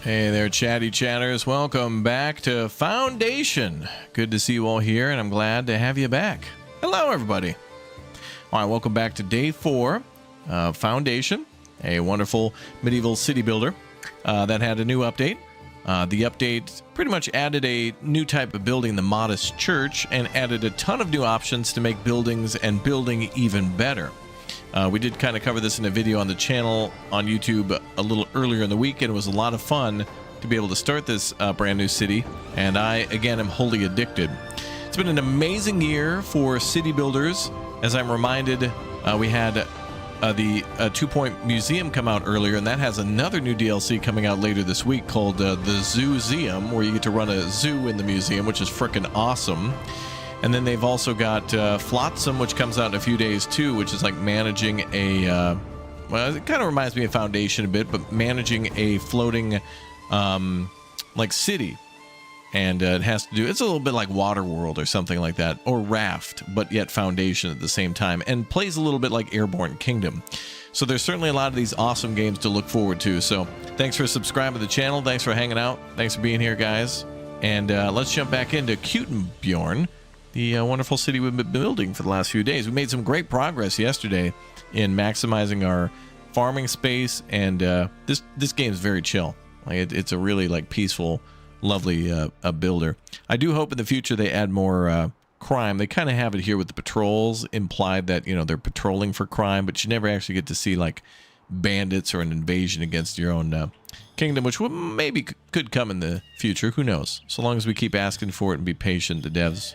Hey there, chatty chatters. Welcome back to Foundation. Good to see you all here, and I'm glad to have you back. Hello, everybody. All right, welcome back to day 4 of Foundation, a wonderful medieval city builder that had a new update. The update pretty much added a new type of building, the modest church, and added a ton of new options to make buildings and building even better. We did kind of cover this in a video on the channel on YouTube a little earlier in the week, and it was a lot of fun to be able to start this brand new city, and I, again, am wholly addicted. It's been an amazing year for city builders. As I'm reminded, we had the 2 Point Museum come out earlier, and that has another new DLC coming out later this week called the Zooseum, where you get to run a zoo in the museum, which is freaking awesome. And then they've also got Flotsam, which comes out in a few days too, which is like managing a, well, it kind of reminds me of Foundation a bit, but managing a floating, like city. And it has to do, it's a little bit like Waterworld or something like that, or Raft, but yet Foundation at the same time, and plays a little bit like Airborne Kingdom. So there's certainly a lot of these awesome games to look forward to. So thanks for subscribing to the channel. Thanks for hanging out. Thanks for being here, guys. And let's jump back into Bejorn, the wonderful city we've been building for the last few days. We made some great progress yesterday in maximizing our farming space, and this game is very chill. Like it's a really like peaceful, lovely builder. I do hope in the future they add more crime. They kind of have it here with the patrols, implied that, you know, they're patrolling for crime, but you never actually get to see like bandits or an invasion against your own kingdom, which maybe could come in the future. Who knows? So long as we keep asking for it and be patient, the devs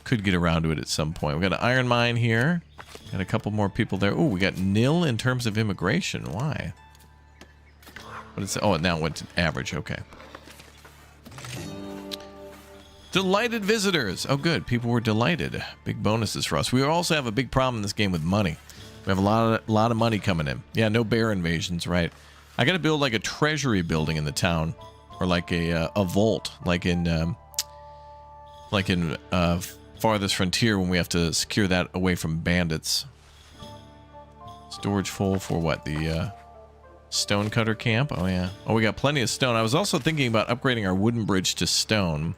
could get around to it at some point. We've got an iron mine here. Got a couple more people there. Oh, we got nil in terms of immigration. Why? What is it? Oh, it now went to average. Okay. Delighted visitors. Oh, good. People were delighted. Big bonuses for us. We also have a big problem in this game with money. We have a lot of money coming in. Yeah, no bear invasions, right? I got to build like a treasury building in the town, or like a vault, like in Farthest Frontier, when we have to secure that away from bandits. Storage full for what? The stonecutter camp? Oh, yeah. Oh, we got plenty of stone. I was also thinking about upgrading our wooden bridge to stone.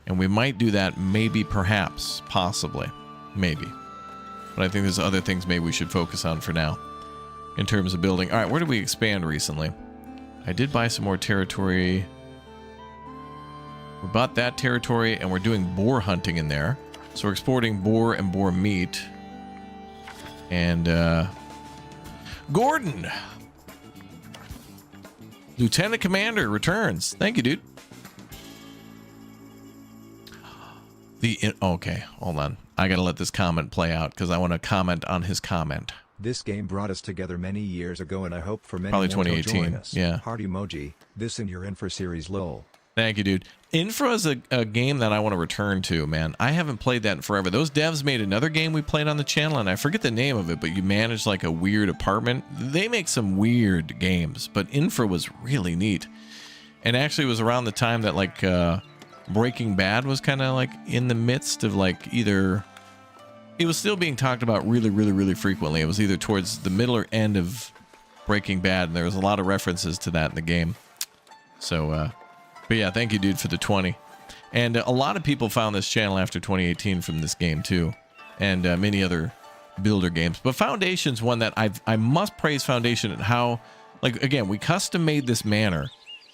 And we might do that, maybe, perhaps, possibly. Maybe. But I think there's other things maybe we should focus on for now in terms of building. All right, where did we expand recently? I did buy some more territory. We bought that territory, and we're doing boar hunting in there. So we're exporting boar and boar meat. And, Gordon! Lieutenant Commander returns. Thank you, dude. Okay, hold on. I gotta let this comment play out, because I want to comment on his comment. This game brought us together many years ago, and I hope for many Probably more 2018. to join us. Yeah. Heart emoji. This in your Infra series, lol. Thank you, dude. Infra is a game that I want to return to, man. I haven't played that in forever. Those devs made another game we played on the channel, and I forget the name of it, but you manage like a weird apartment. They make some weird games, but Infra was really neat. And actually it was around the time that like Breaking Bad was kind of like in the midst of like either... It was still being talked about really frequently. It was either towards the middle or end of Breaking Bad, and there was a lot of references to that in the game. So, but yeah, thank you, dude, for the 20. And a lot of people found this channel after 2018 from this game, too. And many other builder games. But Foundation's one that I must praise Foundation at how... Like, again, we custom-made this manor,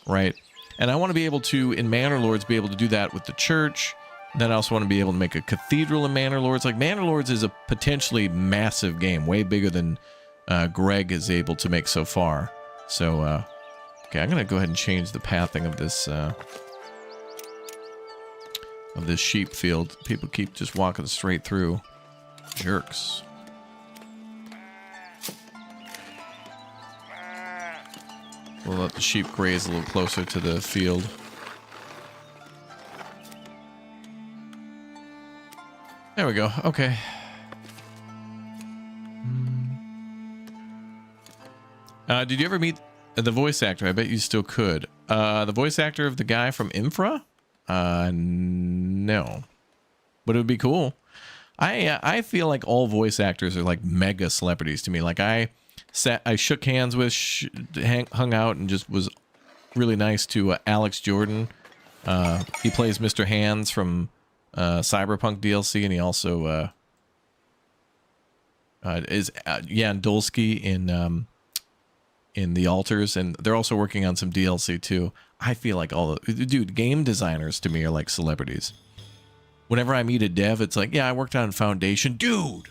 right? And I want to be able to, in Manor Lords, be able to do that with the church. Then I also want to be able to make a cathedral in Manor Lords. Like, Manor Lords is a potentially massive game, way bigger than Greg is able to make so far. So, okay, I'm going to go ahead and change the pathing of this sheep field. People keep just walking straight through. Jerks. We'll let the sheep graze a little closer to the field. There we go. Okay. Did you ever meet the voice actor? I bet you still could. The voice actor of the guy from Infra? No. But it would be cool. I feel like all voice actors are like mega celebrities to me. Like I shook hands with, hung out, and just was really nice to Alex Jordan. He plays Mr. Hands from Cyberpunk DLC, and he also is Jan Dolsky in The Alters, and they're also working on some DLC too. I feel like dude, game designers to me are like celebrities. Whenever I meet a dev, it's like, yeah, I worked on Foundation. Dude,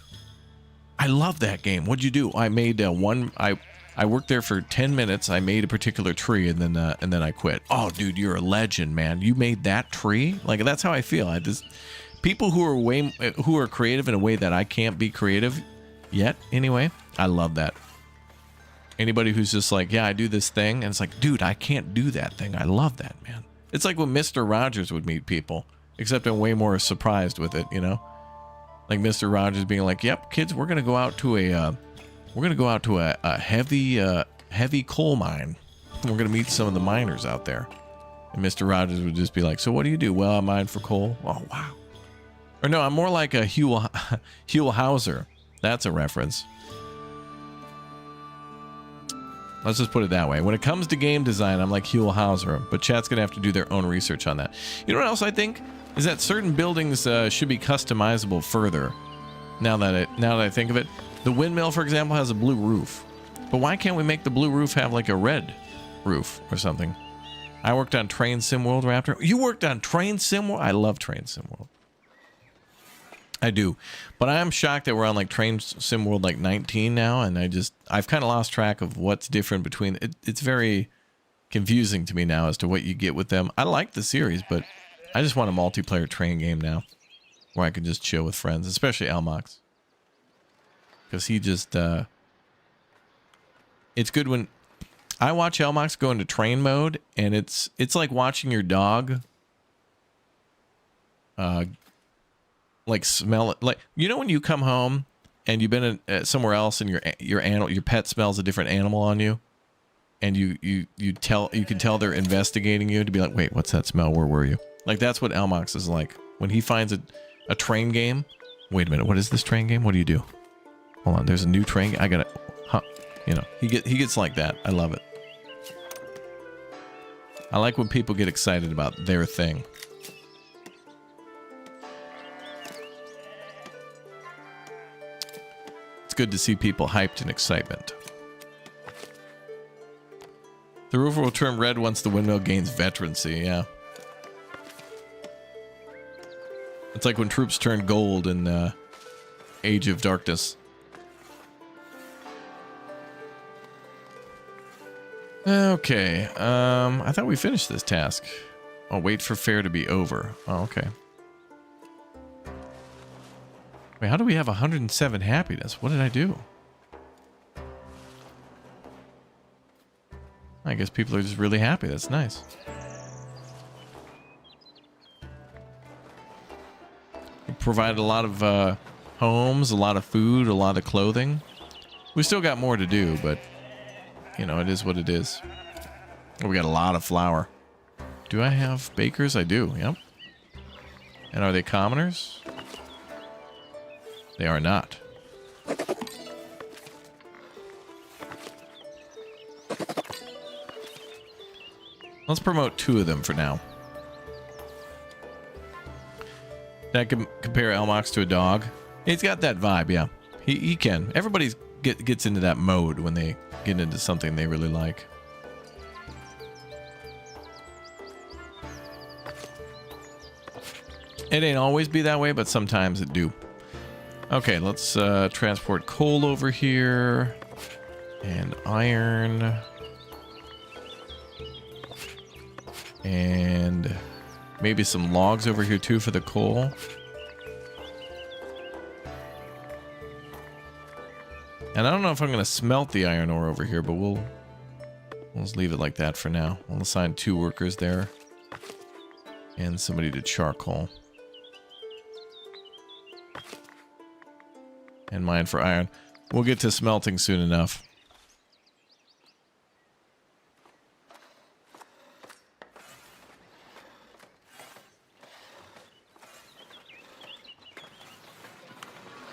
I love that game. What'd you do? I made I worked there for 10 minutes. I made a particular tree, and then I quit. Oh, dude, you're a legend, man. You made that tree? Like, that's how I feel. People who are creative in a way that I can't be creative yet. Anyway, I love that. Anybody who's just like, yeah, I do this thing, and it's like, dude, I can't do that thing. I love that, man. It's like when Mr. Rogers would meet people, except I'm way more surprised with it, you know? Like Mr. Rogers being like, yep, kids, we're gonna go out to a heavy coal mine. And we're gonna meet some of the miners out there. And Mr. Rogers would just be like, so what do you do? Well, I mine for coal. Oh, wow. Or no, I'm more like a Huell Hauser. That's a reference. Let's just put it that way. When it comes to game design, I'm like Huell Hauser, but chat's gonna have to do their own research on that. You know what else I think? Is that certain buildings should be customizable further. Now that I think of it, the windmill, for example, has a blue roof, but why can't we make the blue roof have like a red roof or something? I worked on Train Sim World, Raptor. You worked on Train Sim World? I love Train Sim World. I do, but I am shocked that we're on like Train Sim World like 19 now, and I've kind of lost track of what's different between it. It's very confusing to me now as to what you get with them. I like the series, but I just want a multiplayer train game now, where I can just chill with friends, especially Elmox, because he just it's good when I watch Elmox go into train mode, and it's like watching your dog like smell it, like, you know, when you come home and you've been somewhere else and your pet smells a different animal on you, and you can tell they're investigating you to be like, wait, what's that smell? Where were you? Like, that's what Elmox is like when he finds a train game. Wait a minute, what is this train game? What do you do? Hold on, there's a new train. I gotta, huh? You know, he gets like that. I love it. I like when people get excited about their thing. Good to see people hyped in excitement. The roof will turn red once the windmill gains veterancy. Yeah, it's like when troops turn gold in Age of Darkness. Okay, I thought we finished this task. Oh, wait for fair to be over. Oh, okay. Wait, how do we have 107 happiness? What did I do? I guess people are just really happy. That's nice. We provided a lot of homes, a lot of food, a lot of clothing. We still got more to do, but, you know, it is what it is. We got a lot of flour. Do I have bakers? I do, yep. And are they commoners? They are not. Let's promote 2 of them for now. That can compare Elmox to a dog. He's got that vibe, yeah. He can. Everybody gets into that mode when they get into something they really like. It ain't always be that way, but sometimes it do. Okay, let's transport coal over here, and iron, and maybe some logs over here too for the coal. And I don't know if I'm going to smelt the iron ore over here, but we'll just leave it like that for now. We'll assign 2 workers there, and somebody to charcoal. And mine for iron. We'll get to smelting soon enough.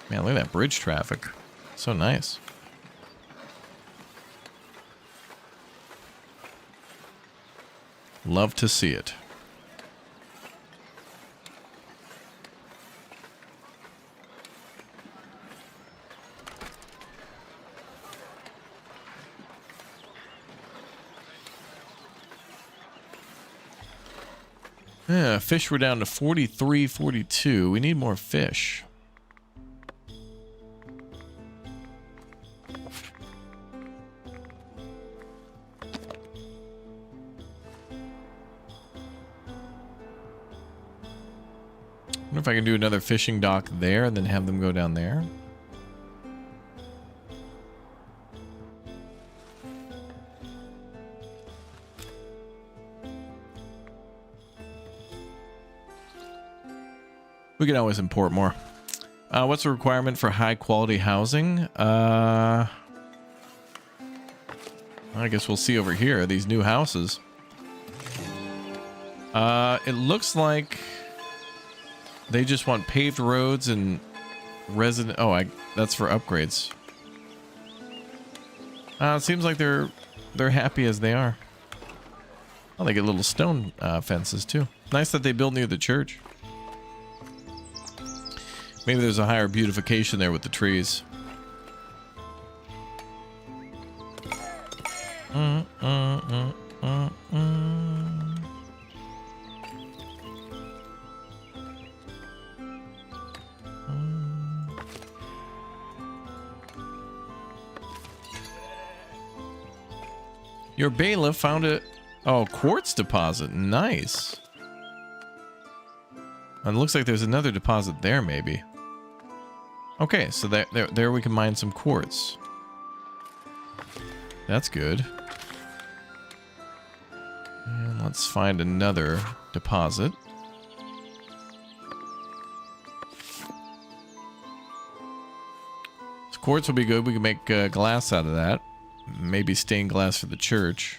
Man, look at that bridge traffic. So nice. Love to see it. Yeah, fish were down to 43, 42. We need more fish. I wonder if I can do another fishing dock there and then have them go down there. We can always import more. What's the requirement for high quality housing? I guess we'll see over here, these new houses. It looks like they just want paved roads and resident. Oh, that's for upgrades. It seems like they're happy as they are. Oh, they get little stone fences too. Nice that they build near the church. Maybe there's a higher beautification there with the trees. Your bailiff found a quartz deposit. Nice. And it looks like there's another deposit there, maybe. Okay, so there we can mine some quartz. That's good. And let's find another deposit. This quartz will be good. We can make glass out of that. Maybe stained glass for the church.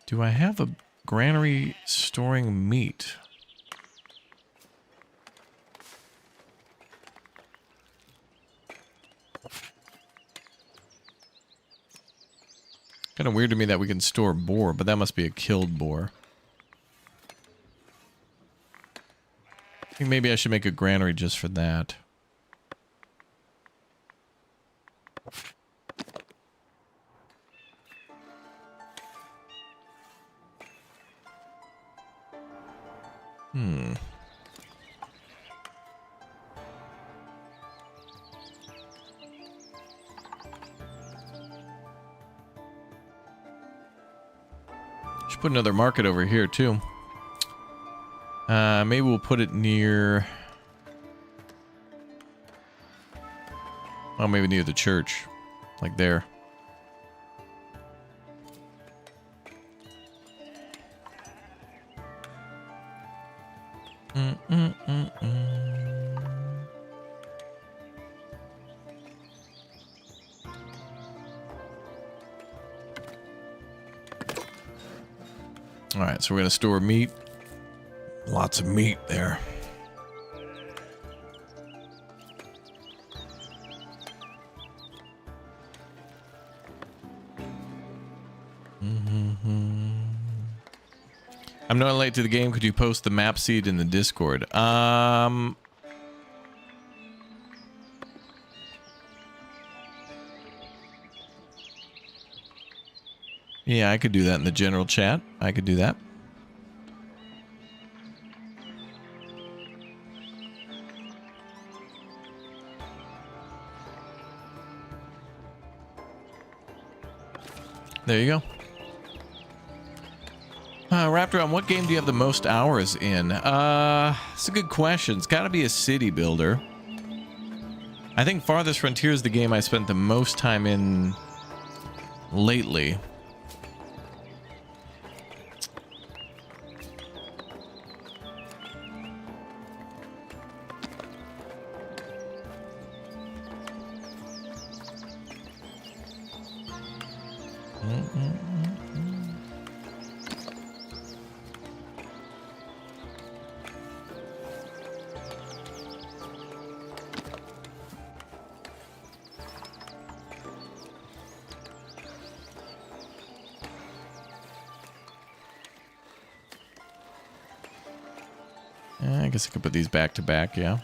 Do I have a granary storing meat? Kind of weird to me that we can store boar, but that must be a killed boar. I think maybe I should make a granary just for that. Should put another market over here too. Maybe we'll put it near... Oh, maybe near the church. Like there. Alright, so we're going to store meat. Lots of meat there. I'm not late to the game. Could you post the map seed in the Discord? Yeah, I could do that in the general chat. I could do that. There you go. Raptor, on what game do you have the most hours in? It's a good question. It's got to be a city builder. I think Farthest Frontier is the game I spent the most time in lately. I guess I could put these back to back, yeah.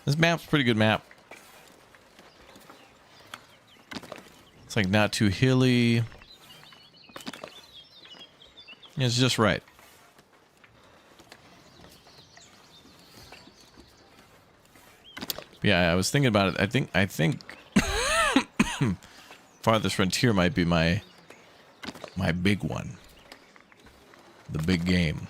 This map's a pretty good map. It's like not too hilly. It's just right. Yeah, I was thinking about it. I think Farthest Frontier might be my big one. The big game.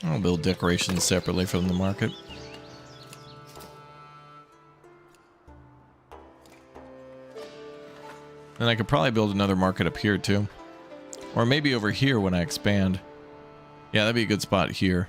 I'll build decorations separately from the market. And I could probably build another market up here too. Or maybe over here when I expand. Yeah, that'd be a good spot here.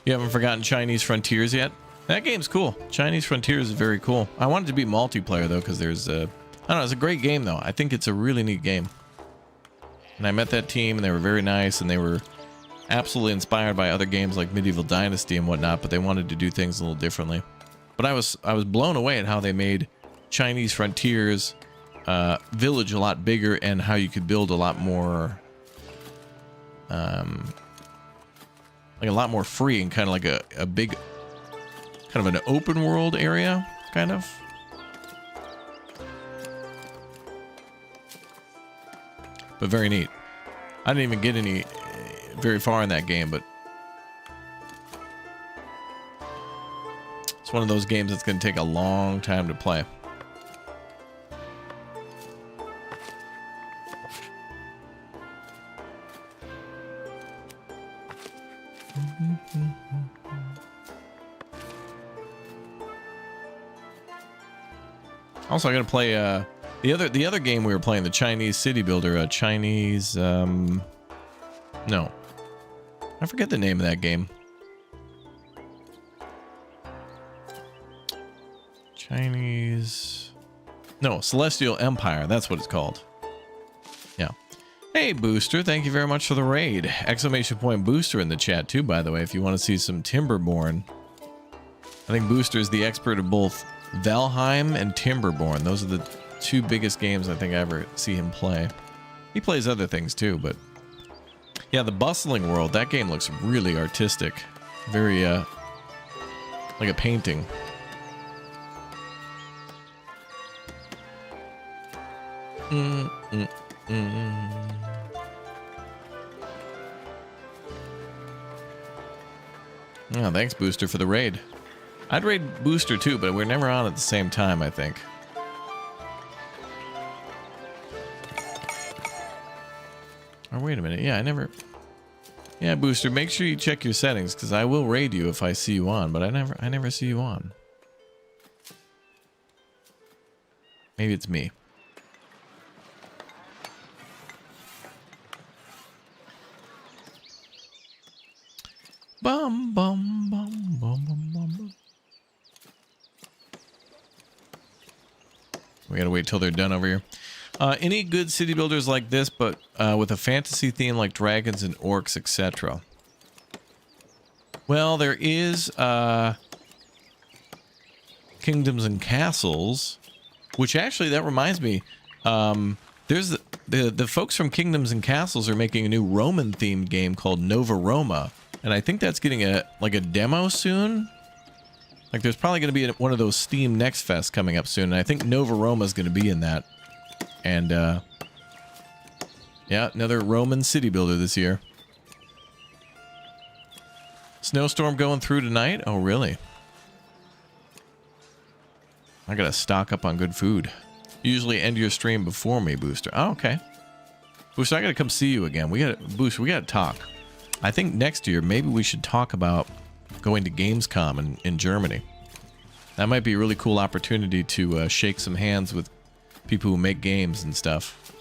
You haven't forgotten Chinese Frontiers yet? That game's cool. Chinese Frontiers is very cool. I want it to be multiplayer though, because there's I don't know, it's a great game though. I think it's a really neat game. And I met that team and they were very nice and they were absolutely inspired by other games like Medieval Dynasty and whatnot, but they wanted to do things a little differently. But I was blown away at how they made Chinese Frontiers village a lot bigger and how you could build a lot more like a lot more free and kind of like a big kind of an open world area, kind of. But very neat. I didn't even get any very far in that game, but it's one of those games that's going to take a long time to play. Also, I gotta play the other game we were playing, the Chinese City Builder, Chinese no, I forget the name of that game. Celestial Empire, that's what it's called. Yeah. Hey Booster, thank you very much for the raid. Exclamation point Booster in the chat too, by the way, if you want to see some Timberborn. I think Booster is the expert of both Valheim and Timberborn. Those are the two biggest games I think I ever see him play. He plays other things too, but yeah, the Bustling World, that game looks really artistic. Very like a painting. Oh, thanks Booster for the raid. I'd raid Booster too, but we're never on at the same time, I think. Oh, wait a minute. Yeah, Yeah, Booster, make sure you check your settings, because I will raid you if I see you on, but I never see you on. Maybe it's me. Bum, bum, bum, bum, bum, bum. We gotta wait till they're done over here. Any good city builders like this, but with a fantasy theme like dragons and orcs, etc.? Well, there is Kingdoms and Castles, which actually, that reminds me, there's the folks from Kingdoms and Castles are making a new Roman themed game called Nova Roma, and I think that's getting a demo soon. Like there's probably going to be one of those Steam Next Fest coming up soon, and I think Nova Roma is going to be in that. And yeah, another Roman city builder this year. Snowstorm going through tonight? Oh, really? I gotta stock up on good food. Usually end your stream before me, Booster. Oh, okay. Booster, I gotta come see you again. Booster, we gotta talk. I think next year maybe we should talk about going to Gamescom in Germany. That might be a really cool opportunity to shake some hands with people who make games and stuff.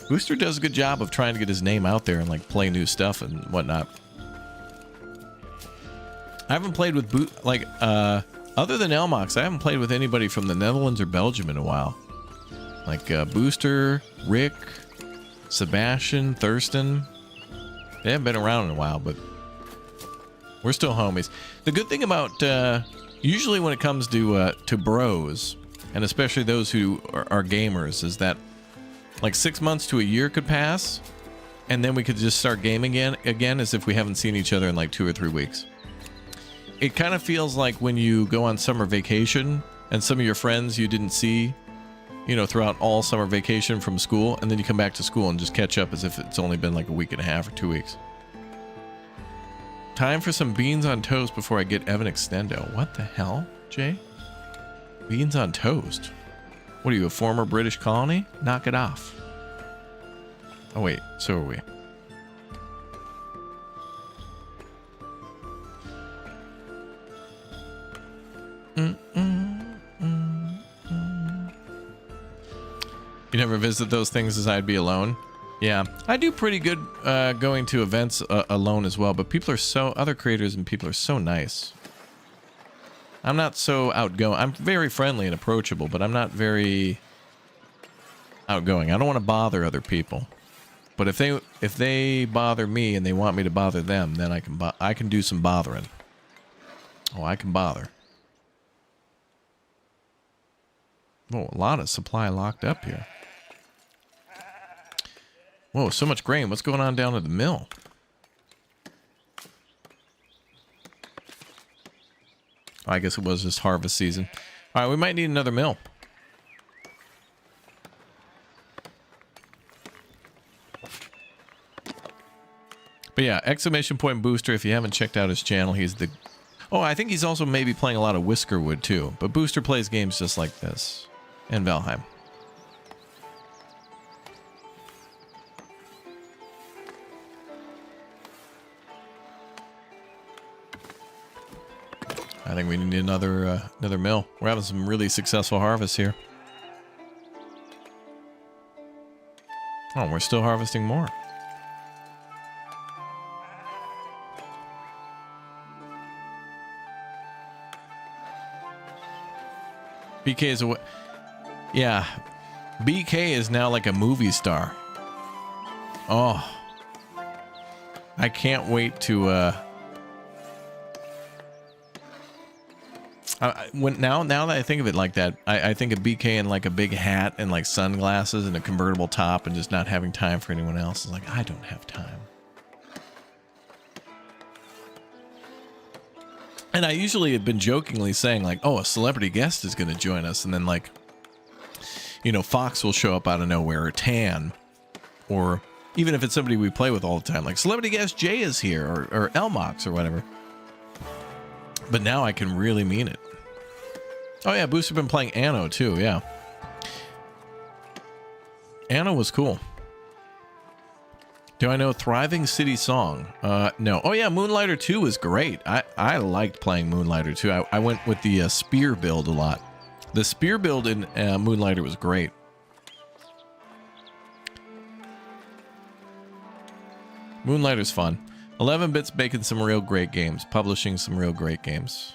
Booster does a good job of trying to get his name out there and like play new stuff and whatnot. I haven't played with other than Elmox, I haven't played with anybody from the Netherlands or Belgium in a while. Like Booster, Rick, Sebastian, Thurston. They haven't been around in a while, but we're still homies. The good thing about usually when it comes to bros, and especially those who are gamers, is that like 6 months to a year could pass, and then we could just start gaming again as if we haven't seen each other in like 2 or 3 weeks. It kind of feels like when you go on summer vacation and some of your friends you didn't see, you know, throughout all summer vacation from school, and then you come back to school and just catch up as if it's only been like a week and a half or 2 weeks. Time for some beans on toast before I get Evan Extendo. What the hell, Jay? Beans on toast? What are you, a former British colony? Knock it off. Oh wait, so are we. You never visit those things as I'd be alone? Yeah, I do pretty good going to events alone as well, but people are other creators and people are so nice. I'm not so outgoing. I'm very friendly and approachable, but I'm not very outgoing. I don't want to bother other people. But if they bother me and they want me to bother them, then I can do some bothering. Oh, I can bother. Whoa, a lot of supply locked up here. Whoa, so much grain. What's going on down at the mill? I guess it was just harvest season. All right, we might need another mill. But yeah, exclamation point Booster. If you haven't checked out his channel, he's the... Oh, I think he's also maybe playing a lot of Whiskerwood too. But Booster plays games just like this. And Valheim. I think we need another mill. We're having some really successful harvests here. Oh, we're still harvesting more. BK is a... Yeah. BK is now like a movie star. Oh. I can't wait to... now that I think of it like that, I think of BK in like a big hat and like sunglasses and a convertible top and just not having time for anyone else. It's like, I don't have time. And I usually have been jokingly saying like, oh, a celebrity guest is going to join us. And then like, you know, Fox will show up out of nowhere, or Tan, or even if it's somebody we play with all the time, like celebrity guest Jay is here, or Elmox or whatever. But now I can really mean it. Oh yeah, Booster been playing Anno too, yeah. Anno was cool. Do I know Thriving City Song? No. Oh yeah, Moonlighter 2 was great. I liked playing Moonlighter 2. I went with the spear build a lot. The spear build in Moonlighter was great. Moonlighter's fun. 11-bit's making some real great games, publishing some real great games.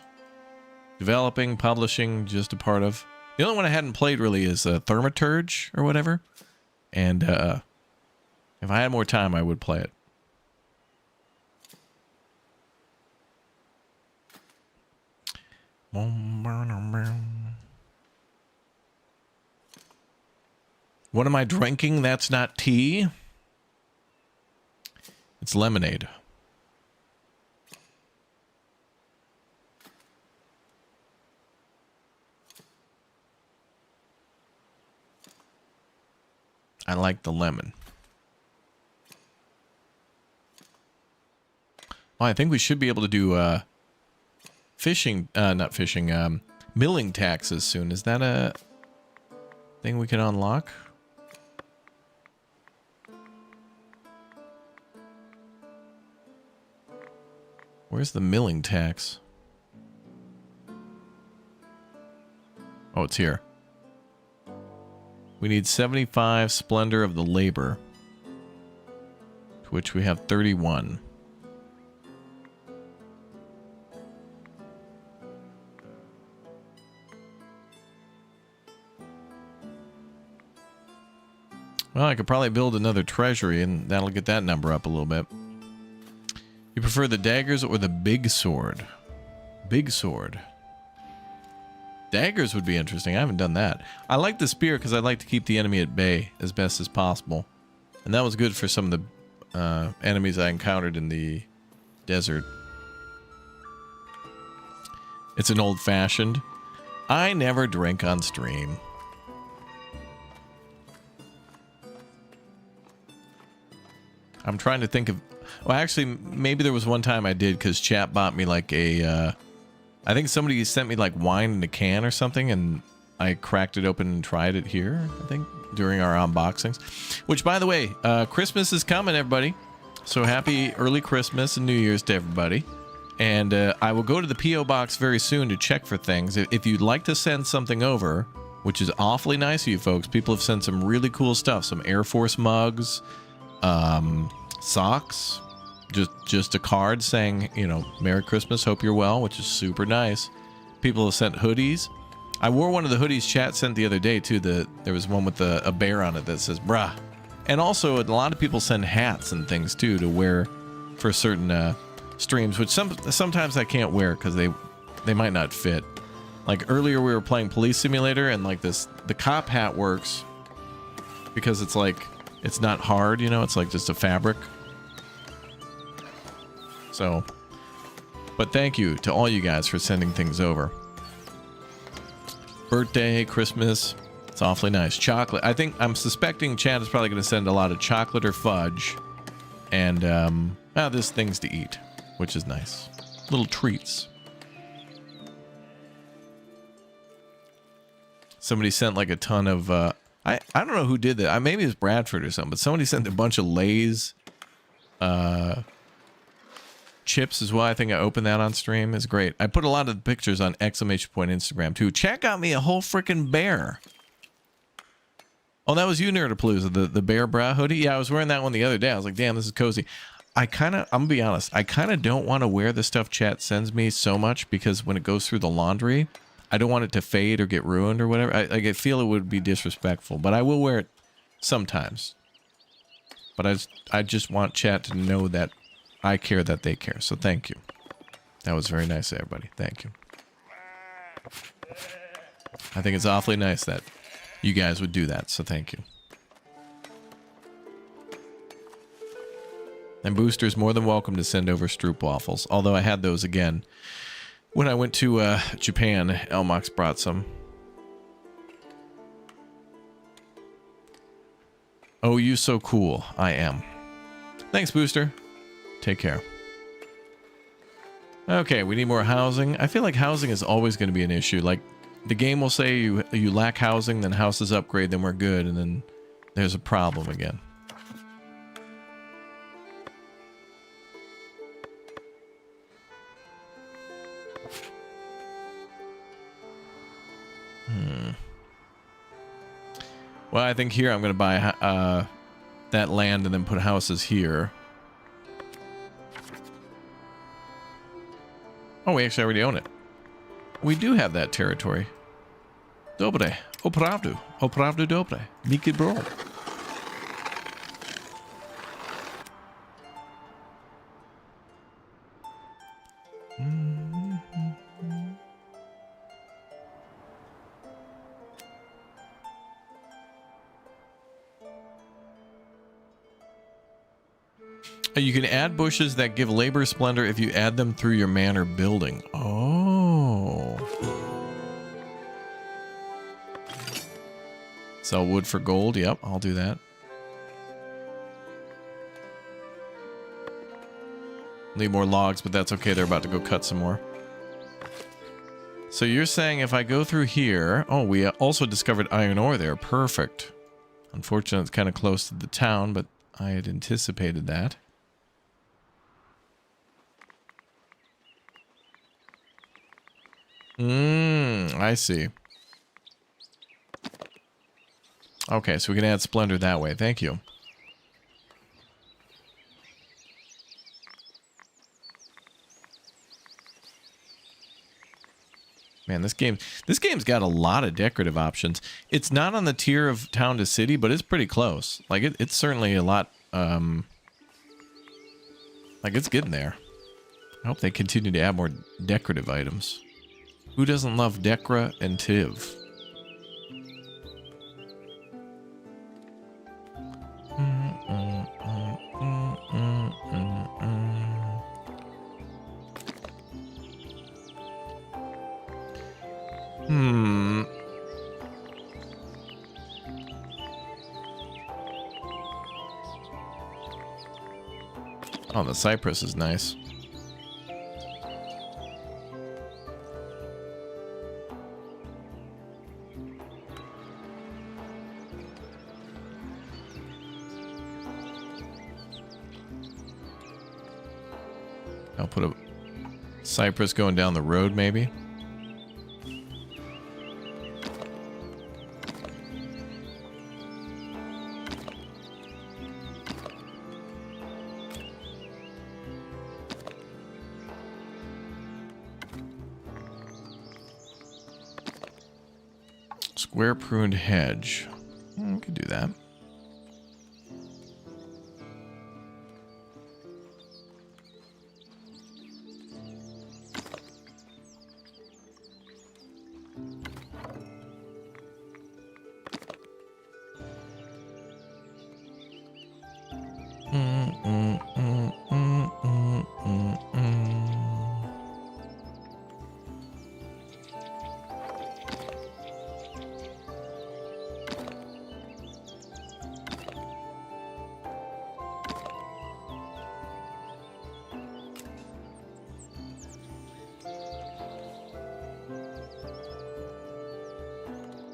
Developing, publishing, just a part of. The only one I hadn't played really is Thermaturge or whatever. And if I had more time, I would play it. What am I drinking? That's not tea. It's lemonade. I like the lemon. Oh, I think we should be able to do fishing, not fishing, milling taxes soon. Is that a thing we can unlock? Where's the milling tax? Oh, it's here. We need 75 splendor of the labor, to which we have 31. Well, I could probably build another treasury, and that'll get that number up a little bit. You prefer the daggers or the big sword? Big sword. Daggers would be interesting. I haven't done that. I like the spear because I like to keep the enemy at bay as best as possible. And that was good for some of the enemies I encountered in the desert. It's an old-fashioned. I never drink on stream. I'm trying to think of... Well, actually, maybe there was one time I did because chat bought me like a... I think somebody sent me like wine in a can or something, and I cracked it open and tried it here, I think, during our unboxings. Which, by the way, Christmas is coming, everybody. So happy early Christmas and New Year's to everybody. And I will go to the P.O. box very soon to check for things. If you'd like to send something over, which is awfully nice of you folks, people have sent some really cool stuff. Some Air Force mugs, socks, just a card saying, you know, Merry Christmas, hope you're well, which is super nice. People have sent hoodies. I wore one of the hoodies chat sent the other day too. There was one with a bear on it that says brah. And also a lot of people send hats and things too to wear for certain streams, which sometimes I can't wear because they might not fit. Like earlier we were playing Police Simulator, and like the cop hat works because it's like it's not hard, you know, it's like just a fabric. So, but thank you to all you guys for sending things over. Birthday, Christmas, it's awfully nice. Chocolate. I'm suspecting Chad is probably going to send a lot of chocolate or fudge, and there's things to eat, which is nice. Little treats. Somebody sent like a ton of I don't know who did that. Maybe it's Bradford or something, but somebody sent a bunch of Lay's chips as well. I think I opened that on stream. It's great. I put a lot of the pictures on ! Instagram too. Chat got me a whole freaking bear. Oh, that was you, Nerdapalooza, the bear bra hoodie. Yeah, I was wearing that one the other day. I was like, damn, this is cozy. I'm gonna be honest, I kind of don't want to wear the stuff chat sends me so much because when it goes through the laundry, I don't want it to fade or get ruined or whatever. I feel it would be disrespectful, but I will wear it sometimes. But I just want chat to know that I care that they care. So thank you. That was very nice, everybody. Thank you. I think it's awfully nice that you guys would do that. So thank you. And Booster's more than welcome to send over Stroop waffles. Although I had those again when I went to Japan. Elmox brought some. Oh, you so cool. I am. Thanks, Booster. Take care. Okay, we need more housing. I feel like housing is always going to be an issue. Like, the game will say you lack housing, then houses upgrade, then we're good, and then there's a problem again. Well, I think here I'm going to buy that land and then put houses here. Oh, we actually already own it. We do have that territory. Dobre. Opravdu. Opravdu dobre. Miki bro. You can add bushes that give labor splendor if you add them through your manor building. Oh. Sell wood for gold. Yep, I'll do that. Need more logs, but that's okay. They're about to go cut some more. So you're saying if I go through here... Oh, we also discovered iron ore there. Perfect. Unfortunately, it's kind of close to the town, but I had anticipated that. I see. Okay, so we can add splendor that way. Thank you. Man, this game's got a lot of decorative options. It's not on the tier of town to city, but it's pretty close. Like it's certainly a lot. Like it's getting there. I hope they continue to add more decorative items. Who doesn't love Decra and Tiv? Oh, the cypress is nice. I'll put a cypress going down the road, maybe. Square pruned hedge. We could do that.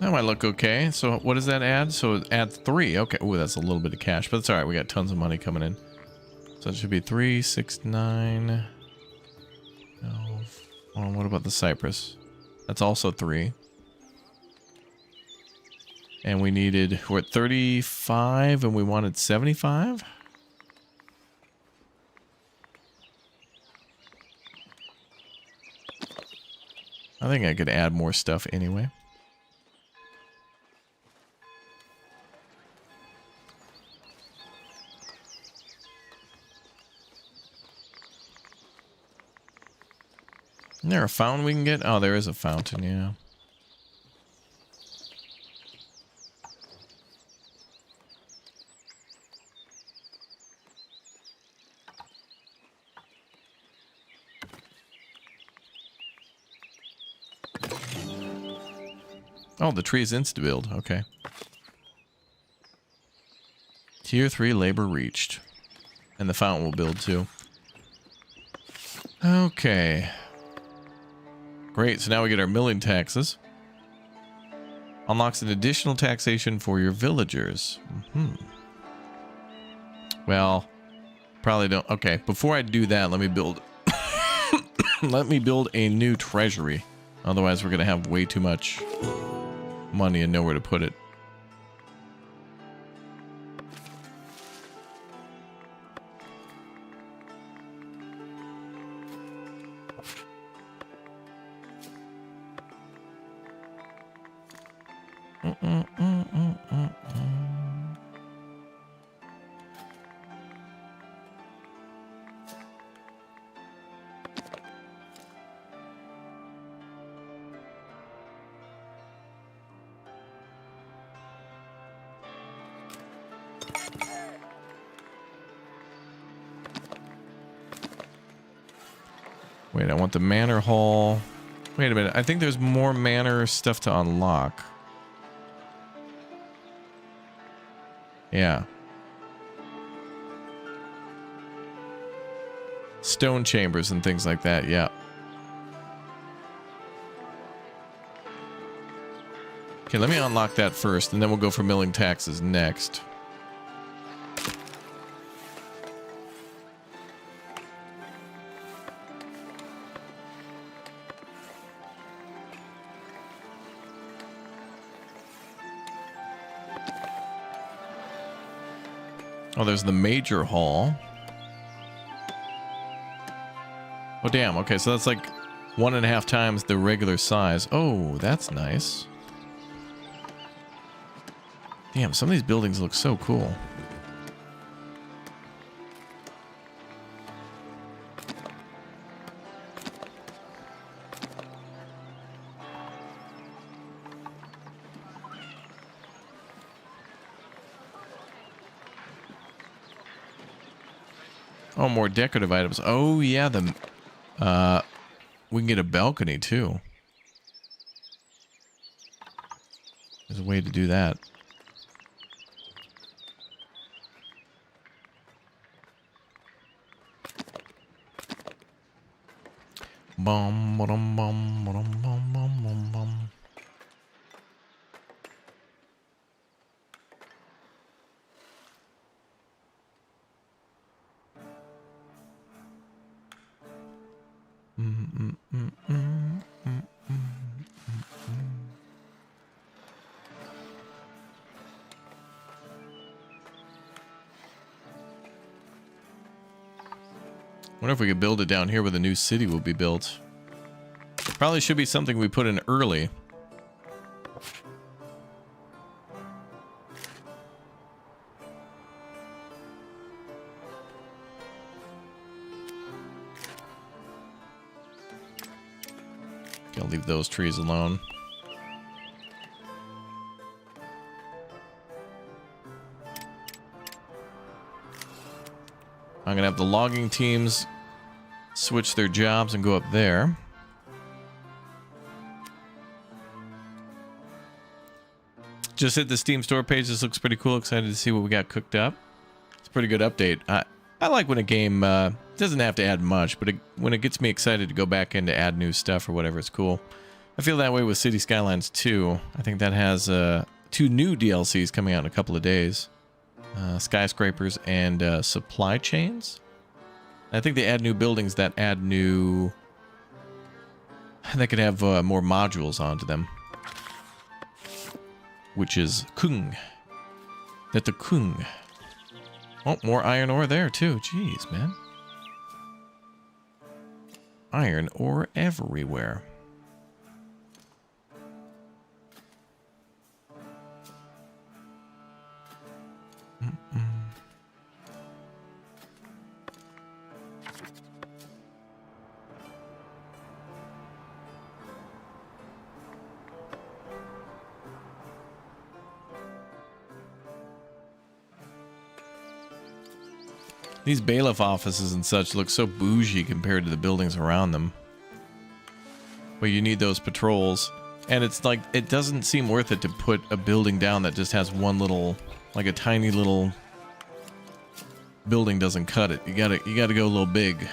That might look okay. So what does that add? So it adds 3. Okay. Ooh, that's a little bit of cash, but it's all right. We got tons of money coming in. So it should be 3, 6, 9. 12. Oh, what about the cypress? That's also 3. And we needed, we're at 35 and we wanted 75? I think I could add more stuff anyway. Isn't there a fountain we can get? Oh, there is a fountain, yeah. Oh, the tree is insta-build. Okay. Tier 3 labor reached. And the fountain will build too. Okay. Great, so now we get our milling taxes. Unlocks an additional taxation for your villagers. Well, probably don't. Okay, before I do that, let me build let me build a new treasury. Otherwise, we're gonna have way too much money and nowhere to put it. Wait, I want the manor hall. Wait a minute. I think there's more manor stuff to unlock. Yeah. Stone chambers and things like that, yeah. Okay, let me unlock that first, and then we'll go for milling taxes next. Oh, there's the major hall. Oh, damn. Okay, so that's like 1.5 times the regular size. Oh, that's nice. Damn, some of these buildings look so cool. Oh, more decorative items. Oh, yeah, we can get a balcony, too. There's a way to do that. Bum, ba-dum, bum, ba-dum, bum, bum, bum, bum. Wonder if we could build it down here where the new city will be built. Probably should be something we put in early. Okay, I'll leave those trees alone. I'm gonna have the logging teams switch their jobs and go up there. Just hit the Steam store page. This looks pretty cool. Excited to see what we got cooked up. It's a pretty good update. I like when a game doesn't have to add much, but when it gets me excited to go back in to add new stuff or whatever, it's cool. I feel that way with City Skylines 2. I think that has 2 new DLCs coming out in a couple of days. Skyscrapers and supply chains. I think they add new buildings that add new... that could have more modules onto them. Which is Kung. That's the Kung. Oh, more iron ore there too. Jeez, man. Iron ore everywhere. These bailiff offices and such look so bougie compared to the buildings around them. But you need those patrols. And it's like, it doesn't seem worth it to put a building down that just has one little, like a tiny little building doesn't cut it. You gotta go a little big.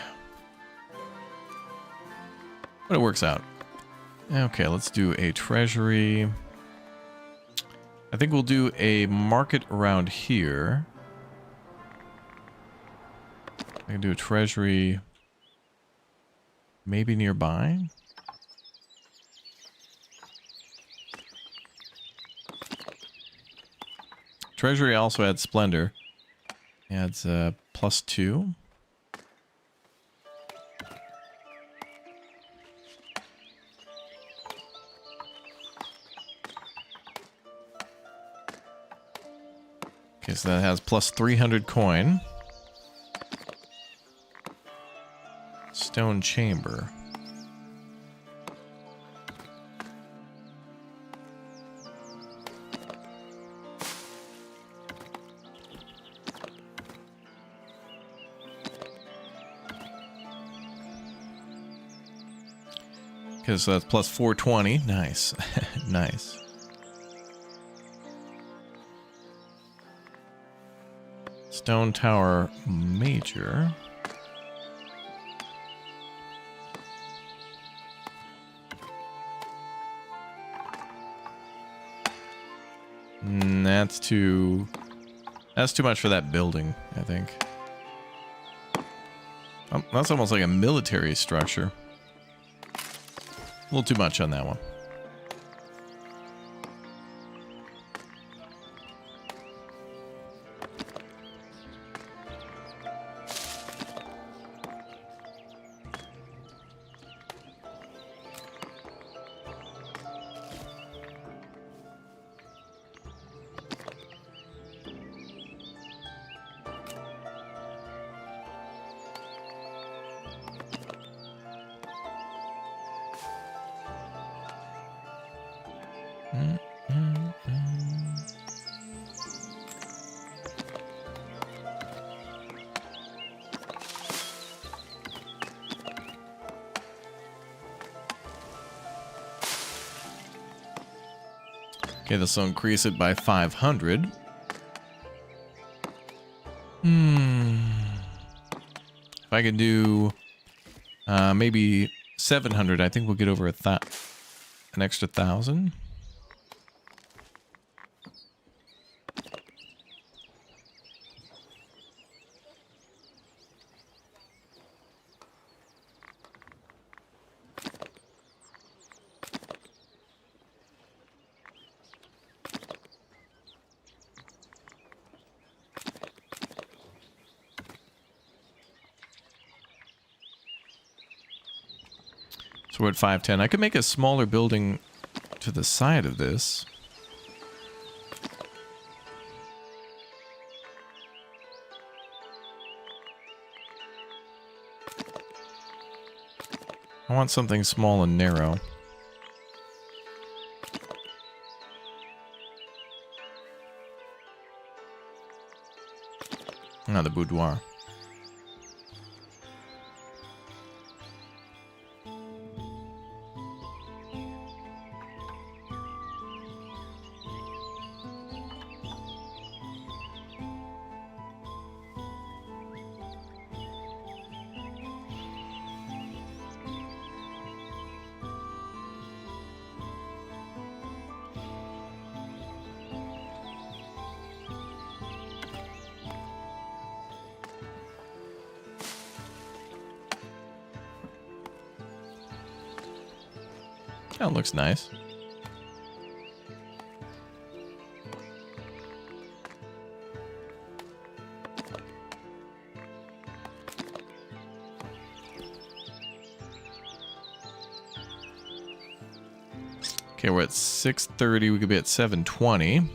But it works out. Okay, let's do a treasury. I think we'll do a market around here. I can do a treasury maybe nearby. Treasury also adds splendor. Adds +2. Okay, so that has +300 coin. Stone chamber. Okay, so that's +420. Nice. Nice. Stone tower major. That's too much for that building, I think. That's almost like a military structure. A little too much on that one. Okay, this will increase it by 500. If I can do maybe 700, I think we'll get over an extra 1,000. So we're at 510. I could make a smaller building to the side of this. I want something small and narrow. Not the boudoir. That looks nice. Okay, we're at 630. We could be at 720.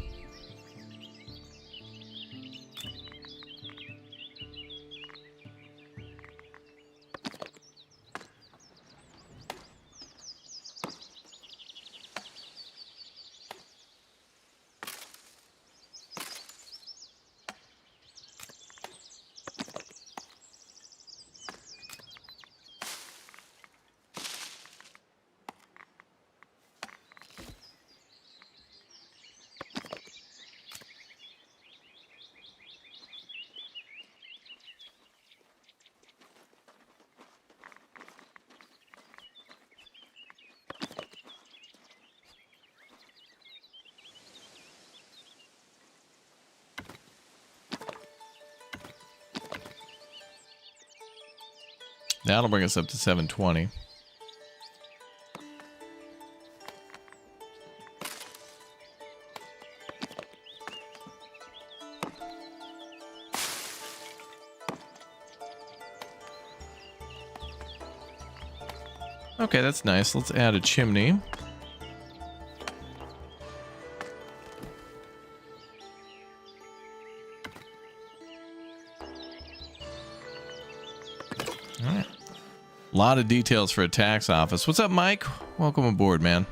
That'll bring us up to 720. Okay, that's nice. Let's add a chimney. A lot of details for a tax office. What's up, Mike? Welcome aboard, man.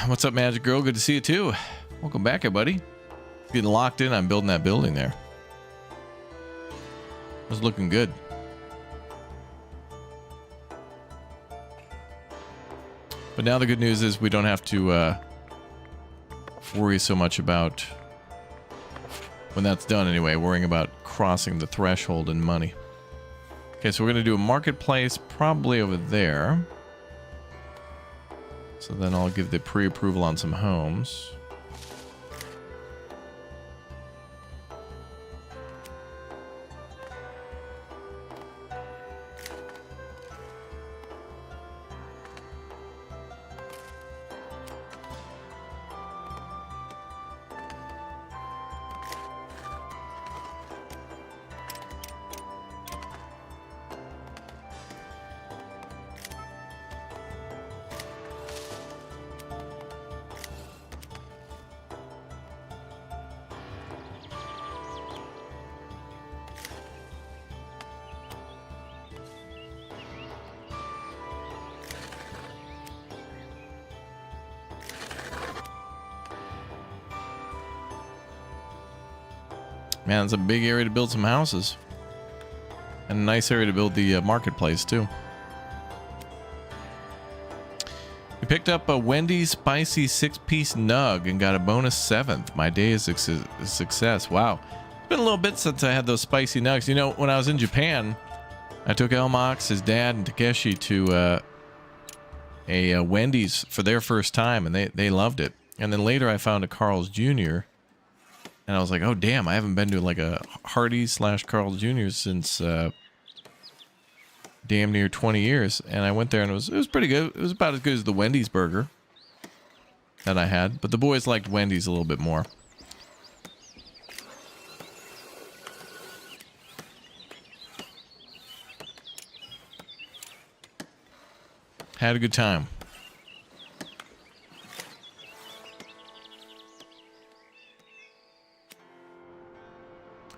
What's up, Magic Girl? Good to see you, too. Welcome back, everybody. Getting locked in. I'm building that building there. It was looking good. But now the good news is we don't have to worry so much about, when that's done anyway, worrying about crossing the threshold in money. Okay, so we're going to do a marketplace probably over there. So then I'll give the pre-approval on some homes. Man, it's a big area to build some houses. And a nice area to build the marketplace, too. We picked up a Wendy's spicy 6-piece nug and got a bonus 7th. My day is a success. Wow. It's been a little bit since I had those spicy nugs. You know, when I was in Japan, I took Elmox, his dad, and Takeshi to a Wendy's for their first time, and they loved it. And then later I found a Carl's Jr., and I was like, oh, damn, I haven't been to like a Hardee's / Carl's Jr. since damn near 20 years. And I went there, and it was pretty good. It was about as good as the Wendy's burger that I had. But the boys liked Wendy's a little bit more. Had a good time.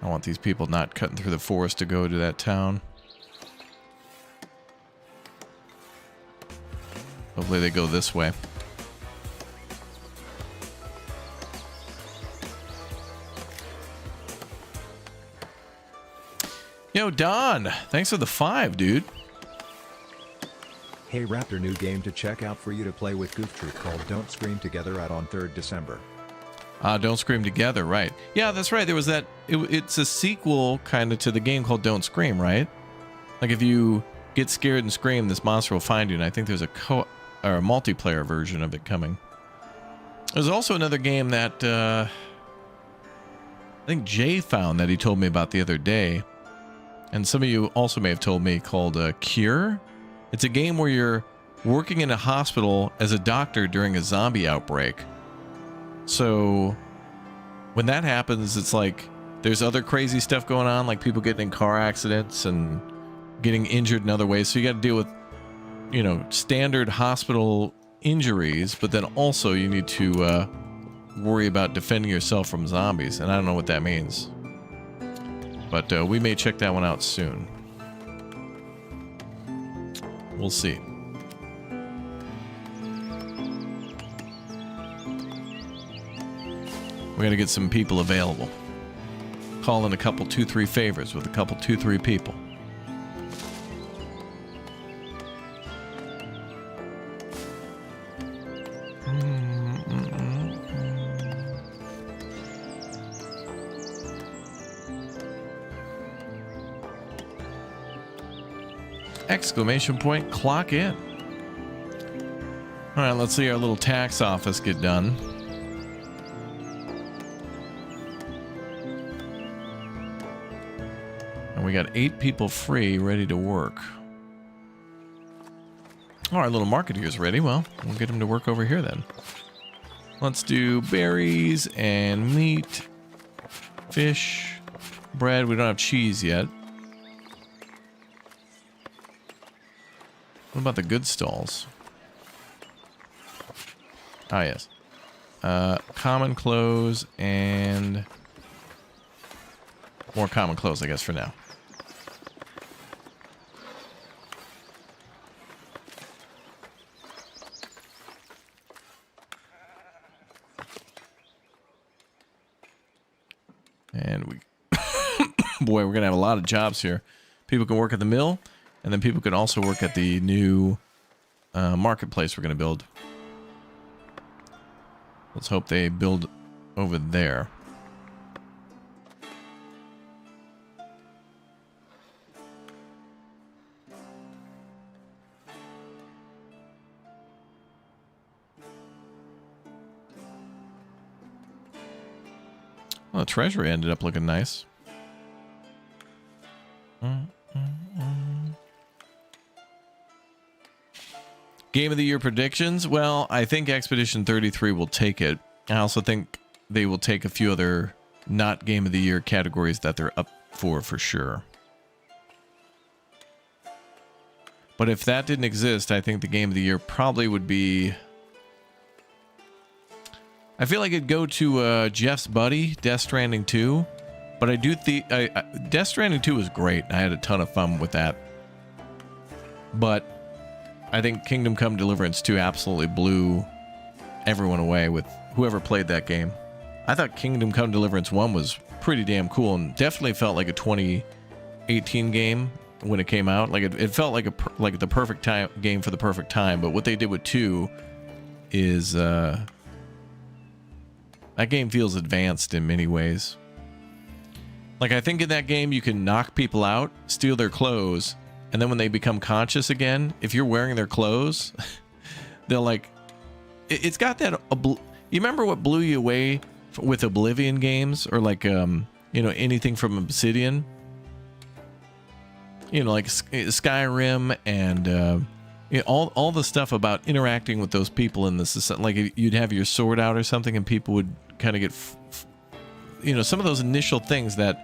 I want these people not cutting through the forest to go to that town. Hopefully they go this way. Yo, Don, thanks for the 5, dude. Hey Raptor, new game to check out for you to play with Goof Troop called Don't Scream Together out on 3rd December. Don't Scream Together, right. Yeah, that's right. There was that. It's a sequel kind of to the game called Don't Scream, right? Like if you get scared and scream, this monster will find you. And I think there's a multiplayer version of it coming. There's also another game that I think Jay found that he told me about the other day. And some of you also may have told me, called Cure. It's a game where you're working in a hospital as a doctor during a zombie outbreak. So when that happens, it's like there's other crazy stuff going on, like people getting in car accidents and getting injured in other ways. So you got to deal with, you know, standard hospital injuries, but then also you need to worry about defending yourself from zombies. And I don't know what that means. But we may check that one out soon. We'll see. We got to get some people available. Call in a couple 2-3 favors with a couple 2-3 people. Exclamation point, clock in. All right, let's see our little tax office get done. And we got 8 people free, ready to work. Oh, our little marketeer's ready. Well, we'll get him to work over here then. Let's do berries and meat, fish, bread. We don't have cheese yet. What about the good stalls? Ah, yes. Common clothes and more common clothes, I guess, for now. And we... Boy, we're going to have a lot of jobs here. People can work at the mill. And then people can also work at the new marketplace we're going to build. Let's hope they build over there. Well, the treasury ended up looking nice. Game of the Year predictions? Well, I think Expedition 33 will take it. I also think they will take a few other not Game of the Year categories that they're up for sure. But if that didn't exist, I think the Game of the Year probably would be... I feel like it'd go to Jeff's buddy, Death Stranding 2. But I do think... Death Stranding 2 was great. I had a ton of fun with that. But... I think Kingdom Come Deliverance 2 absolutely blew everyone away with whoever played that game. I thought Kingdom Come Deliverance 1 was pretty damn cool and definitely felt like a 2018 game when it came out. Like it felt like the perfect time game for the perfect time. But what they did with 2 is that game feels advanced in many ways. Like, I think in that game you can knock people out, steal their clothes, and then when they become conscious again, if you're wearing their clothes, they'll like, it's got that, you remember what blew you away with Oblivion games, or like, anything from Obsidian? Like Skyrim and all the stuff about interacting with those people in this. Like, you'd have your sword out or something, and people would kind of get, some of those initial things that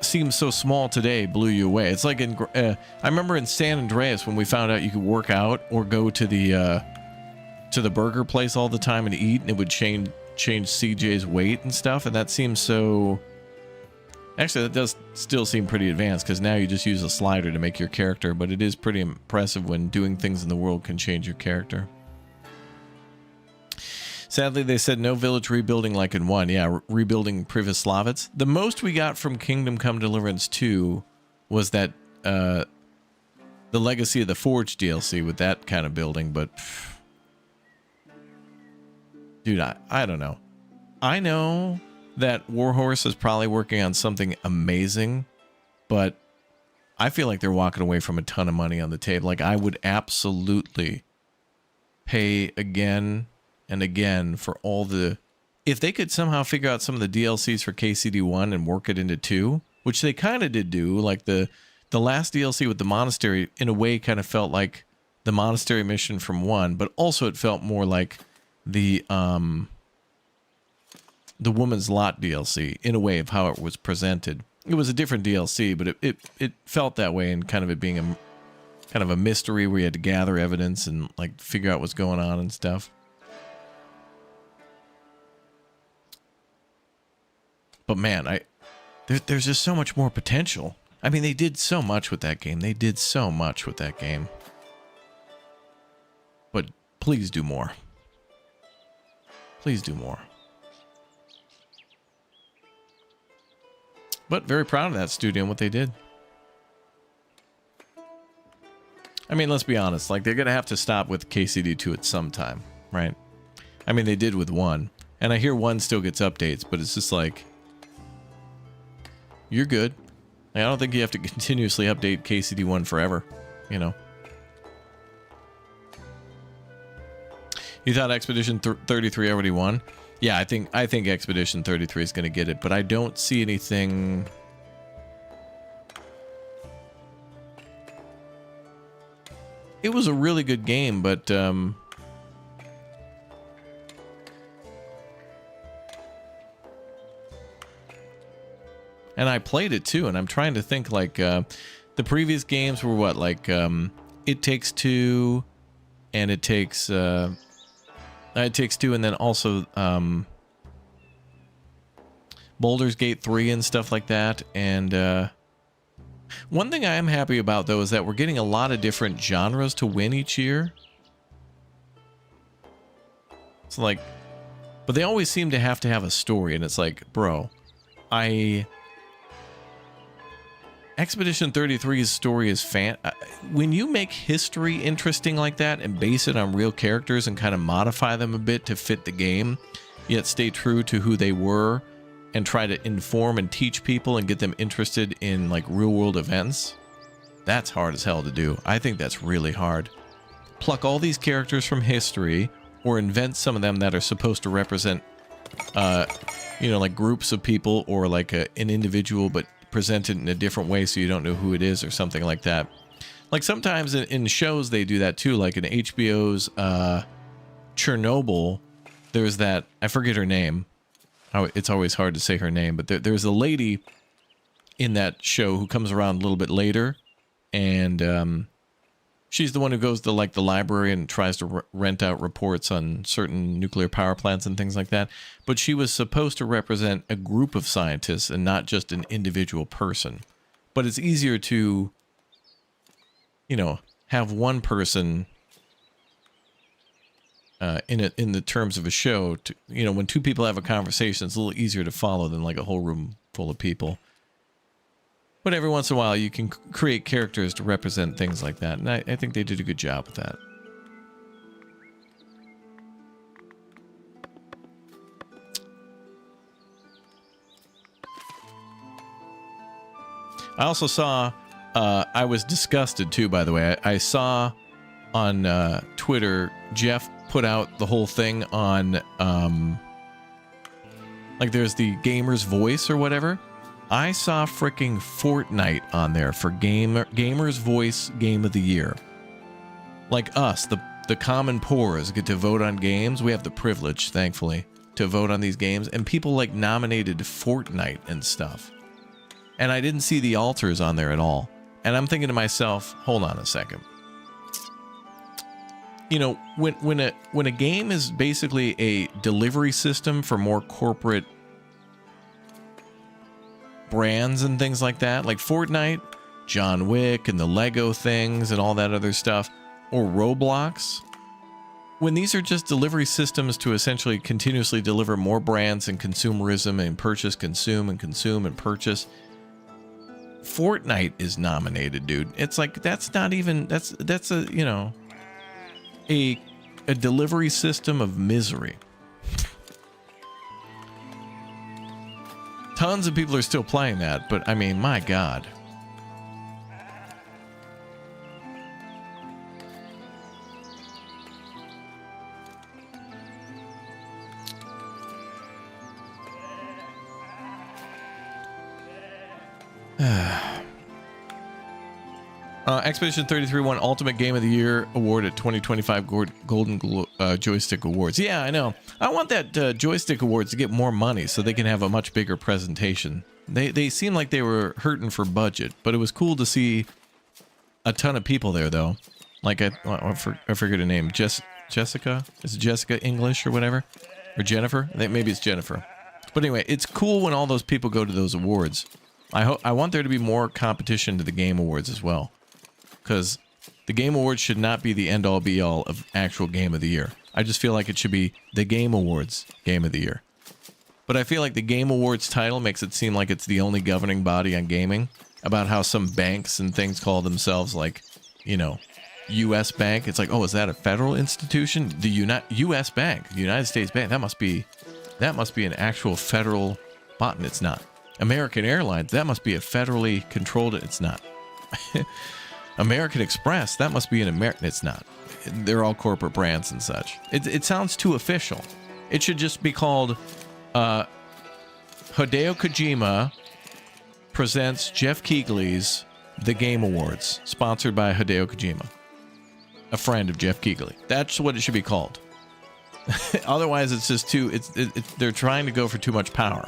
seem so small today blew you away. It's like I remember in San Andreas when we found out you could work out or go to the burger place all the time and eat, and it would change CJ's weight and stuff, and that seems so... Actually, that does still seem pretty advanced, because now you just use a slider to make your character, but it is pretty impressive when doing things in the world can change your character. Sadly, they said no village rebuilding like in 1. Yeah, rebuilding Privoslavets. The most we got from Kingdom Come Deliverance 2 was that the Legacy of the Forge DLC with that kind of building, but... Dude, I don't know. I know that Warhorse is probably working on something amazing, but I feel like they're walking away from a ton of money on the table. Like, I would absolutely pay again and again for all the... If they could somehow figure out some of the DLCs for KCD1 and work it into 2, which they kind of did do, like the last DLC with the monastery, in a way, kind of felt like the monastery mission from 1, but also it felt more like the Woman's Lot DLC, in a way, of how it was presented. It was a different DLC, but it felt that way, and kind of it being a kind of a mystery where you had to gather evidence and like figure out what's going on and stuff. But man, there's just so much more potential. I mean, they did so much with that game. But please do more. Please do more. But very proud of that studio and what they did. I mean, let's be honest. Like, they're going to have to stop with KCD2 at some time, right? I mean, they did with 1. And I hear 1 still gets updates, but it's just like... You're good. I don't think you have to continuously update KCD1 forever, you know. You thought Expedition 33 already won? Yeah, I think Expedition 33 is going to get it, but I don't see anything... It was a really good game, but... And I played it too, and I'm trying to think, like, the previous games were what? Like, It Takes Two, and It Takes Two, and then also Baldur's Gate 3 and stuff like that. And one thing I am happy about, though, is that we're getting a lot of different genres to win each year. It's like, but they always seem to have a story, and it's like, bro, Expedition 33's story is when you make history interesting like that and base it on real characters and kind of modify them a bit to fit the game, yet stay true to who they were and try to inform and teach people and get them interested in like real world events, that's hard as hell to do. I think that's really hard. Pluck all these characters from history or invent some of them that are supposed to represent, like groups of people or like an individual, but presented in a different way so you don't know who it is or something like that. Like sometimes in shows they do that too, like in HBO's Chernobyl, there's that, I forget her name. It's always hard to say her name, but there's a lady in that show who comes around a little bit later, and she's the one who goes to like the library and tries to rent out reports on certain nuclear power plants and things like that. But she was supposed to represent a group of scientists and not just an individual person. But it's easier to, have one person in the terms of a show. To, when two people have a conversation, it's a little easier to follow than like a whole room full of people. But every once in a while, you can create characters to represent things like that. And I think they did a good job with that. I also saw, I was disgusted too, by the way. I saw on Twitter, Jeff put out the whole thing on, like there's the gamer's voice or whatever. I saw freaking Fortnite on there for gamer's voice game of the year. Like us, the common poors get to vote on games. We have the privilege, thankfully, to vote on these games. And people like nominated Fortnite and stuff. And I didn't see the alters on there at all. And I'm thinking to myself, hold on a second. You know, when a game is basically a delivery system for more corporate brands and things like that, like Fortnite, John Wick, and the Lego things and all that other stuff, or Roblox, when these are just delivery systems to essentially continuously deliver more brands and consumerism and purchase, consume, and purchase, Fortnite is nominated, dude. It's like, that's not even, that's a, you know, a delivery system of misery. Tons of people are still playing that, but I mean, my God. Expedition 33 won Ultimate Game of the Year award at 2025 Golden Joystick Awards. Yeah, I know. I want that Joystick Awards to get more money so they can have a much bigger presentation. They seem like they were hurting for budget, but it was cool to see a ton of people there, though. Like, I forget her name. Jessica? Is it Jessica English or whatever? Or Jennifer? I think maybe it's Jennifer. But anyway, it's cool when all those people go to those awards. I want there to be more competition to the Game Awards as well. Because the Game Awards should not be the end-all be-all of actual Game of the Year. I just feel like it should be the Game Awards Game of the Year. But I feel like the Game Awards title makes it seem like it's the only governing body on gaming. About how some banks and things call themselves, like, you know, U.S. Bank. It's like, oh, is that a federal institution? The U.S. Bank, the United States Bank. That must be an actual federal button. It's not. American Airlines, that must be a federally controlled. It's not. American Express, that must be an American. It's not. They're all corporate brands and such. It sounds too official. It should just be called Hideo Kojima presents Jeff Keighley's The Game Awards, sponsored by Hideo Kojima, a friend of Jeff Keighley. That's what it should be called. Otherwise, it's just too. They're trying to go for too much power.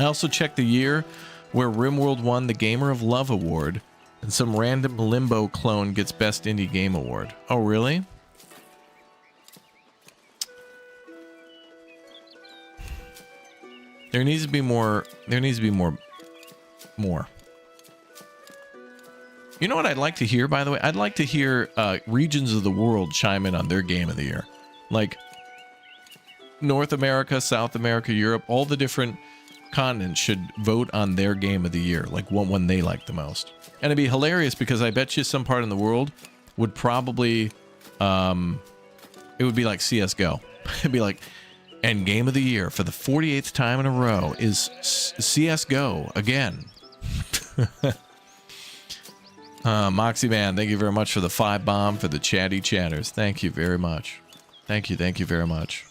I also checked the year where RimWorld won the Gamer of Love Award, and some random Limbo clone gets Best Indie Game Award. Oh, really? There needs to be more. There needs to be more. You know what I'd like to hear, by the way? I'd like to hear regions of the world chime in on their Game of the Year. Like North America, South America, Europe, all the different continents should vote on their Game of the Year, like one they like the most. And it'd be hilarious because I bet you some part in the world would probably, it would be like CSGO. It'd be like, and Game of the Year for the 48th time in a row is CSGO again. Moxie Man, thank you very much for the 5 bomb for the chatty chatters. Thank you very much. Thank you very much.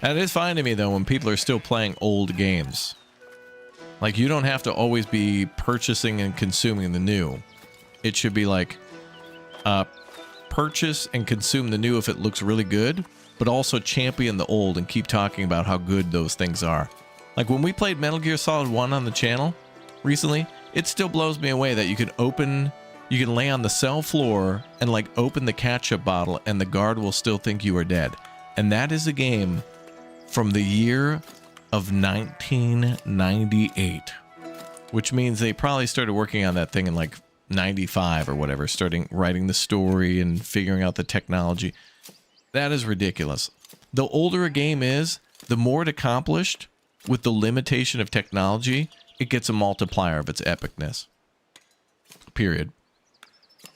And it is fine to me, though, when people are still playing old games. Like, you don't have to always be purchasing and consuming the new. It should be like, purchase and consume the new if it looks really good, but also champion the old and keep talking about how good those things are. Like, when we played Metal Gear Solid 1 on the channel recently, it still blows me away that you can lay on the cell floor and, like, open the ketchup bottle and the guard will still think you are dead. And that is a game from the year of 1998, which means they probably started working on that thing in like 95 or whatever, starting writing the story and figuring out the technology. That is ridiculous. The older a game is, the more it accomplished, with the limitation of technology, it gets a multiplier of its epicness. Period.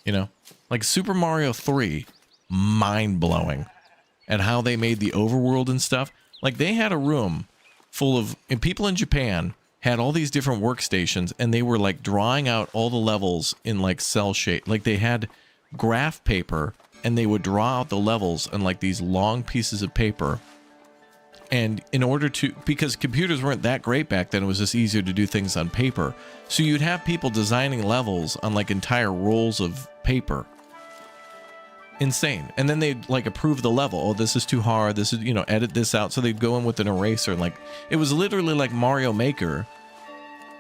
You know? Like Super Mario 3, mind-blowing. And how they made the overworld and stuff. Like, they had a room full of... And people in Japan had all these different workstations, and they were, like, drawing out all the levels in, like, cell shape. Like, they had graph paper, and they would draw out the levels on, like, these long pieces of paper. And in order to... Because computers weren't that great back then, it was just easier to do things on paper. So you'd have people designing levels on, like, entire rolls of paper. Insane. And then they'd like approve the level. Oh, this is too hard. This is, you know, edit this out. So they'd go in with an eraser. Like, it was literally like Mario Maker,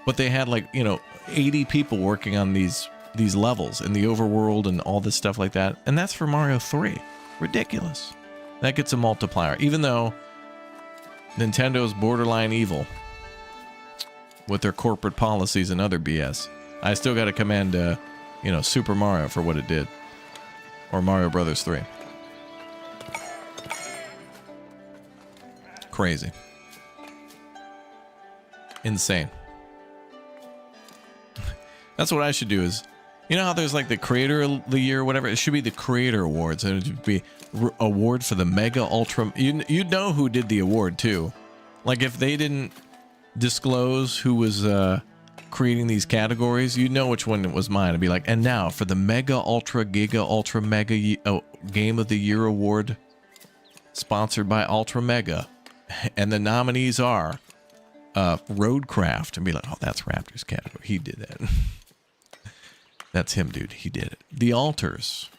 but they had like, you know, 80 people working on these levels in the overworld and all this stuff like that. And that's for Mario 3. Ridiculous. That gets a multiplier, even though Nintendo's borderline evil with their corporate policies and other BS. I still got to commend, you know, Super Mario for what it did. Or Mario Brothers 3. Crazy. Insane. That's what I should do is, you know how there's like the creator of the year or whatever? It should be the creator awards. And it would be award for the mega ultra. You'd know who did the award too. Like if they didn't disclose who was creating these categories, you know which one was mine. It'd be like, and now for the mega ultra giga ultra mega game of the year award sponsored by Ultra Mega, and the nominees are Roadcraft, and be like, oh, that's Raptor's category, he did that. That's him, dude, he did it. The Altars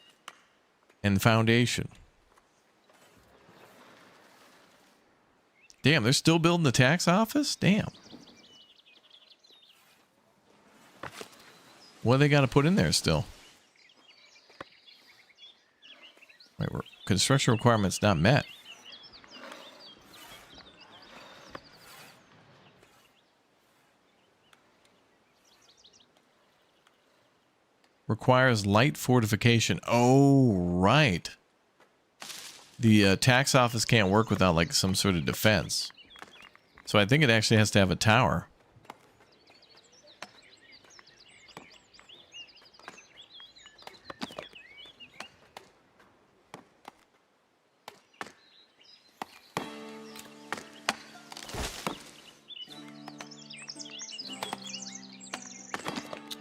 and Foundation. Damn, they're still building the tax office. Damn. What do they got to put in there still? Wait, construction requirements not met. Requires light fortification. Oh, right. The tax office can't work without like some sort of defense. So I think it actually has to have a tower.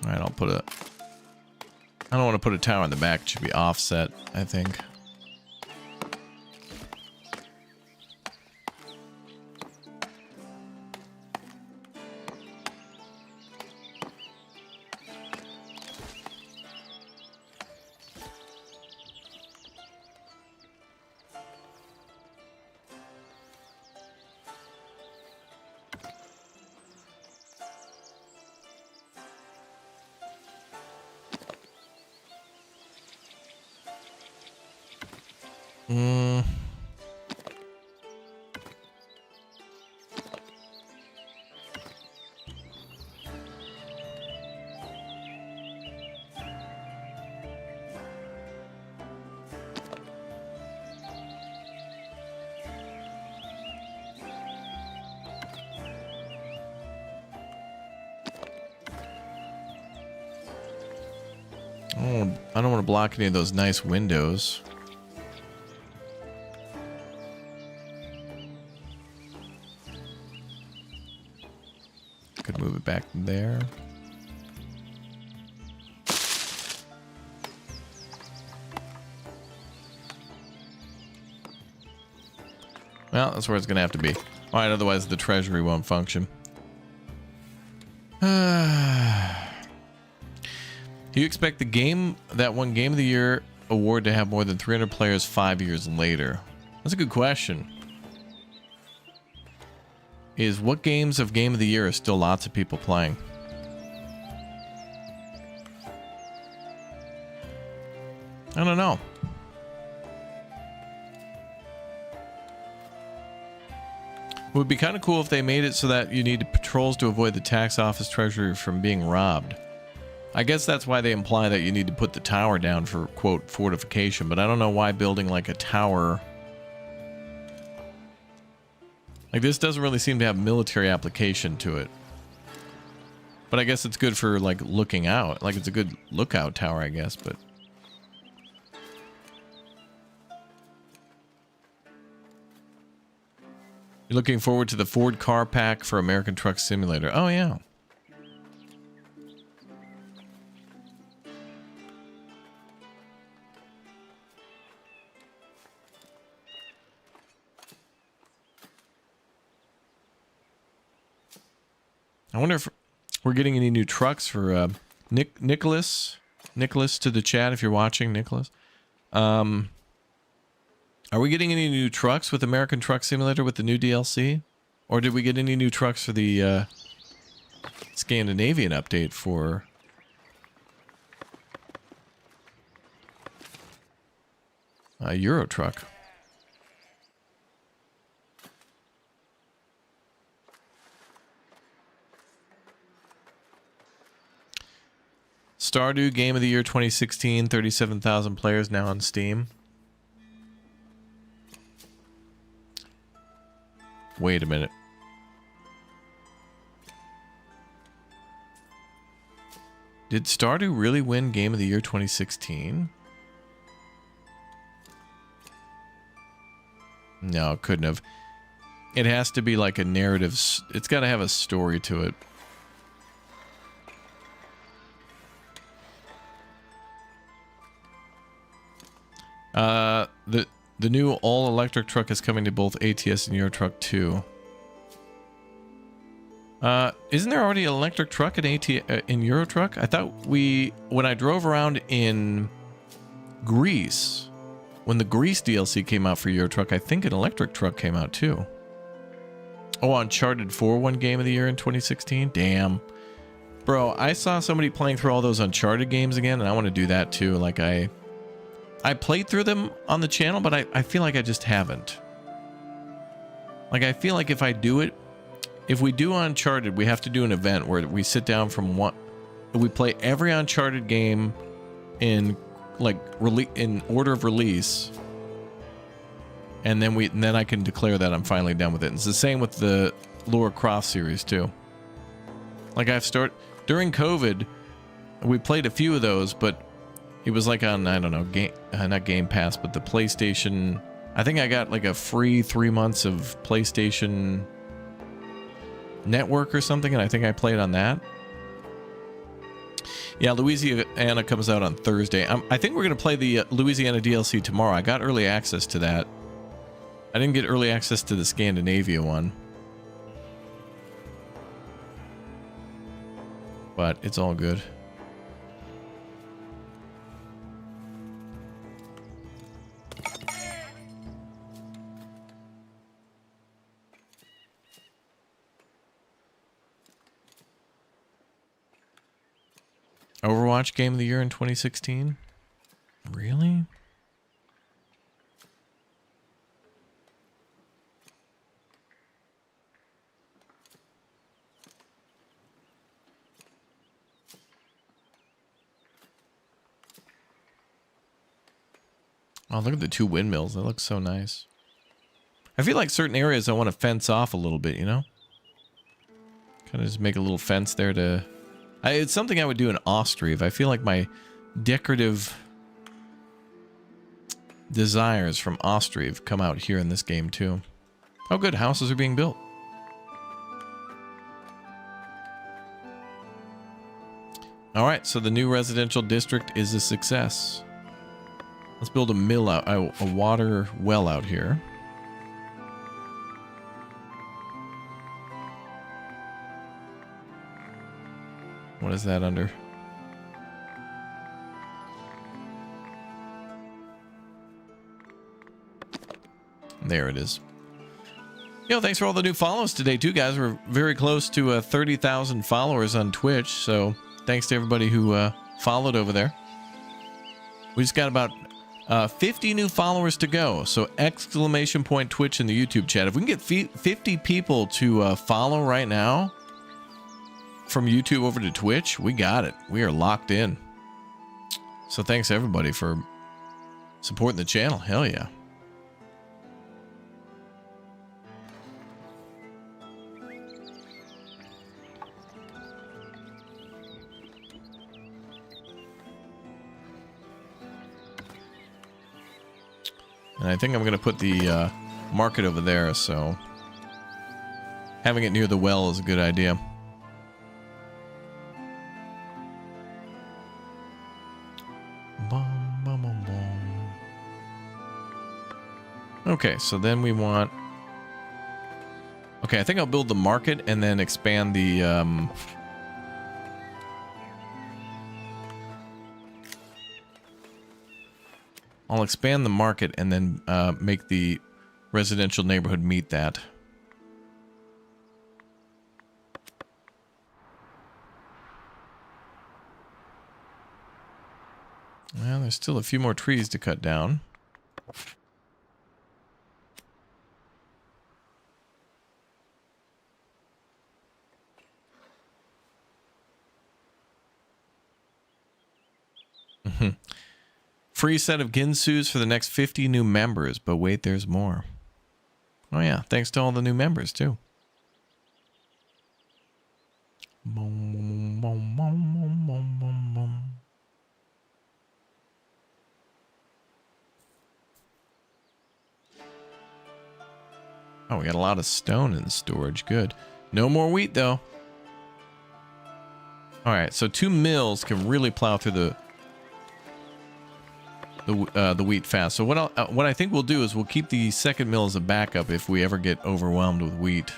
All right, I'll put a... I don't want to put a tower in the back. It should be offset, I think. I don't want to block any of those nice windows. Could move it back there. Well, that's where it's going to have to be. All right, otherwise the treasury won't function. Do you expect the game, that one Game of the Year award, to have more than 300 players 5 years later? That's a good question. Is what games of Game of the Year are still lots of people playing? I don't know. It would be kind of cool if they made it so that you need patrols to avoid the tax office treasury from being robbed. I guess that's why they imply that you need to put the tower down for, quote, fortification, but I don't know why building like a tower Like, this doesn't really seem to have military application to it. But I guess it's good for, like, looking out. Like, it's a good lookout tower, I guess, but... You're looking forward to the Ford car pack for American Truck Simulator. Oh, yeah. I wonder if we're getting any new trucks for Nicholas. Nicholas to the chat if you're watching, Nicholas. Are we getting any new trucks with American Truck Simulator with the new DLC? Or did we get any new trucks for the Scandinavian update for... Euro Truck? Stardew Game of the Year 2016, 37,000 players now on Steam. Wait a minute. Did Stardew really win Game of the Year 2016? No, it couldn't have. It has to be like a narrative. It's got to have a story to it. The new all-electric truck is coming to both ATS and Euro Truck 2. Isn't there already an electric truck in Euro Truck? I thought when I drove around in Greece, when the Greece DLC came out for Euro Truck, I think an electric truck came out too. Oh, Uncharted 4 won Game of the Year in 2016? Damn. Bro, I saw somebody playing through all those Uncharted games again, and I want to do that too. Like, I played through them on the channel, but I feel like I just haven't. Like, I feel like if I do it, if we do Uncharted, we have to do an event where we sit down we play every Uncharted game in in order of release, and then I can declare that I'm finally done with it. And it's the same with the Lara Croft series too. Like, during COVID, we played a few of those, but it was like on, I don't know, not Game Pass, but the PlayStation. I think I got like a free 3 months of PlayStation Network or something, and I think I played on that. Yeah, Louisiana comes out on Thursday. I think we're going to play the Louisiana DLC tomorrow. I got early access to that. I didn't get early access to the Scandinavia one. But it's all good. Overwatch Game of the Year in 2016? Really? Oh, look at the two windmills. That looks so nice. I feel like certain areas I want to fence off a little bit, you know? Kind of just make a little fence there to... it's something I would do in Austria. I feel like my decorative desires from Austria have come out here in this game too. Oh good, houses are being built. Alright, so the new residential district is a success. Let's build a mill out, a water well out here. What is that under? There it is. Yo, thanks for all the new follows today too, guys. We're very close to 30,000 followers on Twitch, so thanks to everybody who followed over there. We just got about 50 new followers to go, so exclamation point Twitch in the YouTube chat. If we can get 50 people to follow right now from YouTube over to Twitch, we got it. We are locked in. So thanks everybody for supporting the channel. Hell yeah. And I think I'm going to put the market over there, so having it near the well is a good idea. Bum, bum, bum, bum. Okay, so then we want... Okay, I think I'll build the market and then expand the... I'll expand the market and then make the residential neighborhood meet that. Well, there's still a few more trees to cut down. Free set of Ginsus for the next 50 new members, but wait, there's more. Oh yeah, thanks to all the new members too. Boom, boom, boom, boom, boom, boom, boom. Oh, we got a lot of stone in storage. Good. No more wheat though. All right, so 2 mills can really plow through the wheat fast. So what I think we'll do is we'll keep the second mill as a backup if we ever get overwhelmed with wheat.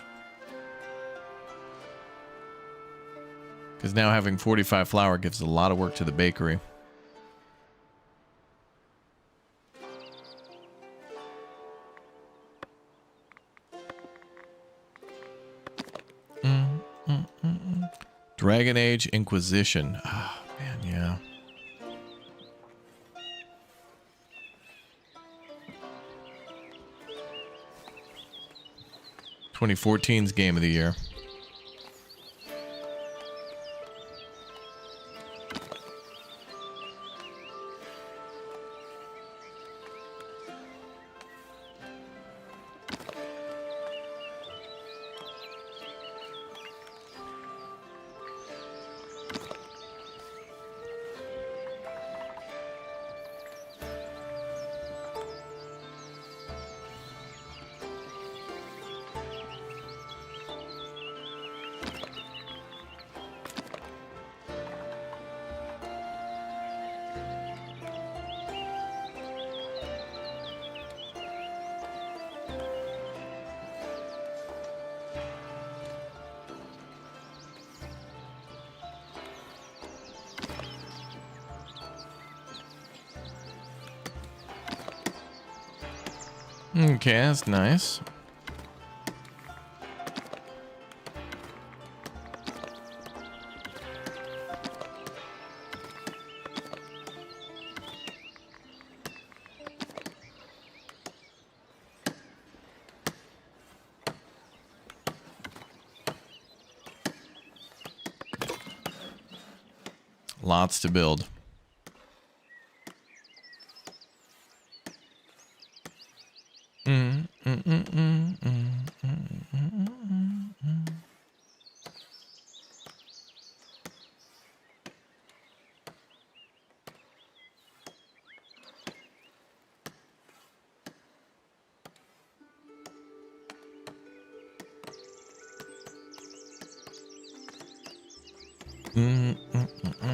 Because now having 45 flour gives a lot of work to the bakery. Dragon Age Inquisition. Oh, man, yeah. 2014's game of the year. Okay, that's nice. Lots to build.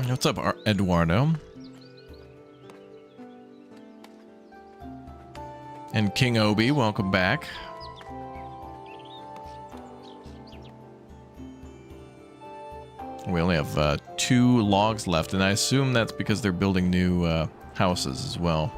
What's up, Eduardo? And King Obi, welcome back. We only have 2 logs left, and I assume that's because they're building new houses as well.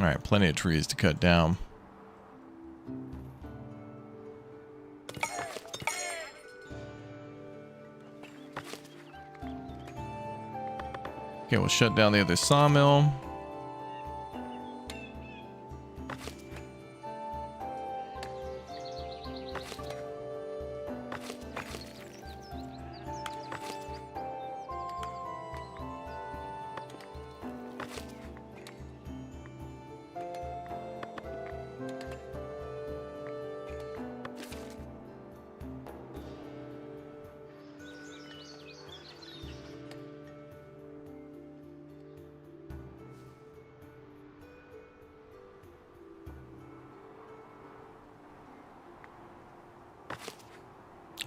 All right, plenty of trees to cut down. Okay, we'll shut down the other sawmill.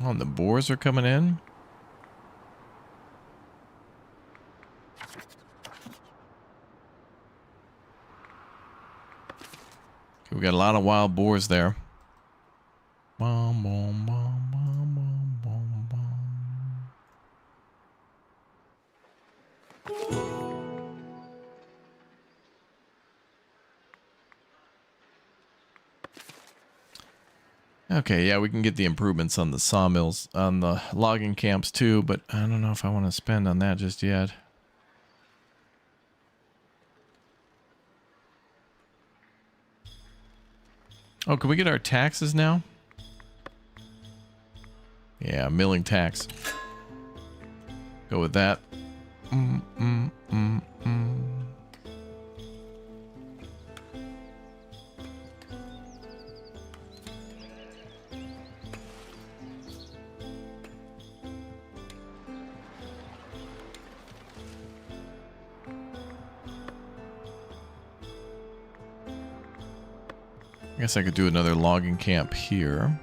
Oh, and the boars are coming in. Okay, we got a lot of wild boars there. Bom, bom, bom, bom, bom, bom, bom. Okay, yeah, we can get the improvements on the sawmills, on the logging camps too, but I don't know if I want to spend on that just yet. Oh, can we get our taxes now? Yeah, milling tax. Go with that. I guess I could do another logging camp here.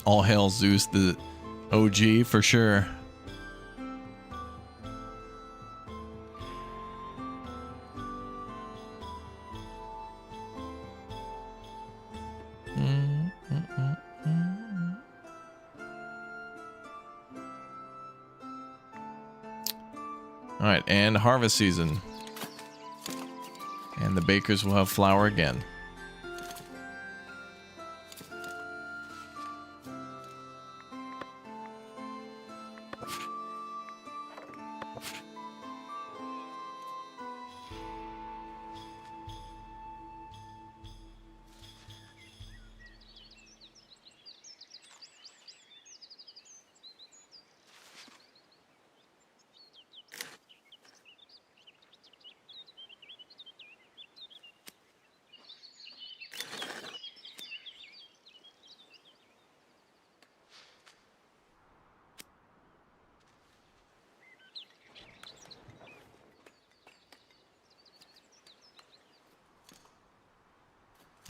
All hail Zeus, the OG for sure. All right, and harvest season. And the bakers will have flour again.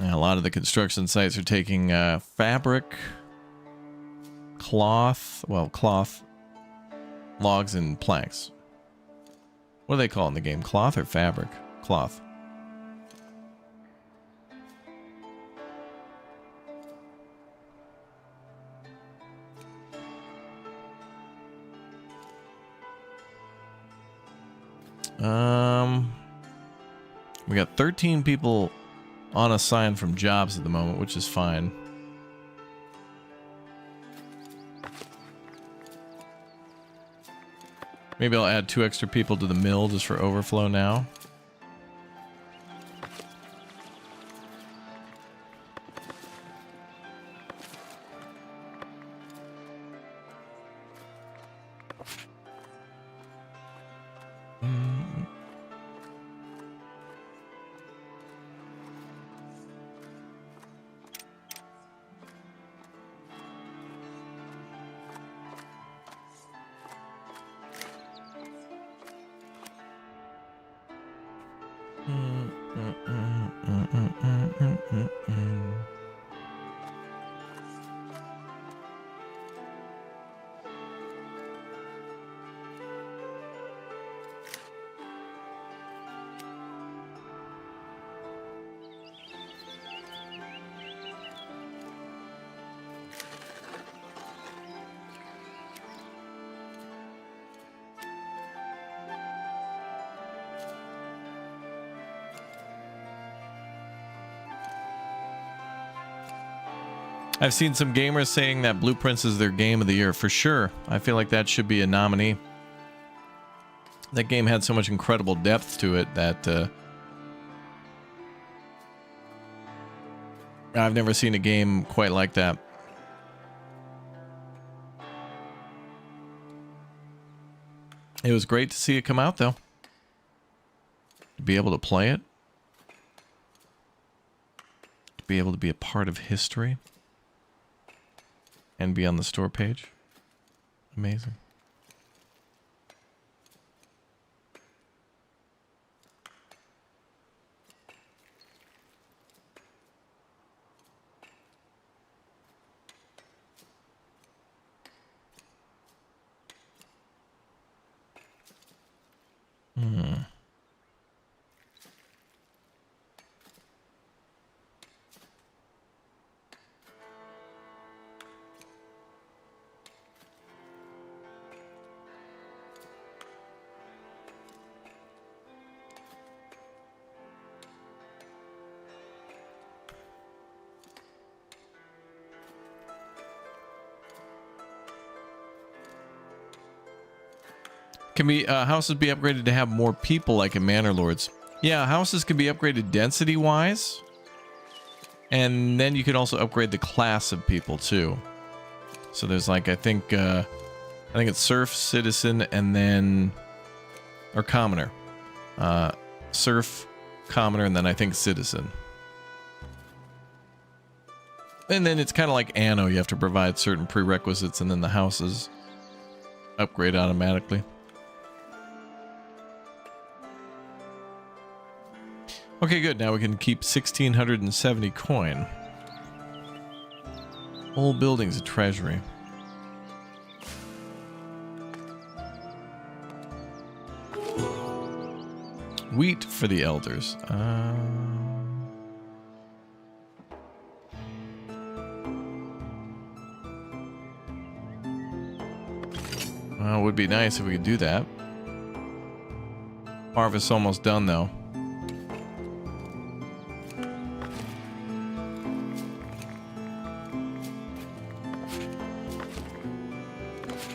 And a lot of the construction sites are taking fabric, cloth, logs, and planks. What do they call it in the game? Cloth or fabric? Cloth. We got 13 people unassigned from jobs at the moment, which is fine. Maybe I'll add 2 extra people to the mill just for overflow now. I've seen some gamers saying that Blueprints is their game of the year. For sure. I feel like that should be a nominee. That game had so much incredible depth to it that I've never seen a game quite like that. It was great to see it come out, though. To be able to play it. To be able to be a part of history. And be on the store page. Amazing. Can be houses be upgraded to have more people like in Manor Lords? Yeah, houses can be upgraded density wise, and then you can also upgrade the class of people too. So there's like I think it's serf, citizen, and then or commoner, serf, commoner, and then I think citizen. And then it's kind of like Anno. You have to provide certain prerequisites, and then the houses upgrade automatically. Okay, good. Now we can keep 1,670 coin. Old buildings, a treasury. Wheat for the elders. Well, it would be nice if we could do that. Harvest's almost done, though.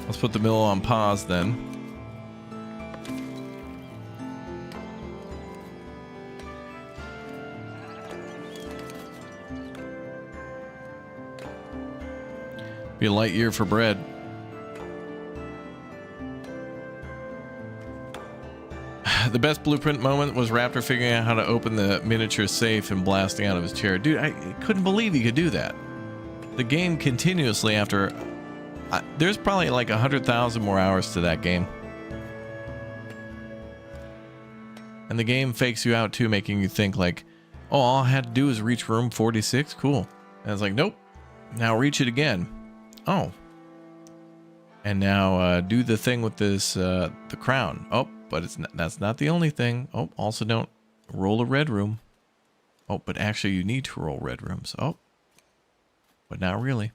Let's put the mill on pause then. Be a light year for bread. The best blueprint moment was Raptor figuring out how to open the miniature safe and blasting out of his chair. Dude, I couldn't believe he could do that. The game continuously after... there's probably like 100,000 more hours to that game. And the game fakes you out too, making you think like, oh, all I had to do is reach room 46? Cool. And it's like, nope. Now reach it again. Oh. And now do the thing with this, the crown. Oh, but that's not the only thing. Oh, also don't roll a red room. Oh, but actually you need to roll red rooms. Oh. But not really.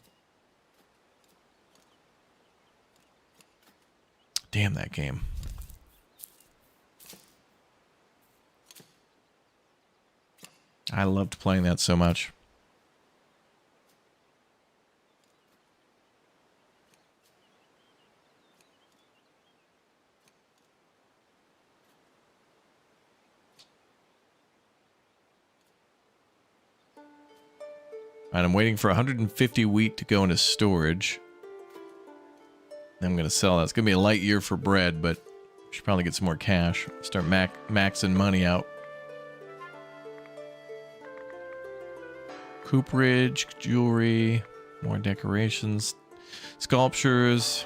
Damn that game. I loved playing that so much. All right, I'm waiting for 150 wheat to go into storage. I'm going to sell that. It's going to be a light year for bread, but should probably get some more cash. Start maxing money out. Cooperage, jewelry, more decorations, sculptures,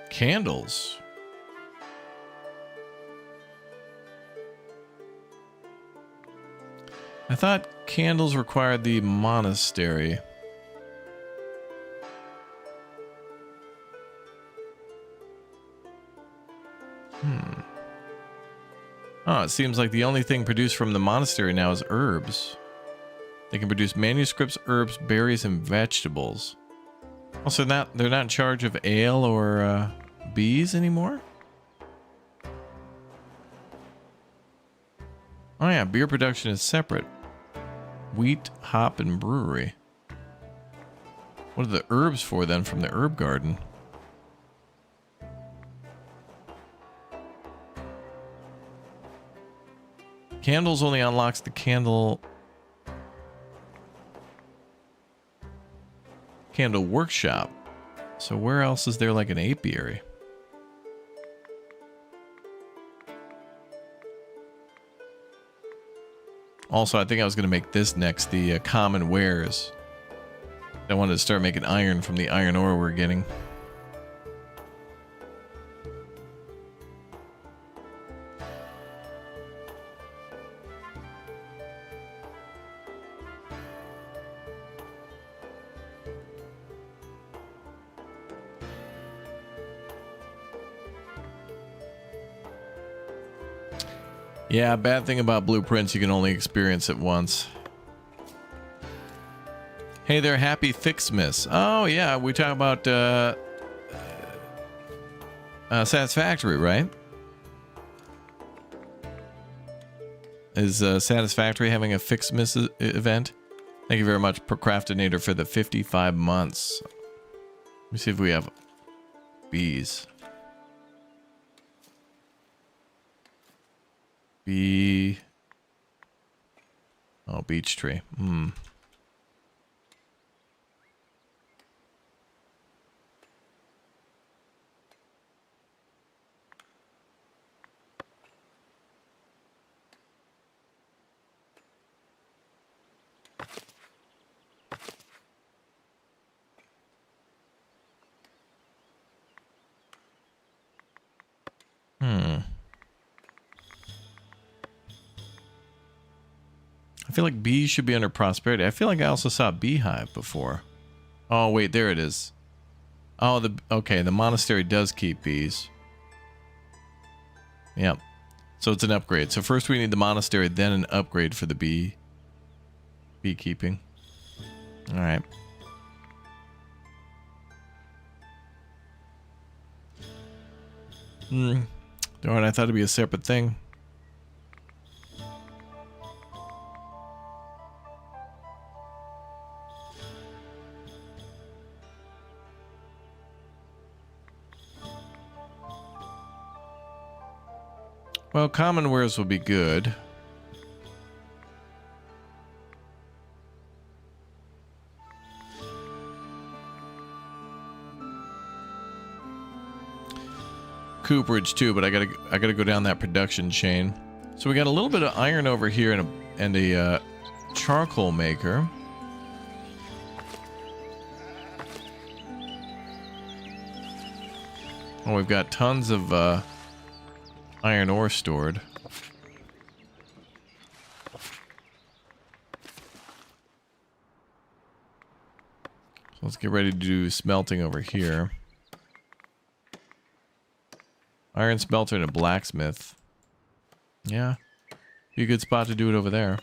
candles. I thought candles required the monastery. Oh, it seems like the only thing produced from the monastery now is herbs. They can produce manuscripts, herbs, berries, and vegetables. Also, they're not in charge of ale or bees anymore? Oh yeah, beer production is separate. Wheat, hop, and brewery. What are the herbs for then from the herb garden? Candles only unlocks the candle workshop. So where else is there like an apiary? Also, I think I was going to make this next, the common wares. I wanted to start making iron from the iron ore we're getting. Yeah, bad thing about blueprints, you can only experience it once. Hey there, Happy Fixmiss. Oh yeah, we talk about Satisfactory, right? Is Satisfactory having a Fixmiss event? Thank you very much, Procrastinator, for the 55 months. Let me see if we have bees. Bee. Oh, beech tree. Hmm. I feel like bees should be under prosperity. I feel like I also saw a beehive before. Oh, wait, there it is. Oh, okay, the monastery does keep bees. Yep. So it's an upgrade. So first we need the monastery, then an upgrade for the beekeeping. All right. Darn, I thought it'd be a separate thing. Well, common wares will be good. Cooperage too, but I gotta go down that production chain. So we got a little bit of iron over here and a charcoal maker. Oh, we've got tons of iron ore stored. So let's get ready to do smelting over here. Iron smelter and a blacksmith. Yeah. Be a good spot to do it over there.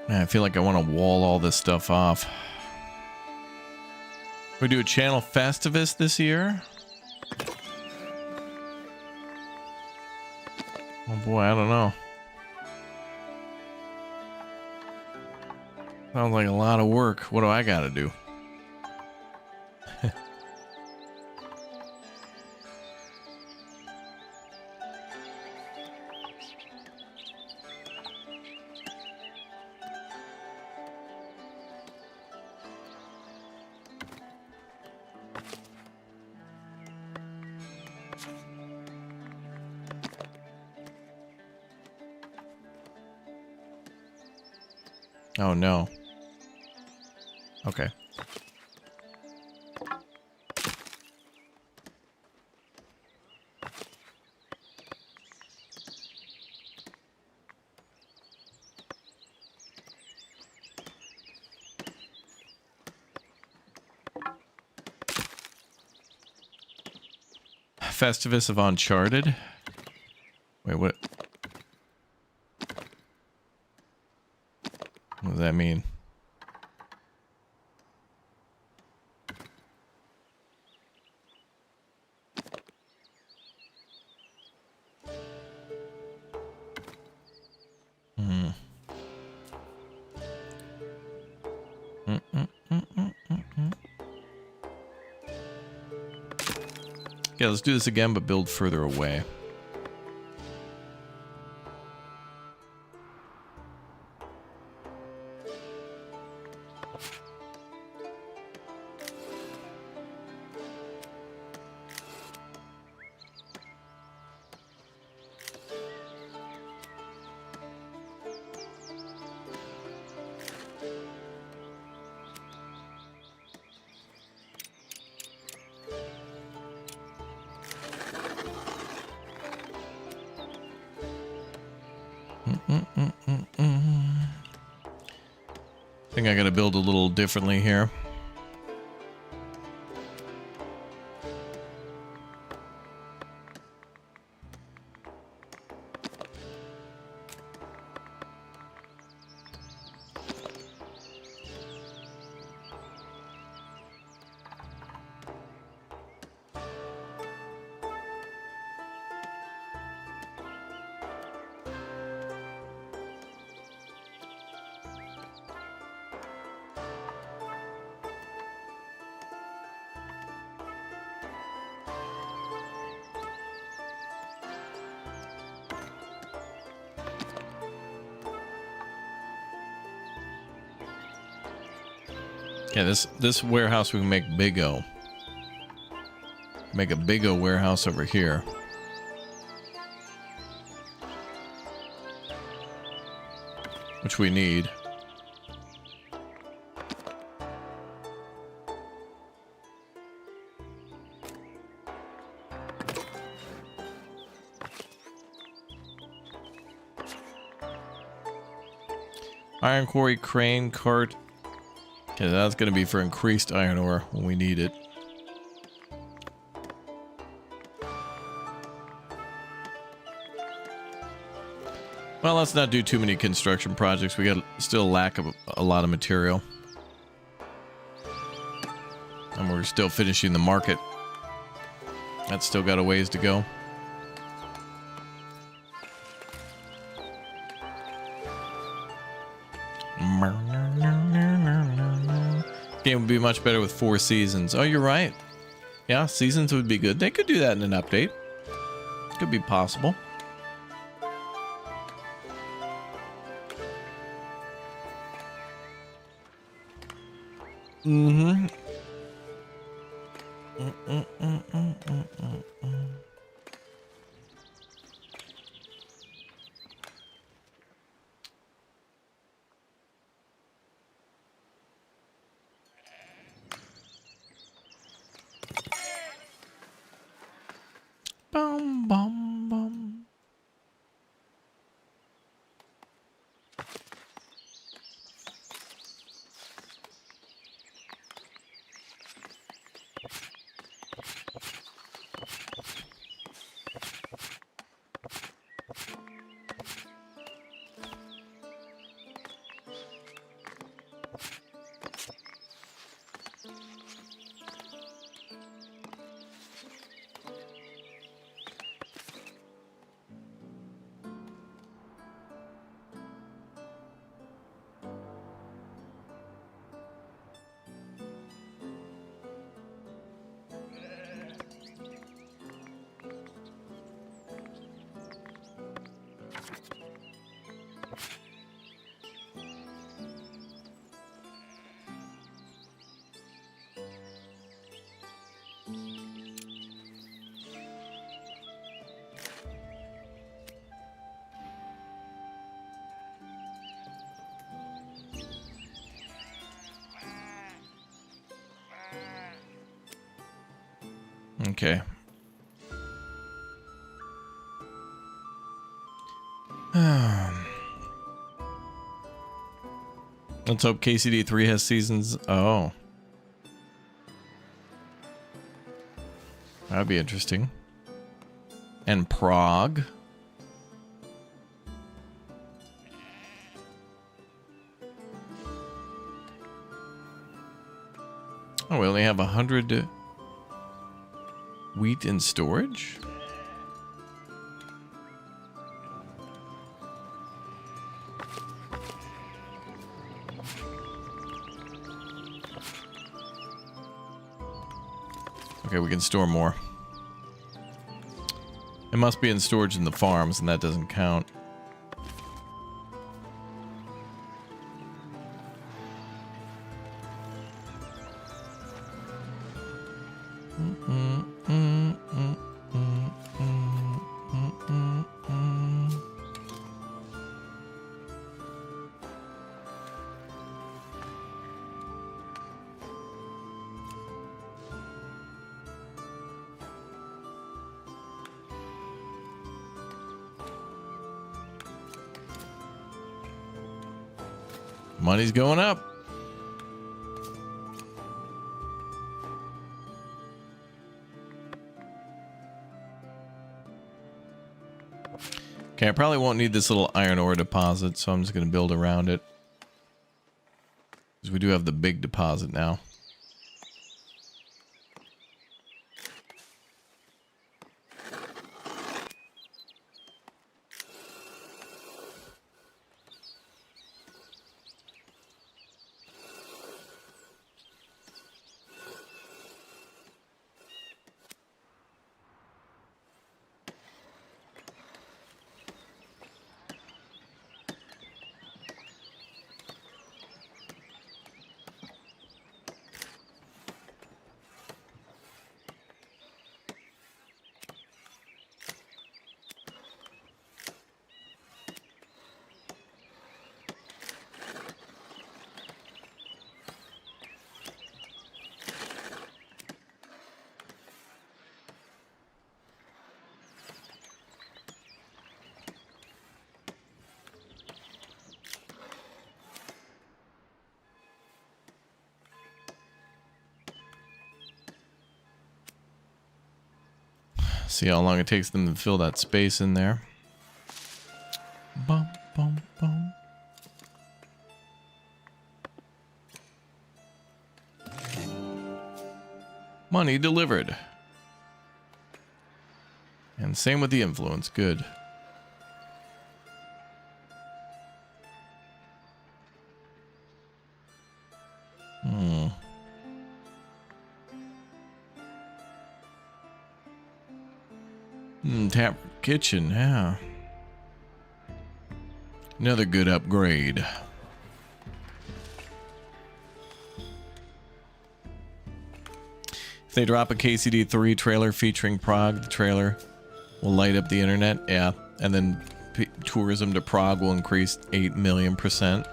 Man, I feel like I want to wall all this stuff off. We do a channel Festivus this year. Oh boy, I don't know. Sounds like a lot of work. What do I gotta do? Oh no. Okay. Festivus of Uncharted. Wait, what? What does that mean? Yeah, let's do this again, but build further away. I think I gotta build a little differently here. Yeah, this warehouse we can make big O. Make a big O warehouse over here. Which we need. Iron quarry, crane, cart. Yeah, that's going to be for increased iron ore when we need it. Well, let's not do too many construction projects. We got still lack of a lot of material. And we're still finishing the market. That's still got a ways to go. Game would be much better with 4 seasons. Oh, you're right. Yeah, seasons would be good. They could do that in an update. Could be possible. Mm-hmm. Bum, bum, bum. Okay. Let's hope KCD 3 has seasons. Oh. That'd be interesting. And Prague. Oh, we only have 100 wheat in storage? Okay, we can store more. It must be in storage in the farms, and that doesn't count. Money's going up. Okay, I probably won't need this little iron ore deposit, so I'm just going to build around it. Because we do have the big deposit now. See how long it takes them to fill that space in there. Bum, bum, bum. Money delivered. And same with the influence. Good. Tap kitchen, yeah. Another good upgrade. If they drop a KCD3 trailer featuring Prague, the trailer will light up the internet. Yeah, and then tourism to Prague will increase 8 million%.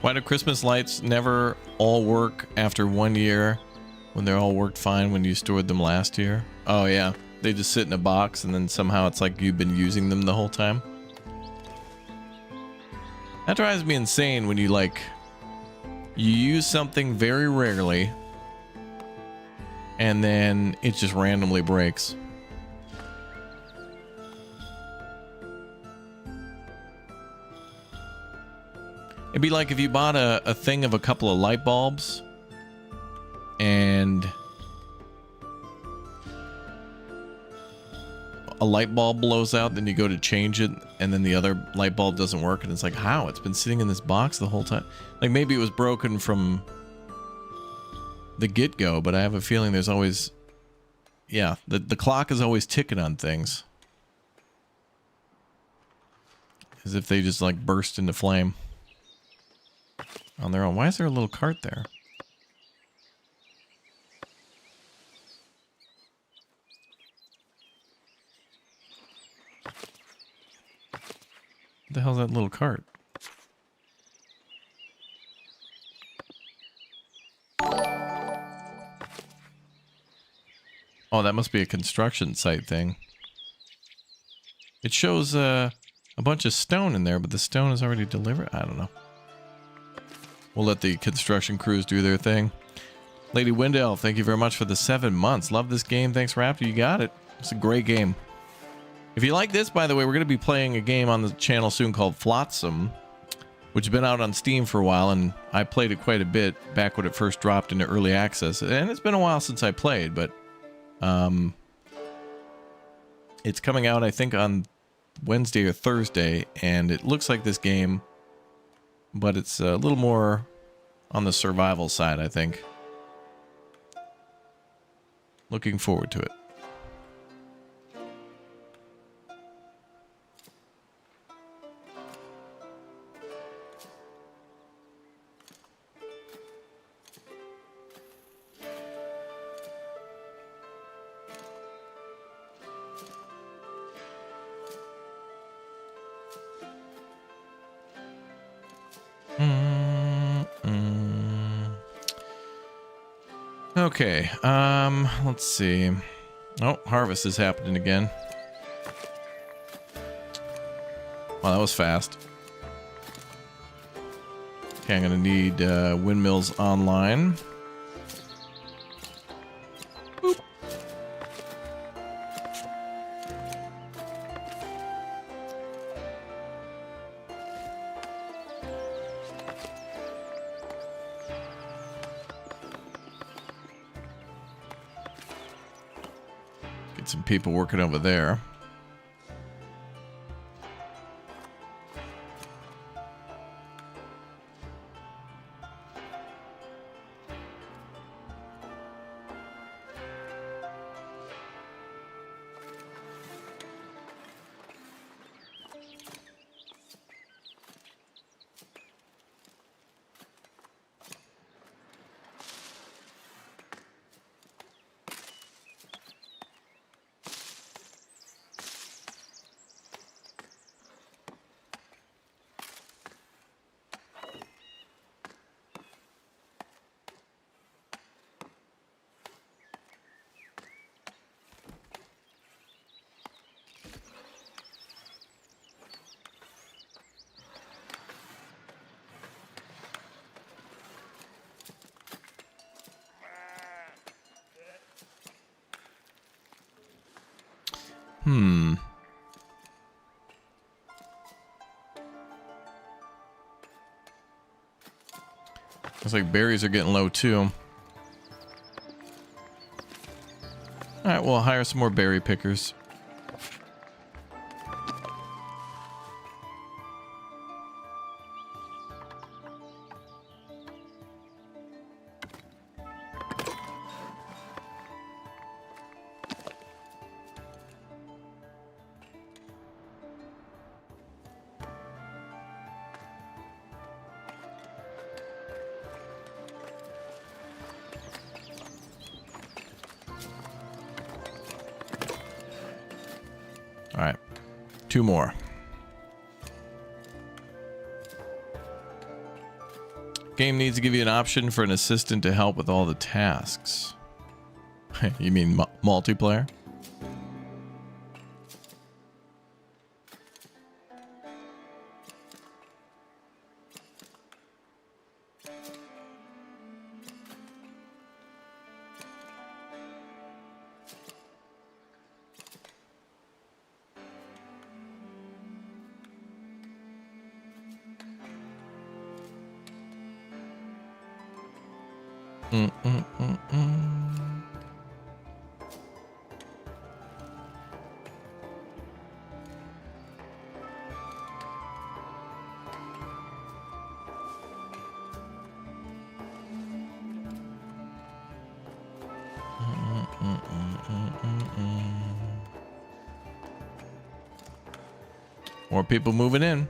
Why do Christmas lights never all work after 1 year when they're all worked fine when you stored them last year? Oh yeah, they just sit in a box and then somehow it's like you've been using them the whole time. That drives me insane when you use something very rarely and then it just randomly breaks. It'd be like if you bought a thing of a couple of light bulbs and a light bulb blows out, then you go to change it and then the other light bulb doesn't work and it's like, how? It's been sitting in this box the whole time. Like maybe it was broken from the get-go, but I have a feeling there's always, yeah, the clock is always ticking on things. As if they just like burst into flame. on their own. Why is there a little cart there? What the hell's that little cart? Oh, that must be a construction site thing. It shows a bunch of stone in there, but the stone is already delivered. I don't know. We'll let the construction crews do their thing. Lady Wendell, thank you very much for the 7 months. Love this game. Thanks, Raptor. You got it. It's a great game. If you like this, by the way, we're going to be playing a game on the channel soon called Flotsam, which has been out on Steam for a while, and I played it quite a bit back when it first dropped into early access. And it's been a while since I played, but it's coming out, I think, on Wednesday or Thursday, and it looks like this game, but it's a little more on the survival side, I think. Looking forward to it. Okay, let's see. Oh, harvest is happening again. Wow, that was fast. Okay, I'm gonna need windmills online. Boop. Get some people working over there. Looks like berries are getting low too. Alright, we'll hire some more berry pickers. Alright, 2 more. Game needs to give you an option for an assistant to help with all the tasks. You mean multiplayer? More people moving in.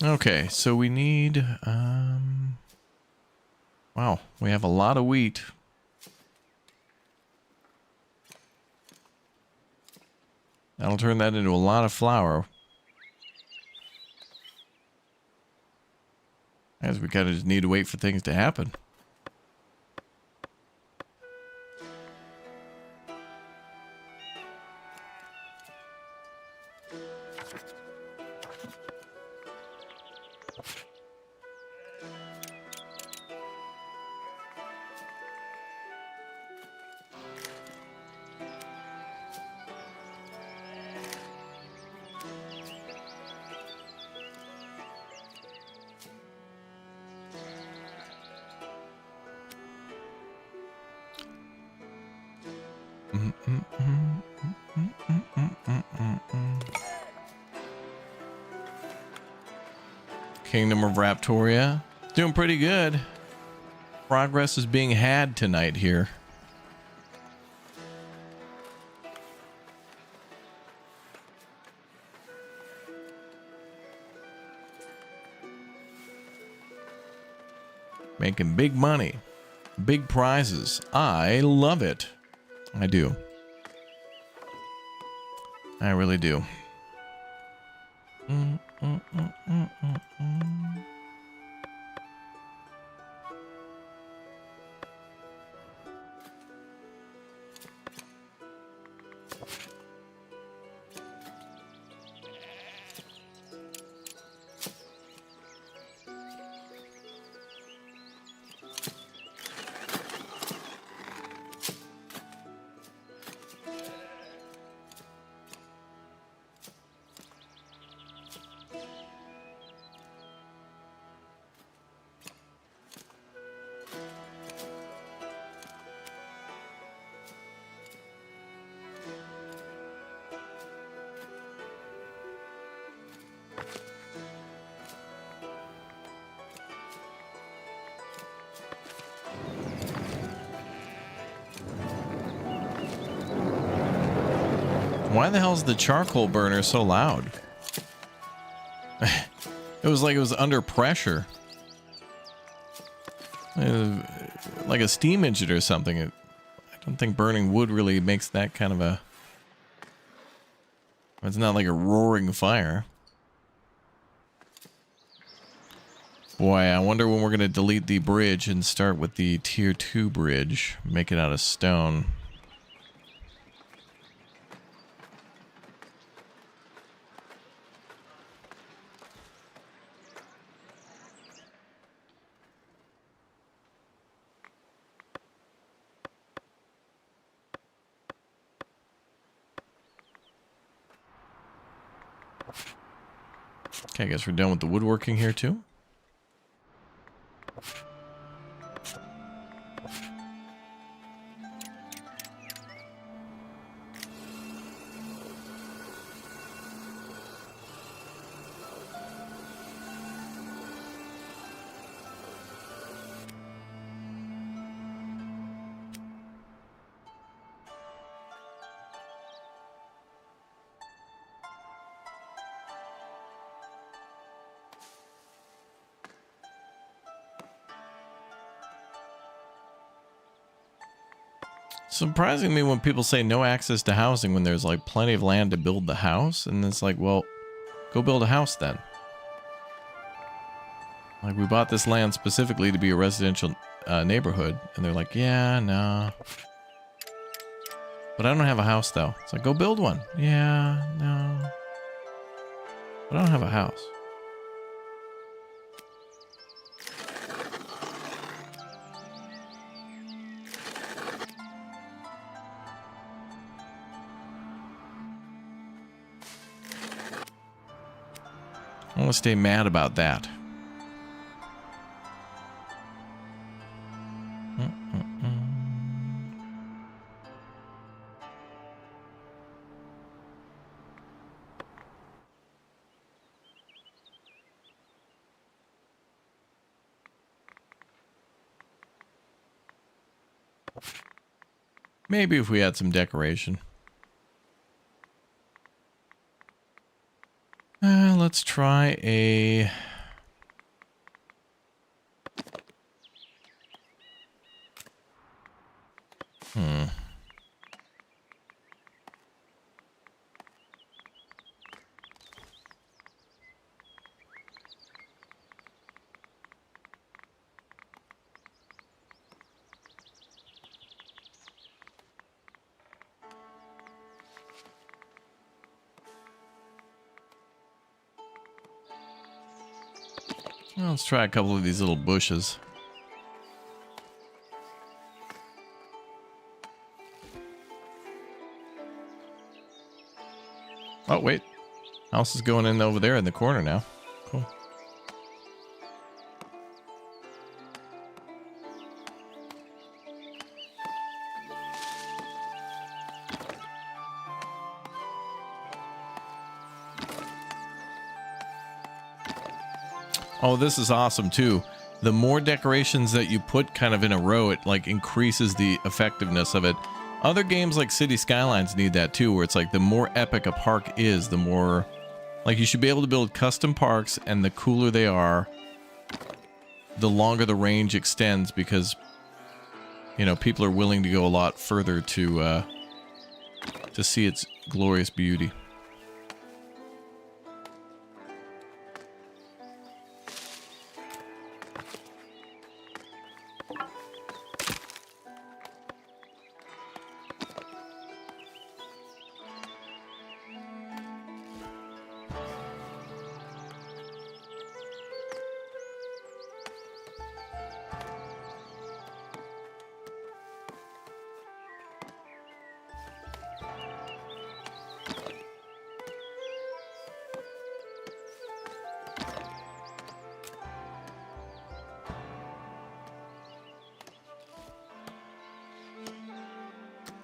Okay, so we need, wow, we have a lot of wheat. That'll turn that into a lot of flour. As we kind of just need to wait for things to happen. Kingdom of Raptoria. Doing pretty good. Progress is being had tonight here. Making big money. Big prizes. I love it. I do. I really do. Why the hell is the charcoal burner so loud? It was like it was under pressure. Like a steam engine or something. I don't think burning wood really makes that kind of a... It's not like a roaring fire. Boy, I wonder when we're going to delete the bridge and start with the tier 2 bridge. Make it out of stone. Okay, I guess we're done with the woodworking here too. Surprising me when people say no access to housing when there's like plenty of land to build the house, and it's like, well, go build a house then. Like, we bought this land specifically to be a residential neighborhood, and they're like, yeah, no. But I don't have a house though. It's like, go build one. Yeah, no. But I don't have a house. I want to stay mad about that. Maybe if we had some decoration. Let's try a Well, let's try a couple of these little bushes. Oh, wait. House is going in over there in the corner now. Cool. Oh, this is awesome too. The more decorations that you put kind of in a row, it like increases the effectiveness of it. Other games like City Skylines need that too, where it's like the more epic a park is, the more like you should be able to build custom parks, and the cooler they are, the longer the range extends, because you know, people are willing to go a lot further to see its glorious beauty.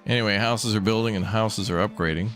Anyway, houses are building and houses are upgrading.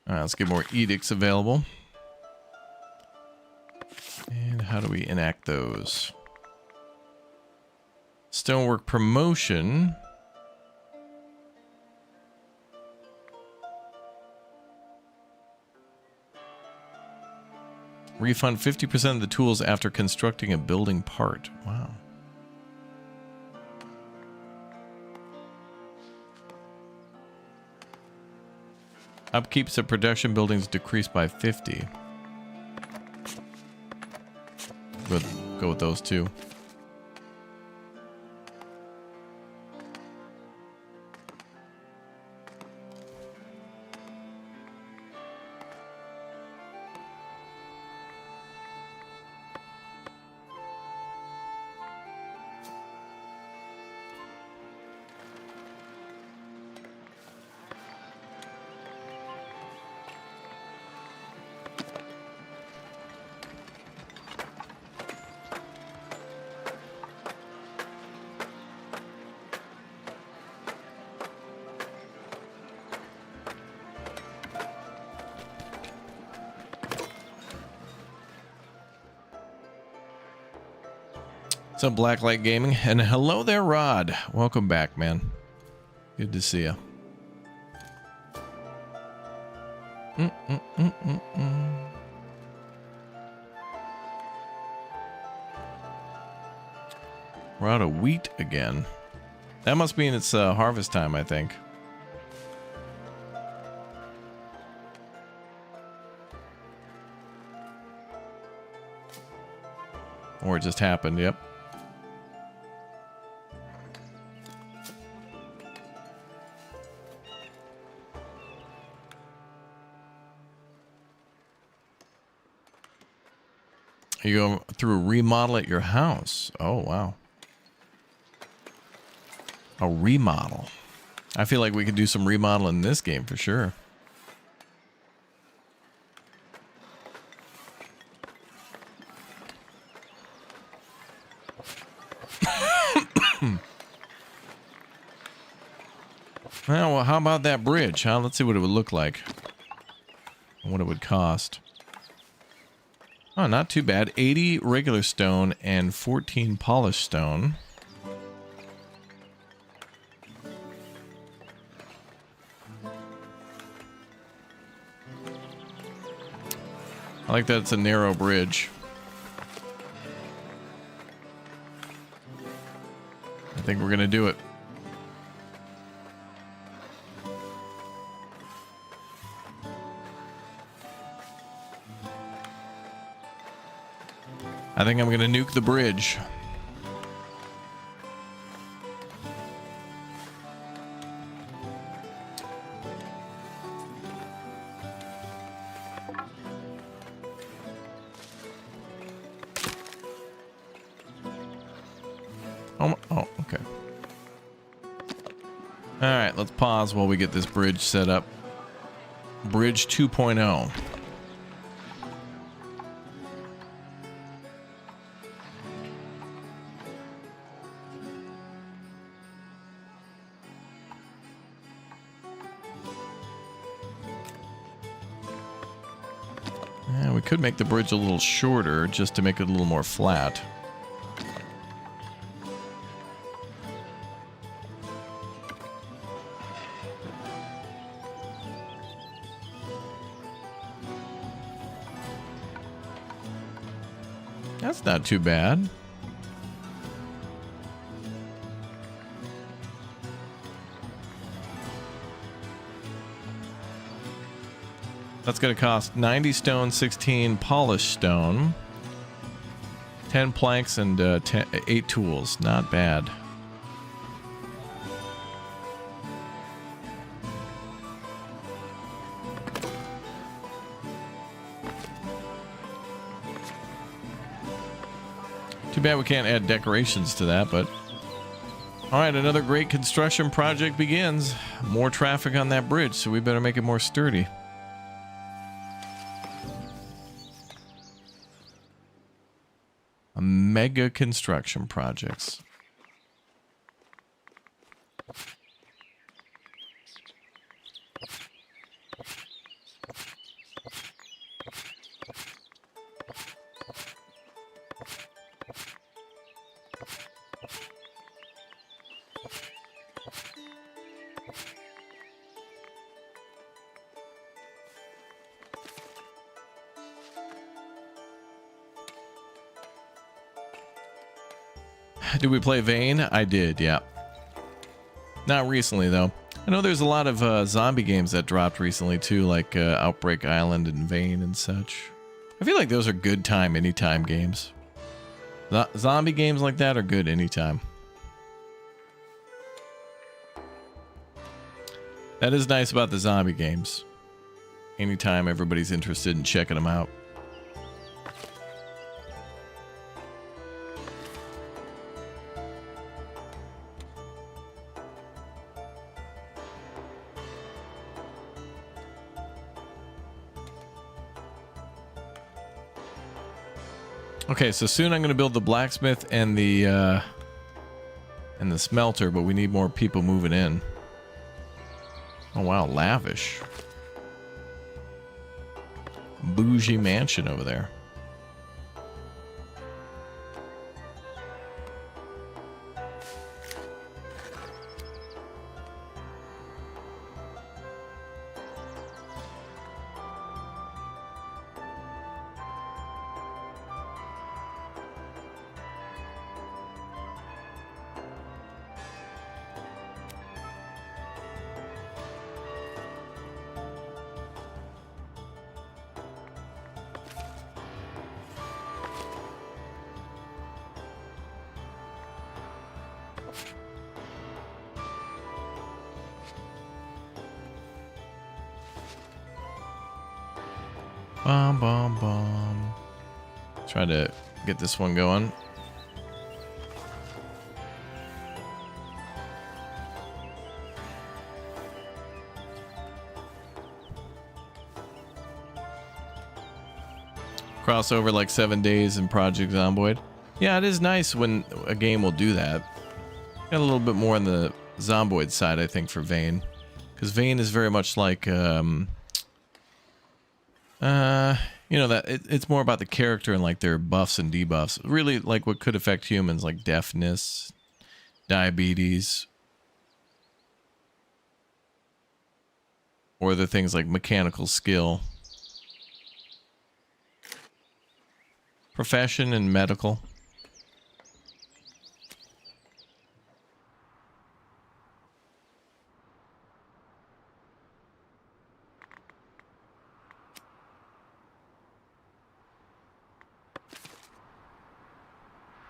All right, let's get more edicts available. And how do we enact those? Stonework promotion. Refund 50% of the tools after constructing a building part. Wow. Upkeeps of production buildings decreased by 50. Go with those two. What's up, Blacklight Gaming? And hello there, Rod. Welcome back, man. Good to see you. We're out of wheat again. That must mean it's harvest time, I think. Or it just happened, yep. You go through a remodel at your house. Oh, wow. A remodel. I feel like we could do some remodeling in this game for sure. Well, how about that bridge, huh? Let's see what it would look like. And what it would cost. Oh, not too bad. 80 regular stone and 14 polished stone. I like that it's a narrow bridge. I think we're going to do it. I think I'm going to nuke the bridge. Oh, okay. All right, let's pause while we get this bridge set up. Bridge 2.0. Yeah, we could make the bridge a little shorter just to make it a little more flat. That's not too bad. That's going to cost 90 stone, 16 polished stone, 10 planks, and 8 tools. Not bad. Too bad we can't add decorations to that, but... Alright, another great construction project begins. More traffic on that bridge, so we better make it more sturdy. A mega construction projects. Did we play Vane? I did, yeah. Not recently, though. I know there's a lot of zombie games that dropped recently, too, like Outbreak Island and Vane and such. I feel like those are good time, anytime games. Zombie games like that are good anytime. That is nice about the zombie games. Anytime everybody's interested in checking them out. Okay, so soon I'm going to build the blacksmith and the smelter, but we need more people moving in. Oh wow, lavish. Bougie mansion over there. Bum, bum, bum. Try to get this one going. Cross over like 7 days in Project Zomboid. Yeah, it is nice when a game will do that. Got a little bit more on the Zomboid side, I think, for Vane. Because Vane is very much like, you know, that it's more about the character and like their buffs and debuffs. Really like what could affect humans, like deafness, diabetes, or the things like mechanical skill, profession, and medical.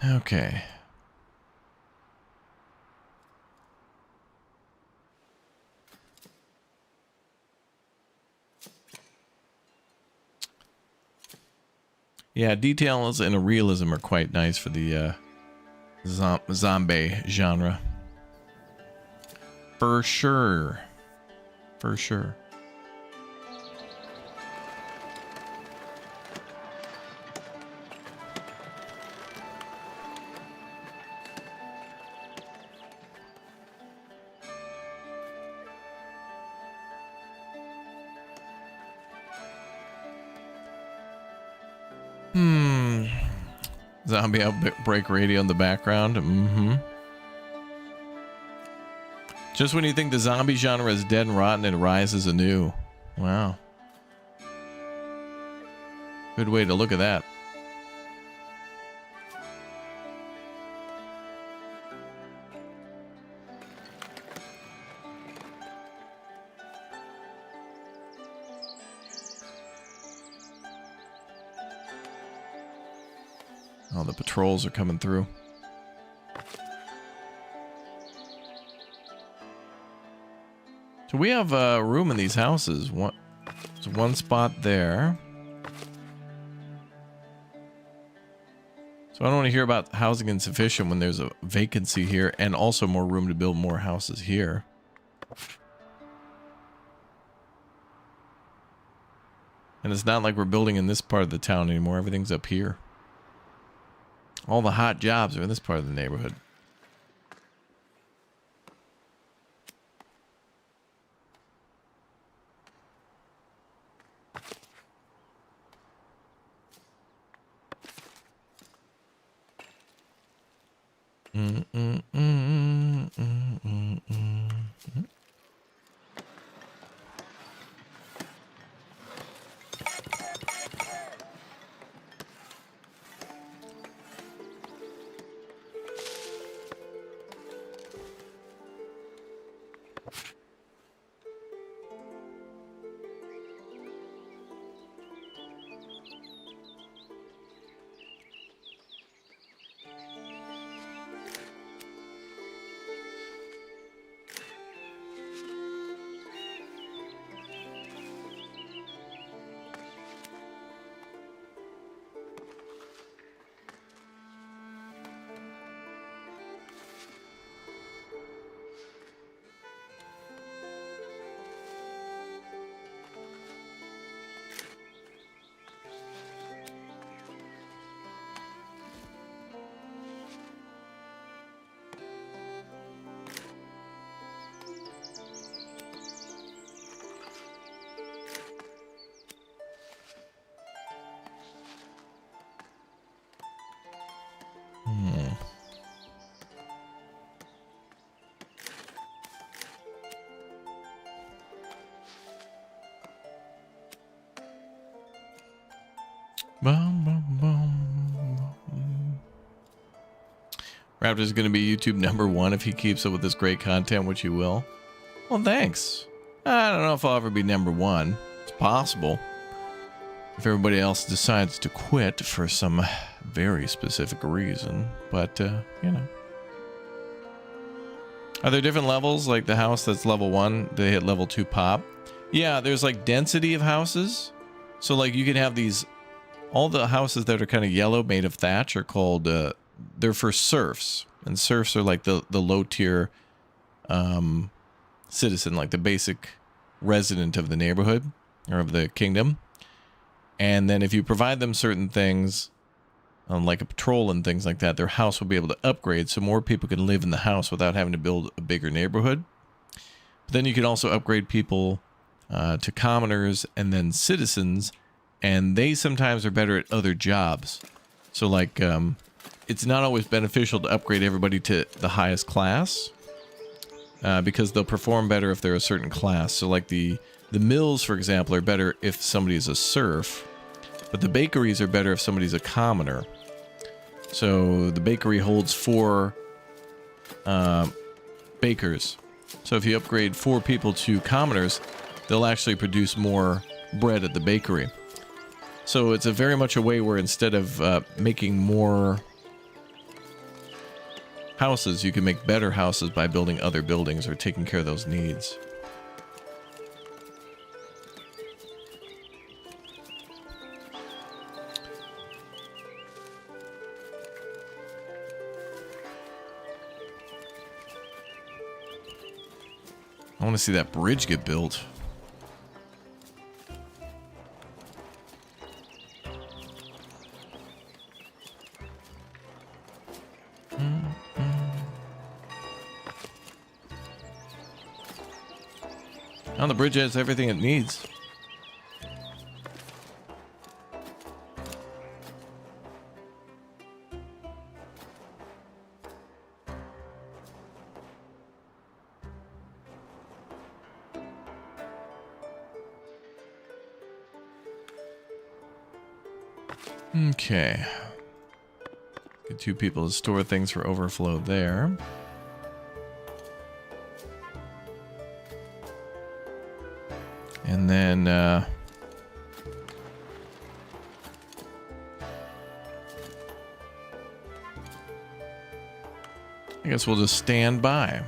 Okay. Yeah, details and a realism are quite nice for the zombie genre. For sure. For sure. Zombie outbreak radio in the background. Just when you think the zombie genre is dead and rotten, it rises anew. Wow. Good way to look at that. Oh, the patrols are coming through. So we have room in these houses. There's one spot there. So I don't want to hear about housing insufficient when there's a vacancy here and also more room to build more houses here. And it's not like we're building in this part of the town anymore. Everything's up here. All the hot jobs are in this part of the neighborhood. Raptor's going to be YouTube #1 if he keeps up with this great content, which he will. Well, thanks. I don't know if I'll ever be #1. It's possible. If everybody else decides to quit for some very specific reason. But, you know. Are there different levels? Like the house that's level 1, they hit level 2 pop? Yeah, there's like density of houses. So like you can have these, all the houses that are kind of yellow made of thatch are called, they're for serfs. And serfs are like the low tier citizen, like the basic resident of the neighborhood or of the kingdom. And then if you provide them certain things, like a patrol and things like that, their house will be able to upgrade so more people can live in the house without having to build a bigger neighborhood. But then you can also upgrade people to commoners and then citizens, and they sometimes are better at other jobs. So like, it's not always beneficial to upgrade everybody to the highest class, because they'll perform better if they're a certain class. So like the mills, for example, are better if somebody is a serf, but the bakeries are better if somebody's a commoner. So the bakery holds 4 bakers. So if you upgrade 4 people to commoners, they'll actually produce more bread at the bakery. So it's a very much a way where instead of making more houses, you can make better houses by building other buildings or taking care of those needs. I want to see that bridge get built. Oh, the bridge has everything it needs. Okay. Get 2 people to store things for overflow there. And then, I guess we'll just stand by.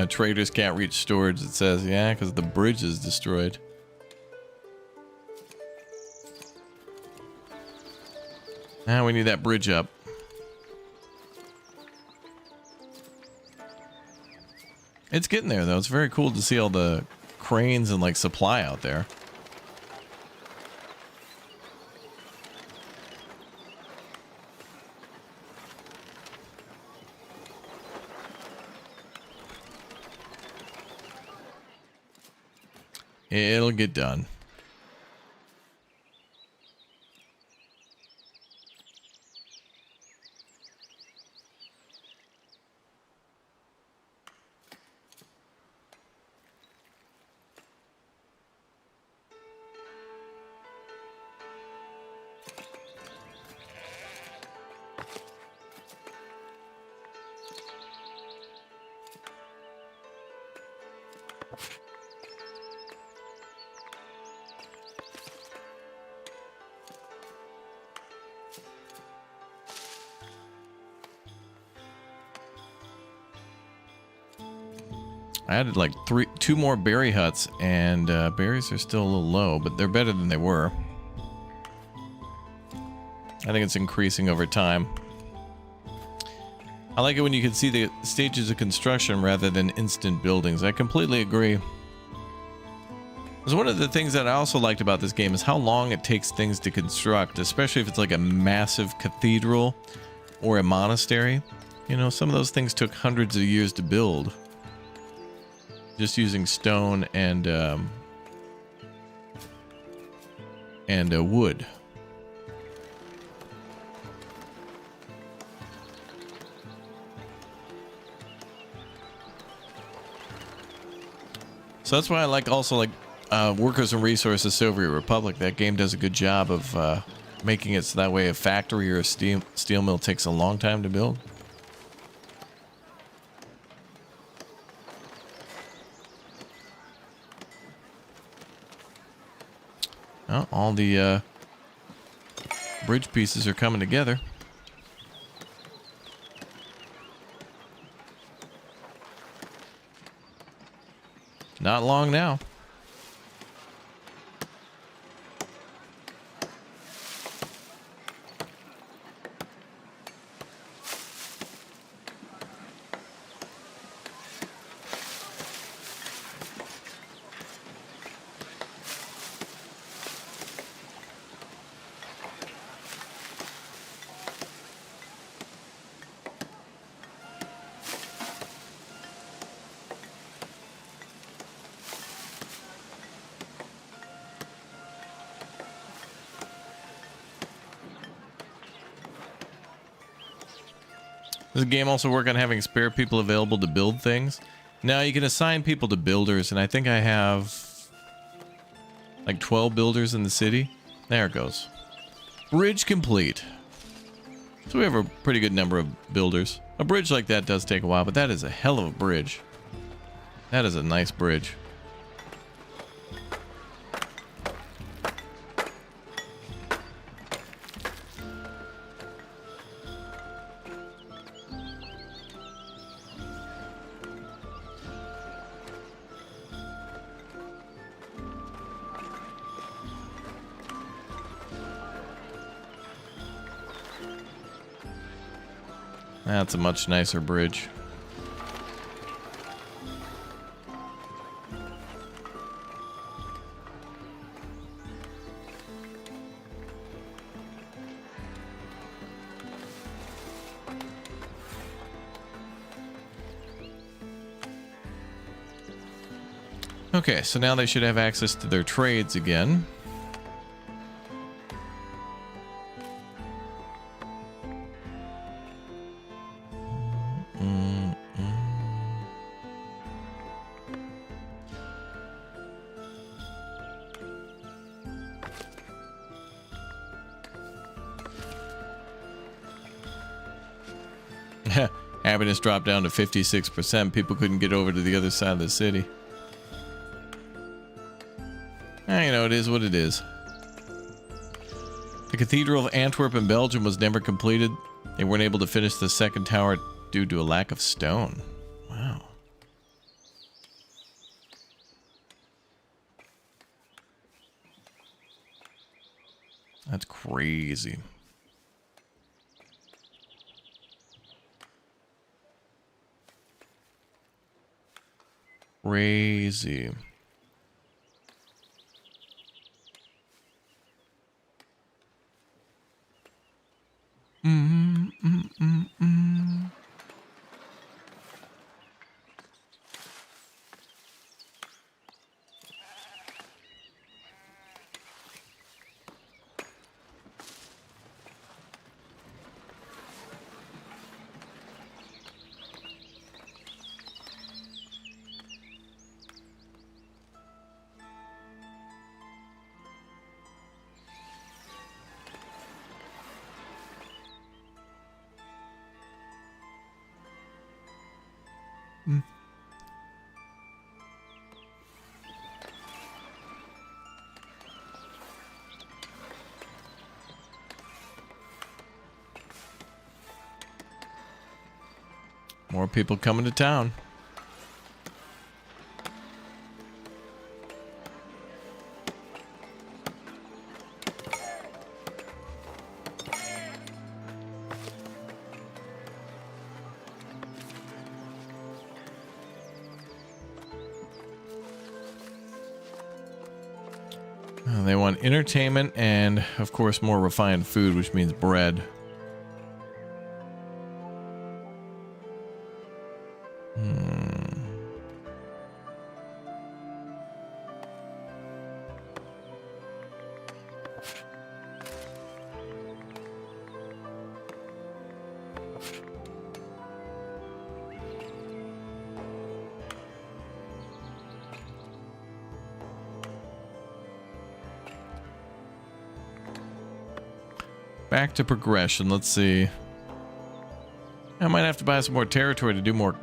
Traders can't reach storage, it says. Yeah, because the bridge is destroyed. Now we need that bridge up. It's getting there, though. It's very cool to see all the cranes and, like, supply out there. It'll get done. I added like 2 more berry huts, and berries are still a little low, but they're better than they were. I think it's increasing over time. I like it when you can see the stages of construction rather than instant buildings. I completely agree. So one of the things that I also liked about this game is how long it takes things to construct, especially if it's like a massive cathedral or a monastery. You know, some of those things took hundreds of years to build. Just using stone and wood. So that's why I like also like Workers and Resources Soviet Republic. That game does a good job of making it so that way a factory or a steel mill takes a long time to build. Well, all the bridge pieces are coming together. Not long now. Does the game also work on having spare people available to build things? No, you can assign people to builders, and I think I have like 12 builders in the city. There it goes. Bridge complete. So we have a pretty good number of builders. A bridge like that does take a while, but that is a hell of a bridge. That is a nice bridge. That's a much nicer bridge. Okay, so now they should have access to their trades again. Happiness dropped down to 56%. People couldn't get over to the other side of the city. You know, it is what it is. The Cathedral of Antwerp in Belgium was never completed. They weren't able to finish the second tower due to a lack of stone. Wow. That's crazy. Crazy. More people coming to town. They want entertainment and, of course, more refined food, which means bread. Back to progression. Let's see. I might have to buy some more territory to do more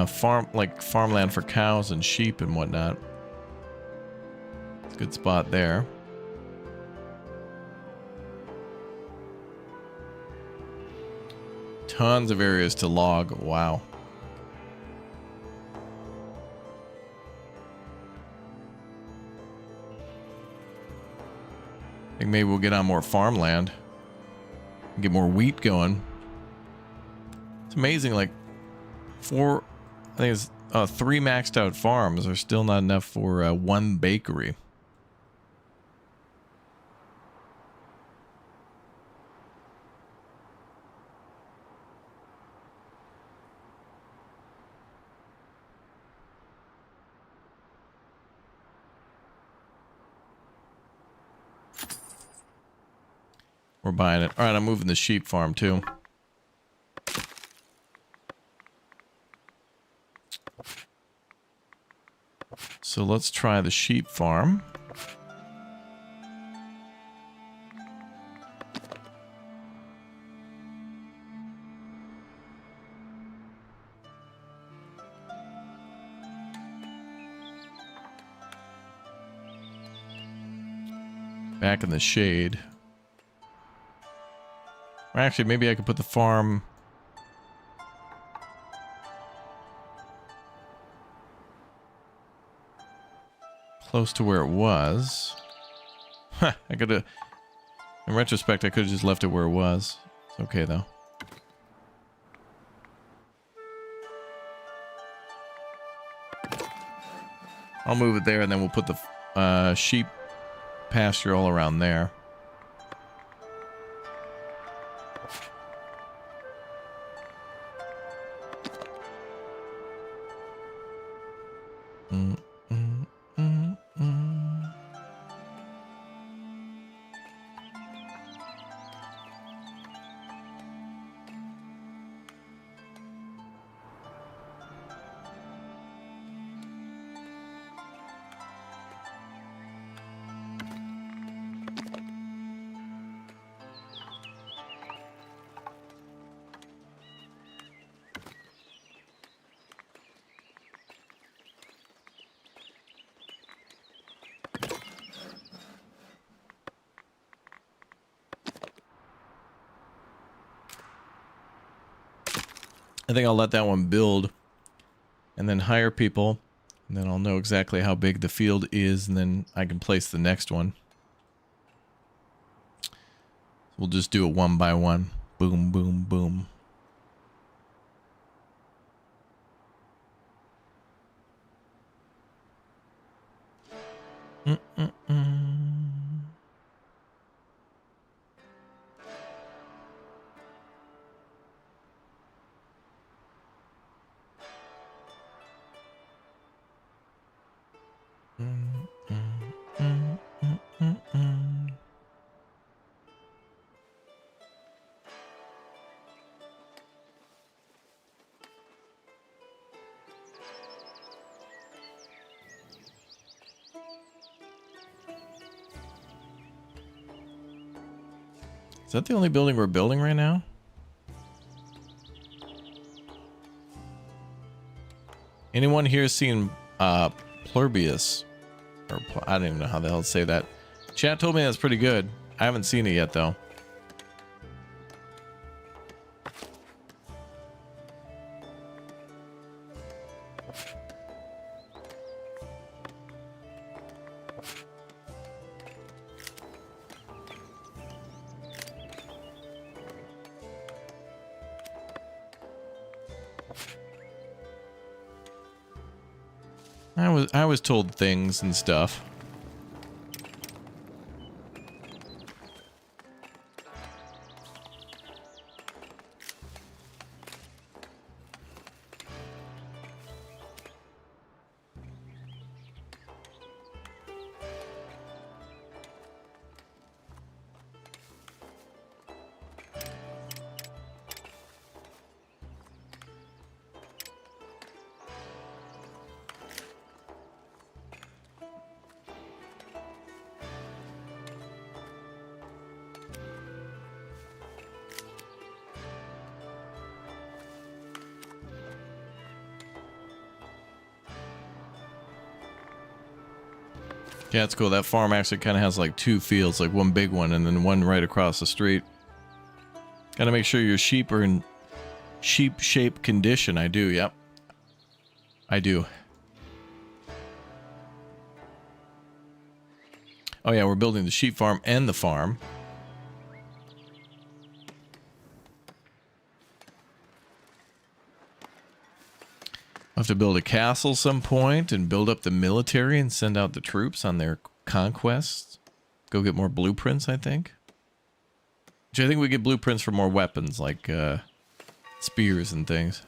farmland for cows and sheep and whatnot. Good spot there. Tons of areas to log. Wow. think maybe we'll get on more farmland. Get more wheat going. It's amazing, like I think it's 3 maxed out farms are still not enough for 1 bakery. We're buying it. All right, I'm moving the sheep farm too. So let's try the sheep farm. Back in the shade. Or actually, maybe I could put the farm close to where it was. Huh, I could have... In retrospect, I could have just left it where it was. It's okay, though. I'll move it there, and then we'll put the sheep pasture all around there. I think I'll let that one build and then hire people, and then I'll know exactly how big the field is, and then I can place the next one. We'll just do it one by one. Boom, boom, boom. Is that the only building we're building right now? Anyone here seen Plurbius? Or I don't even know how the hell to say that. Chat told me that's pretty good. I haven't seen it yet though. I was told things and stuff. Yeah, it's cool. That farm actually kind of has like 2 fields, like one big one and then one right across the street. Gotta make sure your sheep are in sheep-shape condition. I do, yep. I do. Oh yeah, we're building the sheep farm and the farm. I'll have to build a castle some point and build up the military and send out the troops on their conquests. Go get more blueprints, I think. Which I think we get blueprints for more weapons, like spears and things.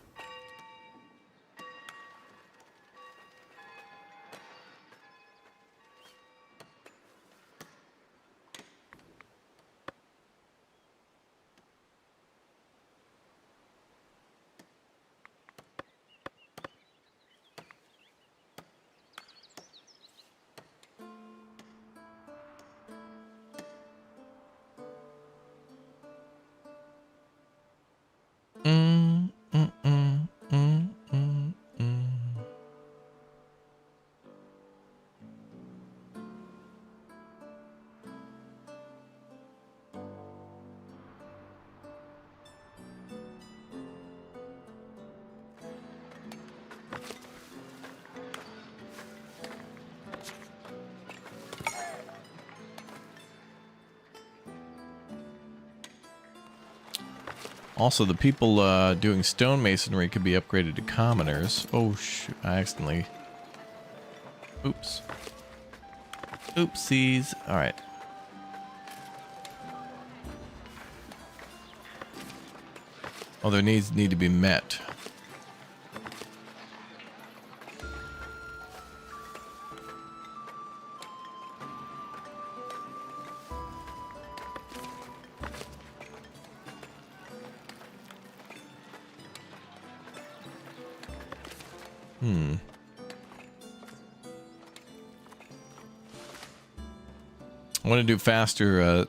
Also, the people doing stonemasonry could be upgraded to commoners. Oh, shoot. I accidentally... Oops. Oopsies. Alright. Oh, their needs need to be met. I want to do faster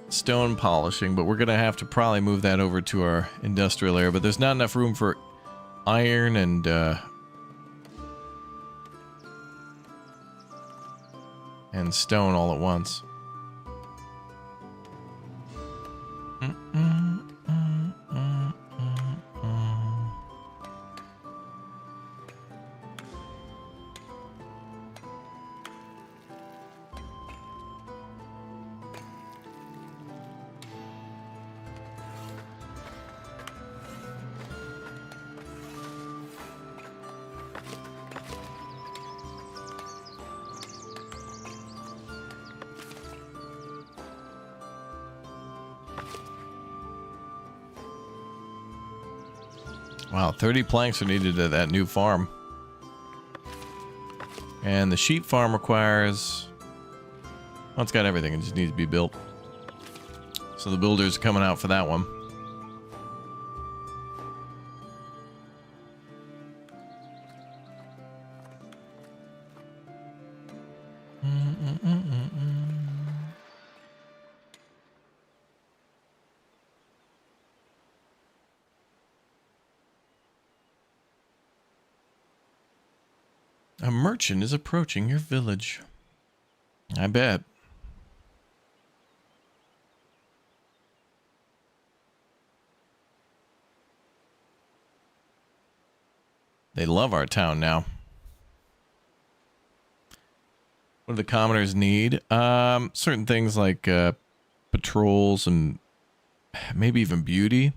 stone polishing, but we're going to have to probably move that over to our industrial area. But there's not enough room for iron and stone all at once. Wow, 30 planks are needed at that new farm. And the sheep farm requires... Well, it's got everything. It just needs to be built. So the builders are coming out for that one. A merchant is approaching your village. I bet. They love our town now. What do the commoners need? Certain things like patrols and maybe even beauty.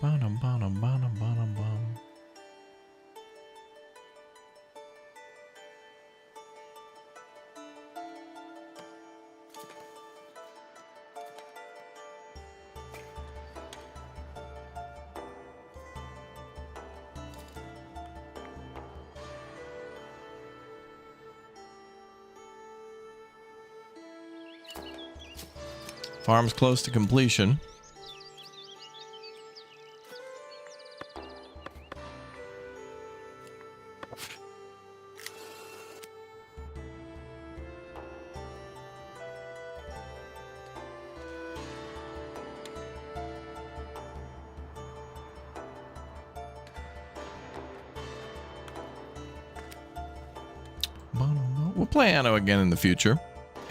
Bottom, bottom, bottom, bottom, bottom. Farm's close to completion. We'll play Anno again in the future.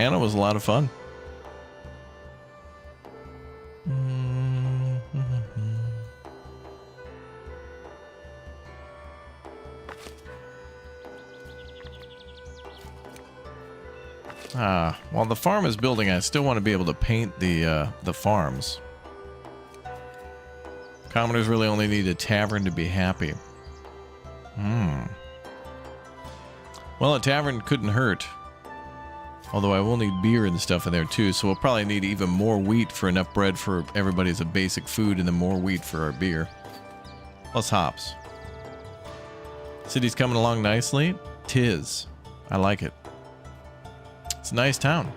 Anno was a lot of fun. While the farm is building, I still want to be able to paint the farms. Commoners really only need a tavern to be happy. Well, a tavern couldn't hurt. Although I will need beer and stuff in there too, so we'll probably need even more wheat for enough bread for everybody as a basic food, and then more wheat for our beer. Plus hops. City's coming along nicely. 'Tis. I like it. It's a nice town.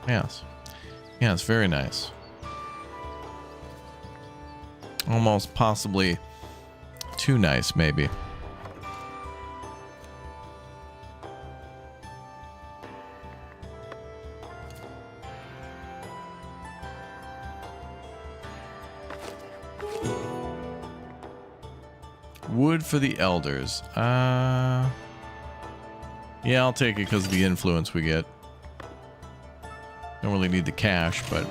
Yes. Yeah, it's very nice. Almost possibly too nice, maybe. Wood for the elders. Yeah, I'll take it because of the influence we get. Don't really need the cash, but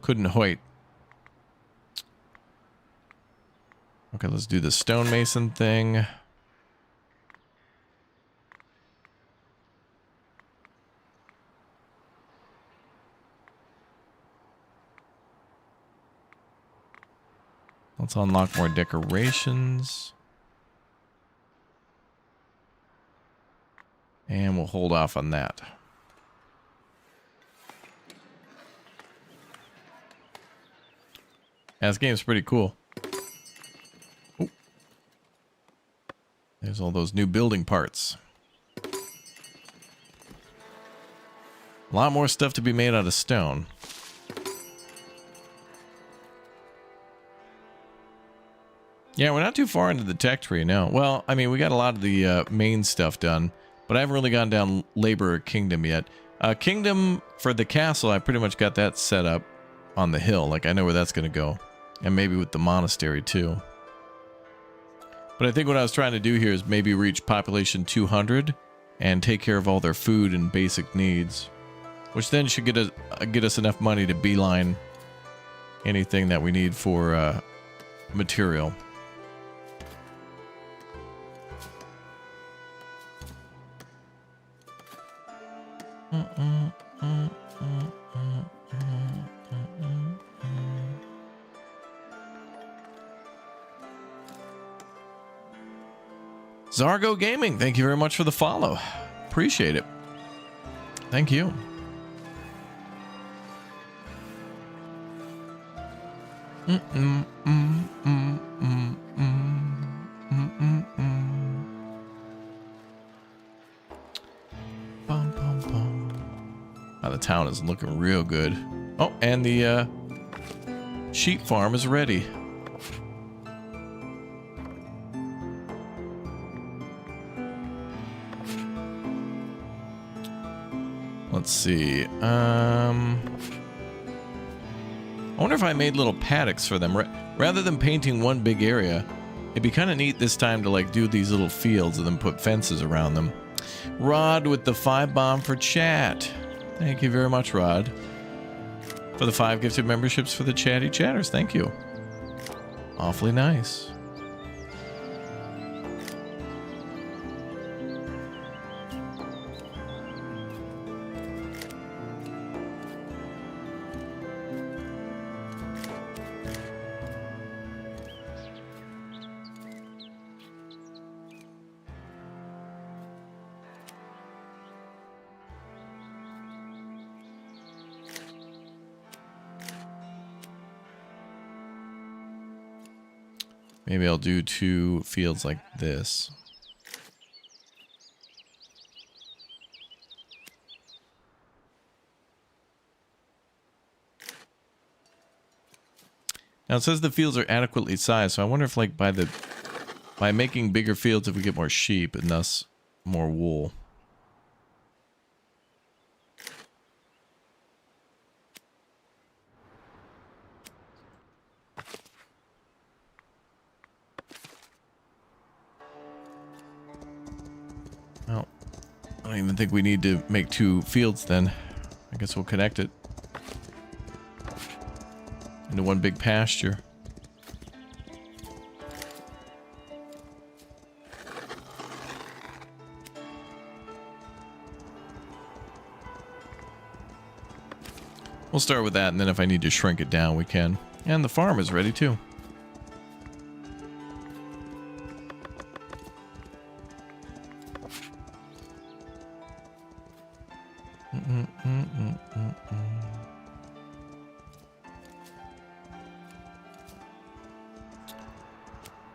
couldn't hoit. Okay, let's do the stonemason thing. Let's unlock more decorations. And we'll hold off on that. Yeah, this game's pretty cool. Ooh. There's all those new building parts. A lot more stuff to be made out of stone. Yeah, we're not too far into the tech tree now. Well, I mean, we got a lot of the main stuff done, but I haven't really gone down labor or kingdom yet. Kingdom for the castle, I pretty much got that set up on the hill. Like, I know where that's going to go. And maybe with the monastery, too. But I think what I was trying to do here is maybe reach population 200 and take care of all their food and basic needs. Which then should get us enough money to beeline anything that we need for material. Zargo Gaming, thank you very much for the follow. Appreciate it. Thank you. Oh, the town is looking real good. Oh, and the sheep farm is ready. Let's see. I wonder if I made little paddocks for them. Rather than painting one big area, it'd be kind of neat this time to like do these little fields and then put fences around them. Rod with the 5 bomb for chat. Thank you very much, Rod. For the 5 gifted memberships for the Chatty Chatters. Thank you. Awfully nice. Maybe I'll do 2 fields like this. Now it says the fields are adequately sized, so I wonder if like by making bigger fields if we get more sheep and thus more wool. even think we need to make 2 fields then. I guess we'll connect it into one big pasture. We'll start with that, and then if I need to shrink it down, we can. And the farm is ready too.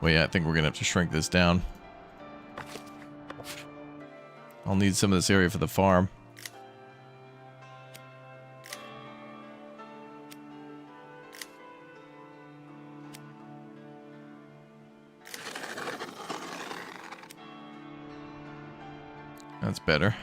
Well, yeah, I think we're gonna have to shrink this down. I'll need some of this area for the farm. That's better.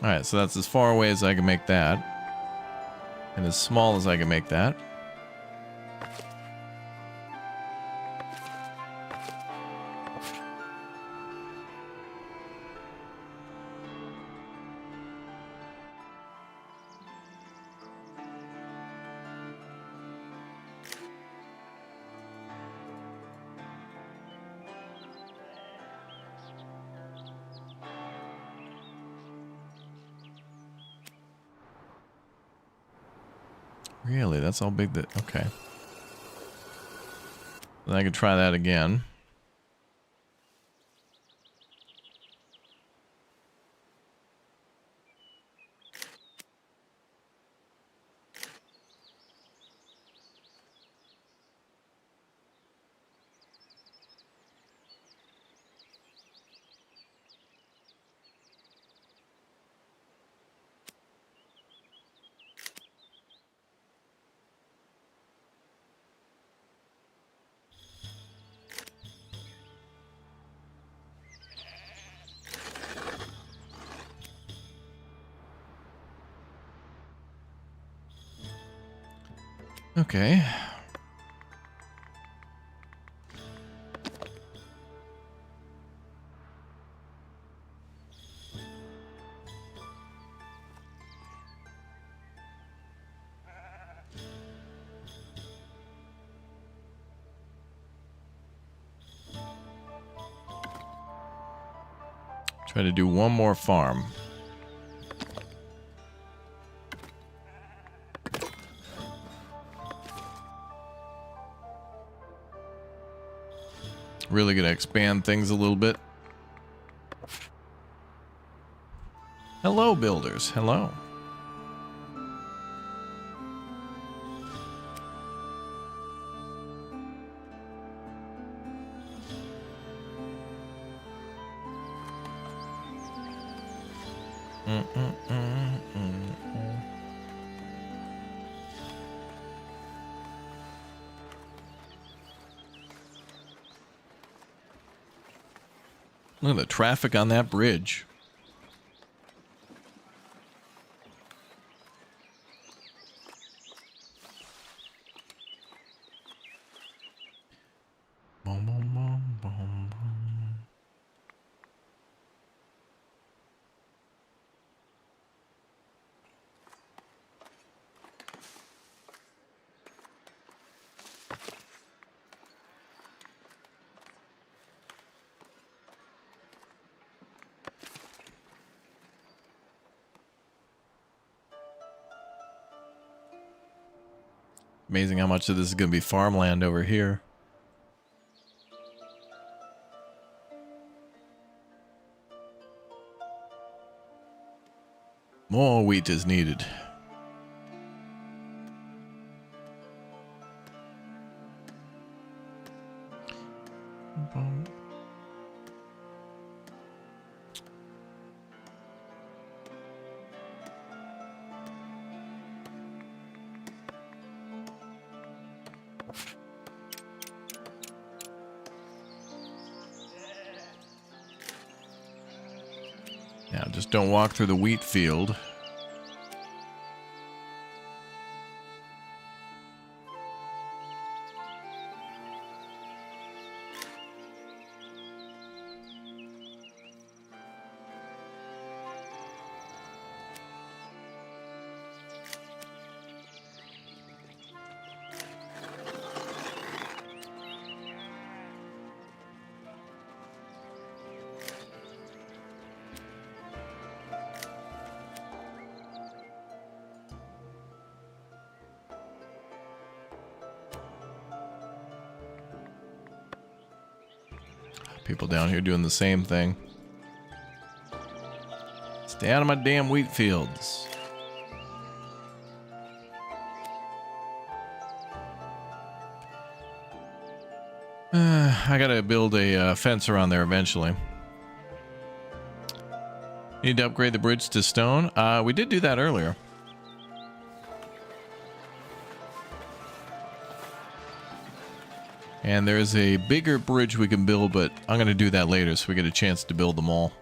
Alright, so that's as far away as I can make that. And as small as I can make that. Really? That's how big that... Okay. Then I could try that again. Okay. Try to do one more farm. Really gonna expand things a little bit. Hello, builders. Hello. Look at the traffic on that bridge. Boom, boom, boom, boom, boom. Amazing how much of this is going to be farmland over here. More wheat is needed. Now, just don't walk through the wheat field. People down here doing the same thing. Stay out of my damn wheat fields. I gotta build a fence around there eventually. Need to upgrade the bridge to stone. We did do that earlier. And there's a bigger bridge we can build, but I'm going to do that later so we get a chance to build them all.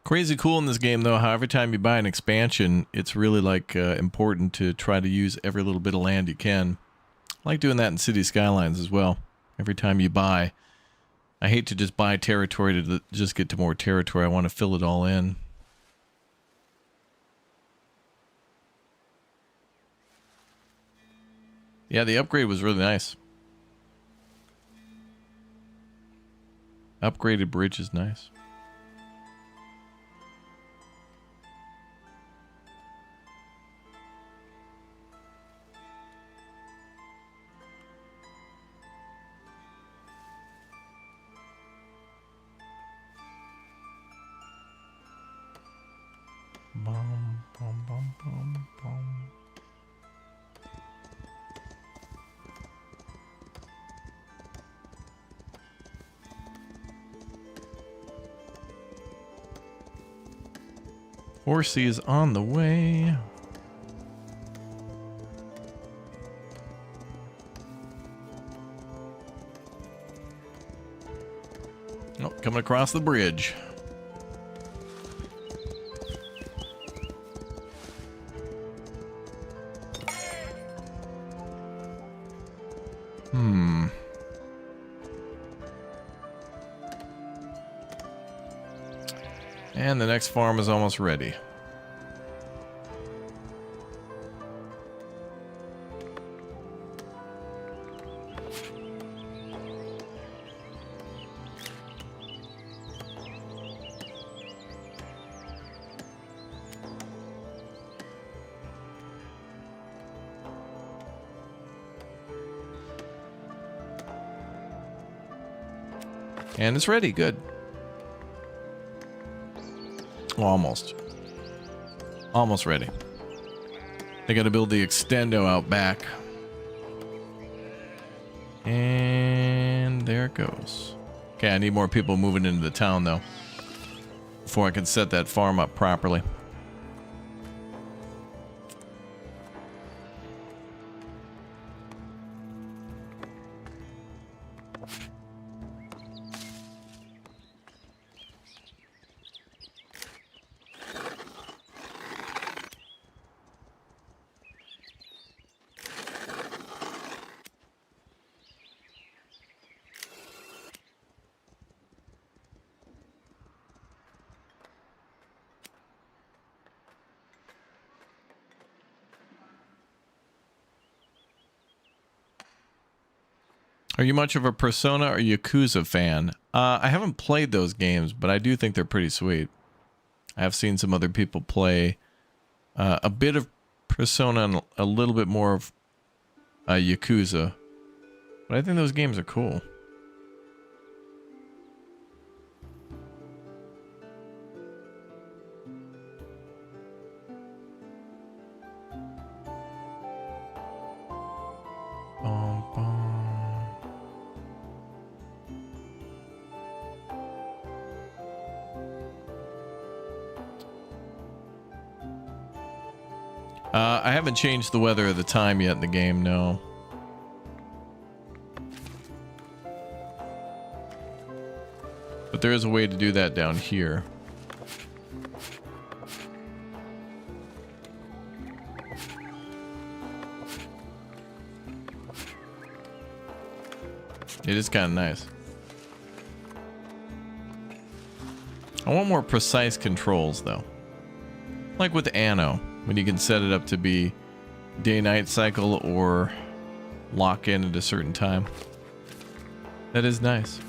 Crazy cool in this game, though, how every time you buy an expansion, it's really like important to try to use every little bit of land you can. I like doing that in City Skylines as well. Every time you buy, I hate to just buy territory to just get to more territory. I want to fill it all in. Yeah, the upgrade was really nice. Upgraded bridge is nice. Bum, bum, bum, bum, bum. Horsey is on the way. Oh, coming across the bridge. And the next farm is almost ready. And it's ready. Good. Well, almost. Almost ready. They got to build the extendo out back. And there it goes. Okay, I need more people moving into the town, though, before I can set that farm up properly. Are you much of a Persona or Yakuza fan? I haven't played those games, but I do think they're pretty sweet. I have seen some other people play a bit of Persona and a little bit more of Yakuza. But I think those games are cool. Bum, bum. I haven't changed the weather or the time yet in the game, no. But there is a way to do that down here. It is kind of nice. I want more precise controls, though. Like with Anno, when you can set it up to be day-night cycle or lock in at a certain time. That is nice.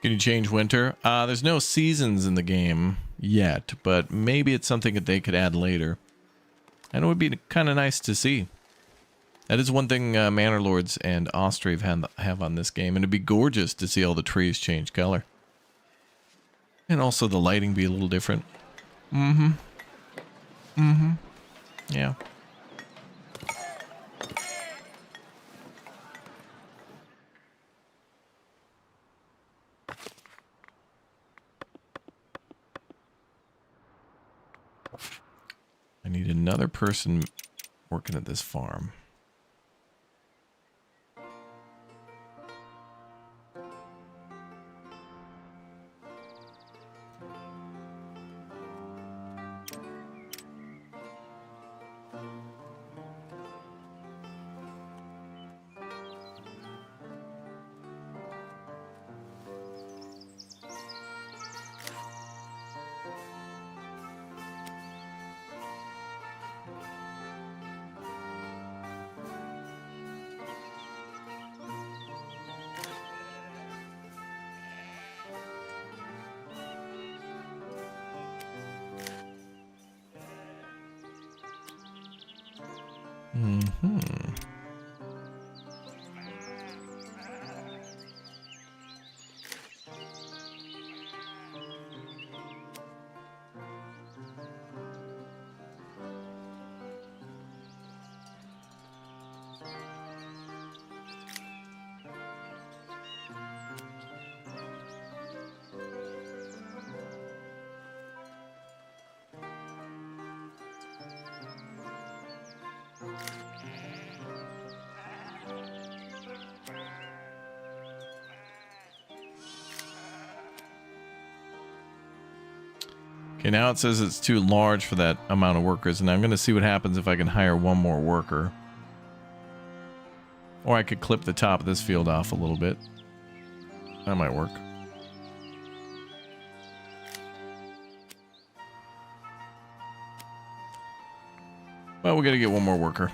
Can you change winter? There's no seasons in the game yet, but maybe it's something that they could add later. And it would be kind of nice to see. That is one thing Manor Lords and Ostrave have on this game, and it'd be gorgeous to see all the trees change color. And also the lighting be a little different. Yeah. I need another person working at this farm. Okay, now it says it's too large for that amount of workers, and I'm going to see what happens if I can hire one more worker. Or I could clip the top of this field off a little bit. That might work. Well, we got to get one more worker.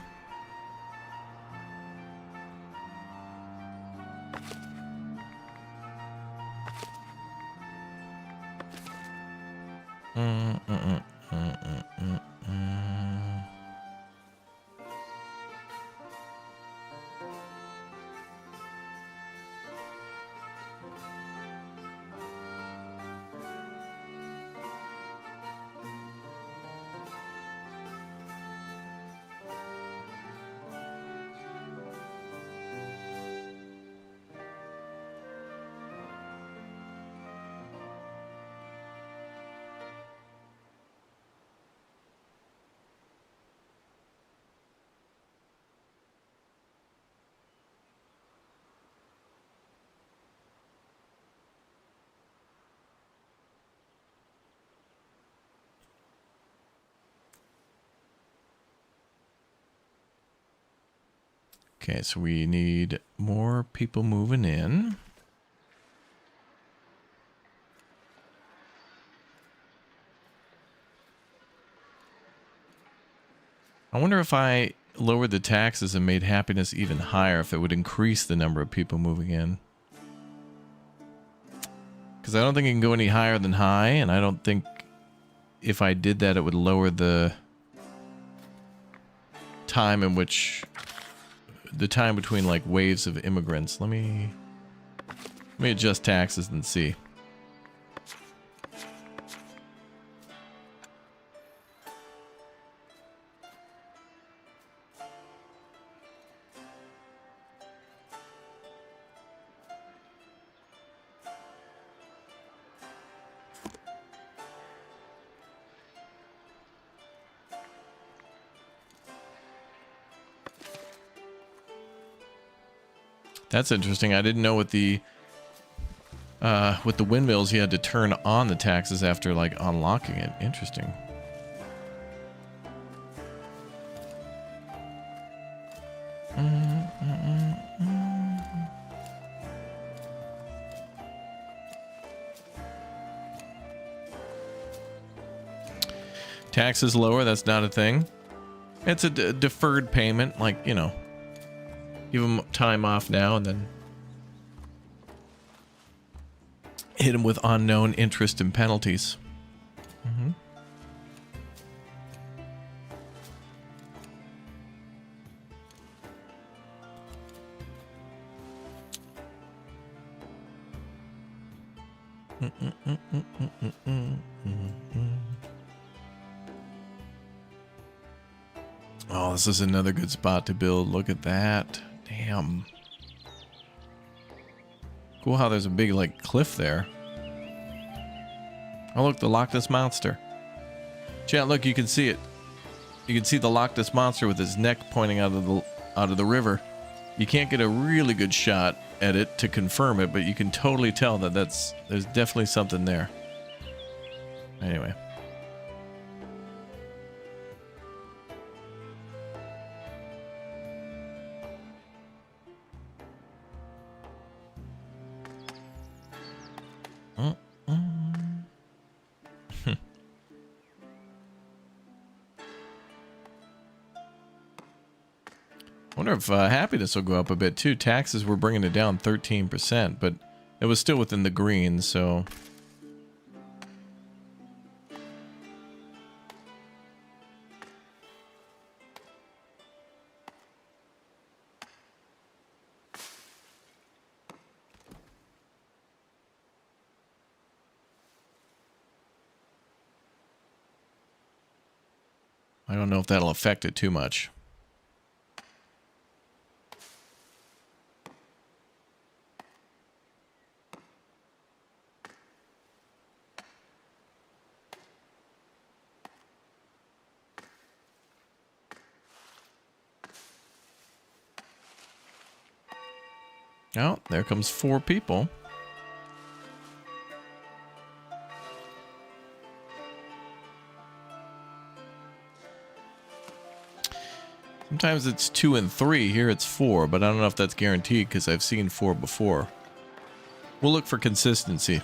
Okay, so we need more people moving in. I wonder if I lowered the taxes and made happiness even higher, if it would increase the number of people moving in. Because I don't think it can go any higher than high, and I don't think if I did that it would lower the time in which... the time between, like, waves of immigrants. Let me adjust taxes and see. That's interesting. I didn't know with the windmills you had to turn on the taxes after, like, unlocking it. Interesting. Taxes lower, that's not a thing. It's a deferred payment, like, you know. Give them time off now and then hit them with unknown interest and penalties. Mm-hmm. Oh, this is another good spot to build. Look at that. Damn. Cool how there's a big, like, cliff there. Oh, look, the Loch Ness Monster. Chat, look, you can see it. You can see the Loch Ness Monster with his neck pointing out of the river. You can't get a really good shot at it to confirm it, but you can totally tell that there's definitely something there. Anyway. I wonder if happiness will go up a bit too. Taxes were bringing it down 13%, but it was still within the green, so... I don't know if that'll affect it too much. Oh, there comes 4 people. Sometimes it's 2 and 3. Here it's 4, but I don't know if that's guaranteed because I've seen 4 before. We'll look for consistency.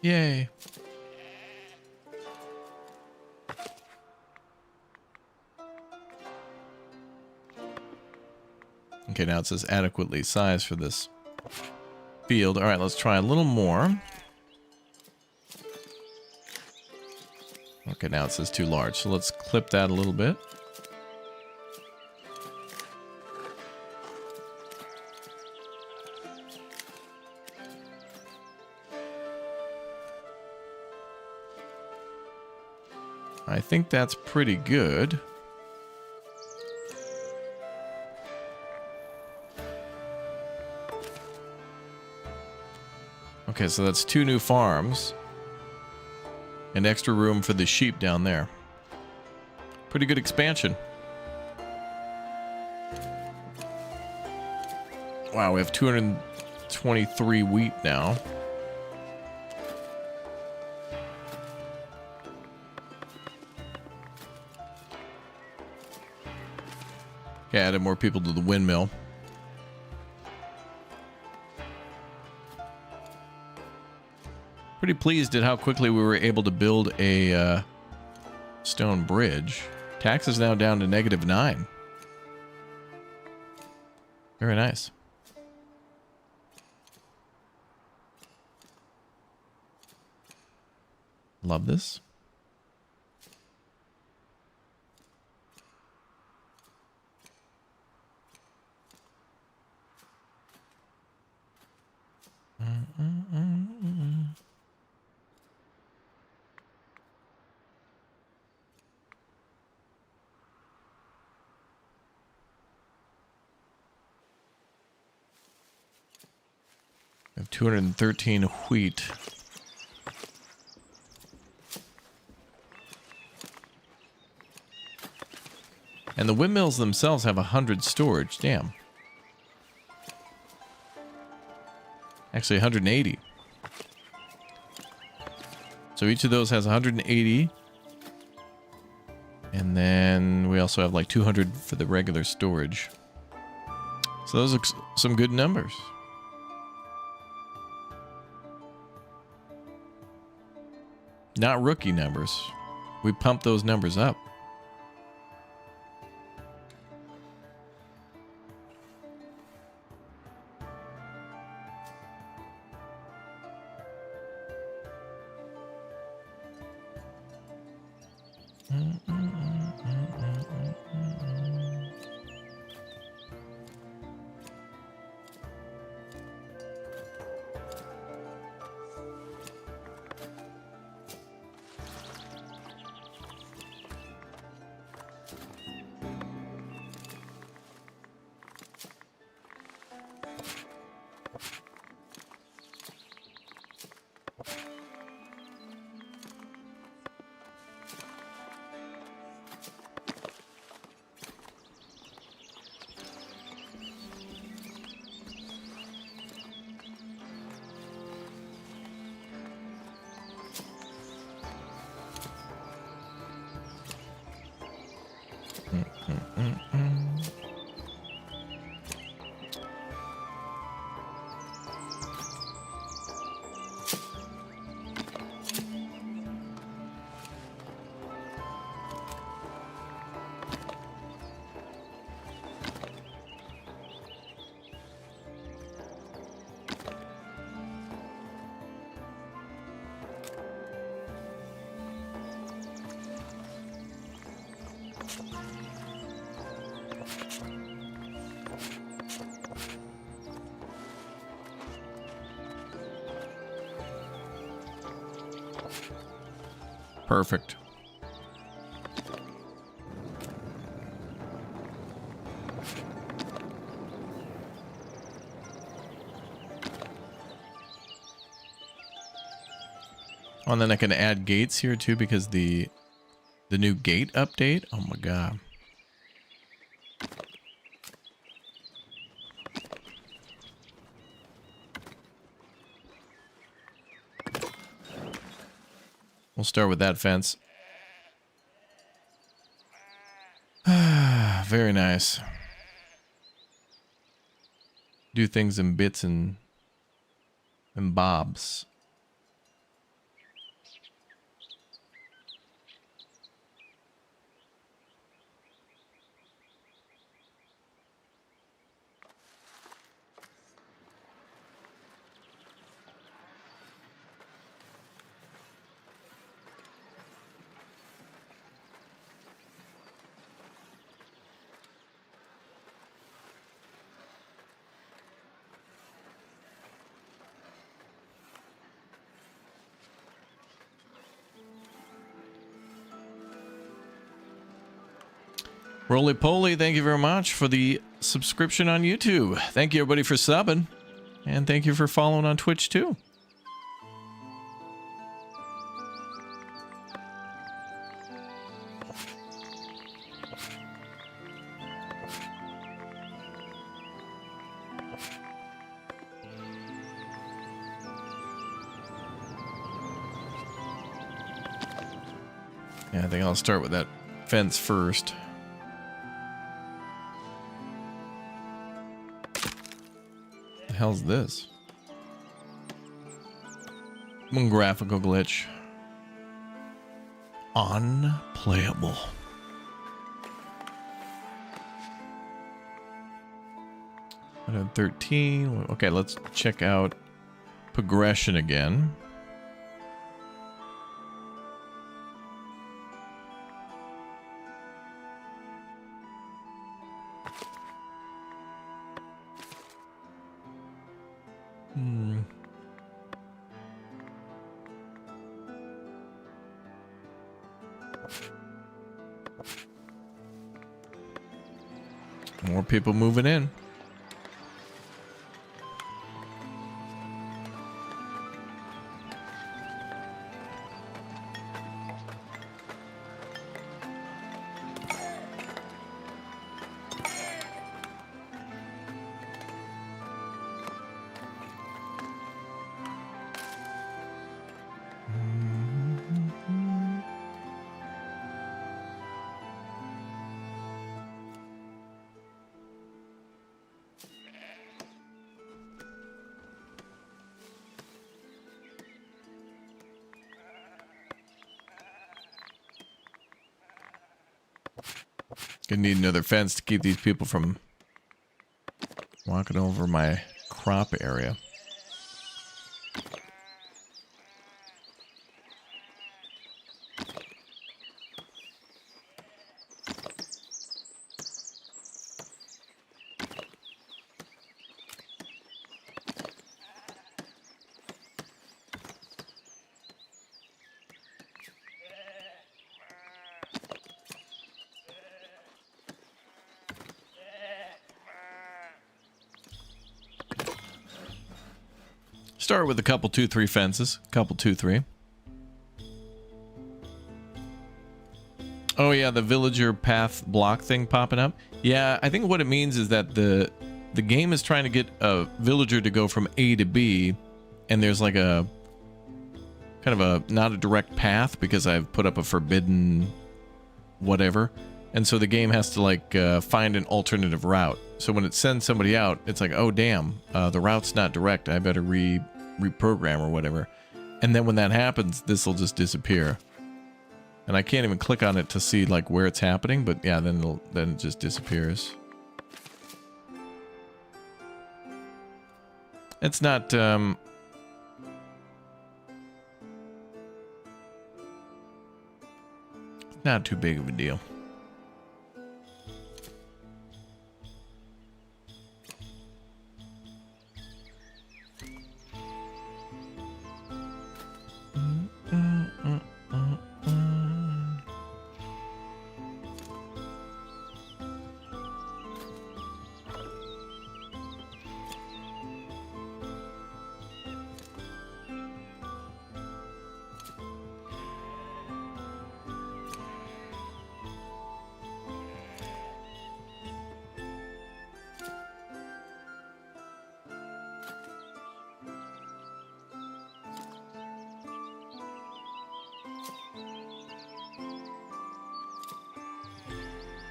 Yay. Okay, now it says adequately sized for this field. All right, let's try a little more. Okay, now it says too large. So let's clip that a little bit. I think that's pretty good. Okay, so that's 2 new farms. And extra room for the sheep down there. Pretty good expansion. Wow, we have 223 wheat now. Yeah, added more people to the windmill. Pretty pleased at how quickly we were able to build a stone bridge. Tax is now down to -9. Very nice. Love this. We have 213 wheat. And the windmills themselves have 100 storage. Damn. Actually, 180. So each of those has 180. And then we also have like 200 for the regular storage. So those are some good numbers. Not rookie numbers. We pumped those numbers up. Perfect. Oh, and then I can add gates here too because the new gate update. Oh my god. We'll start with that fence. Very nice. Do things in bits and bobs. Roly Poly, thank you very much for the subscription on YouTube. Thank you everybody for subbing. And thank you for following on Twitch too. Yeah, I think I'll start with that fence first. The hell's this? One graphical glitch. Unplayable. I had 13. Okay, let's check out progression again. More people moving in. Gonna need another fence to keep these people from walking over my crop area. Start with a couple 2-3 fences. Couple 2-3. Oh yeah, the villager path block thing popping up. Yeah, I think what it means is that the game is trying to get a villager to go from A to B, and there's like a kind of a not a direct path because I've put up a forbidden whatever, and so the game has to like find an alternative route. So when it sends somebody out, it's like, oh damn, the route's not direct. I better reprogram or whatever. And then when that happens, this will just disappear. And I can't even click on it to see like where it's happening, but yeah, then it just disappears. It's not not too big of a deal.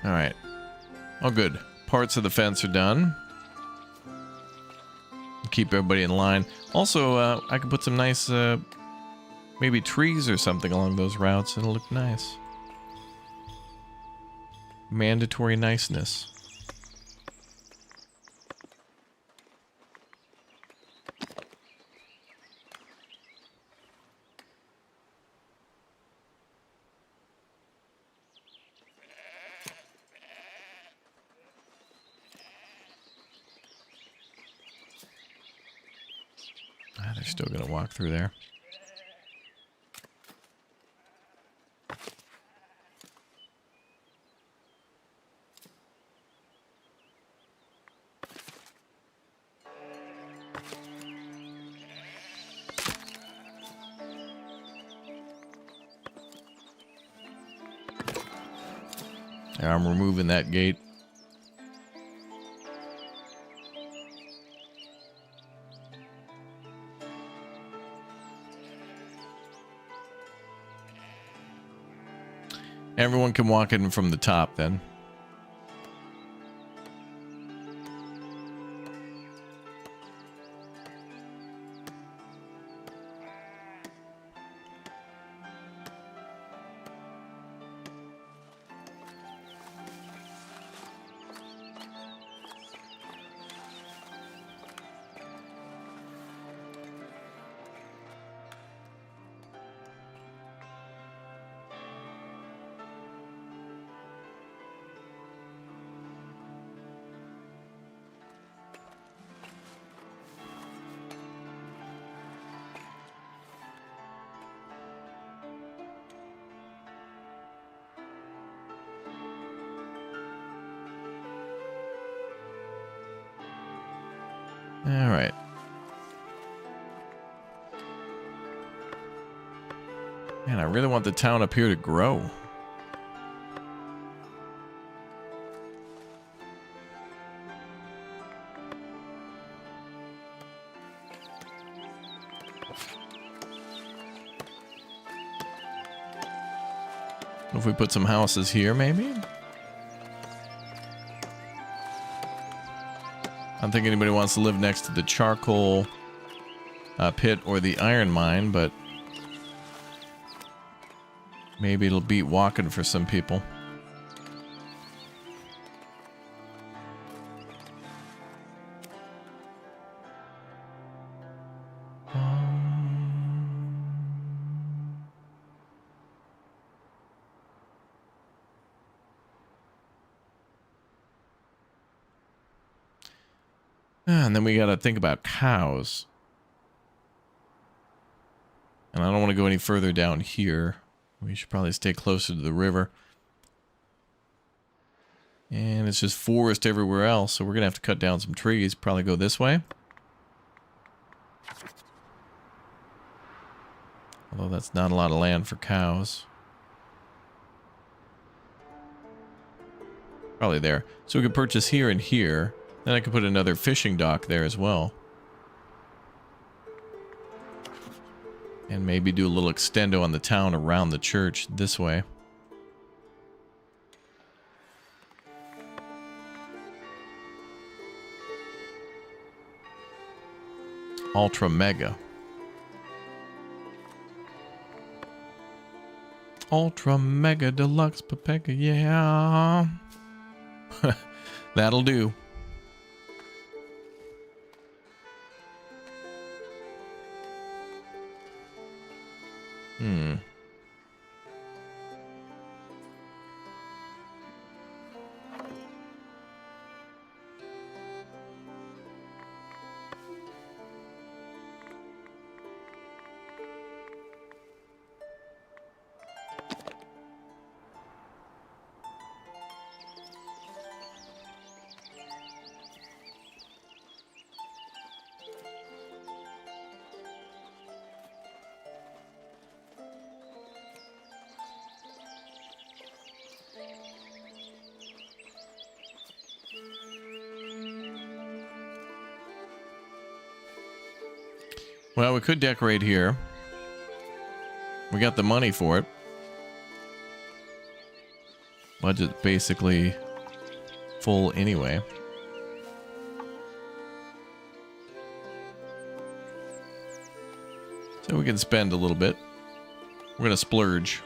All right. Oh, good. Parts of the fence are done. Keep everybody in line. Also, I can put some nice, maybe trees or something along those routes. It'll look nice. Mandatory niceness. They're still going to walk through there. Now I'm removing that gate. Everyone can walk in from the top then. All right. Man, I really want the town up here to grow. If we put some houses here, maybe? I don't think anybody wants to live next to the charcoal pit or the iron mine, but maybe it'll beat walking for some people. And then we got to think about cows. And I don't want to go any further down here. We should probably stay closer to the river. And it's just forest everywhere else, so we're going to have to cut down some trees. Probably go this way. Although that's not a lot of land for cows. Probably there. So we could purchase here and here. Then I could put another fishing dock there as well. And maybe do a little extendo on the town around the church this way. Ultra Mega. Ultra Mega Deluxe Pepega, yeah. That'll do. Well, we could decorate here. We got the money for it. Budget basically full anyway. So we can spend a little bit. We're going to splurge.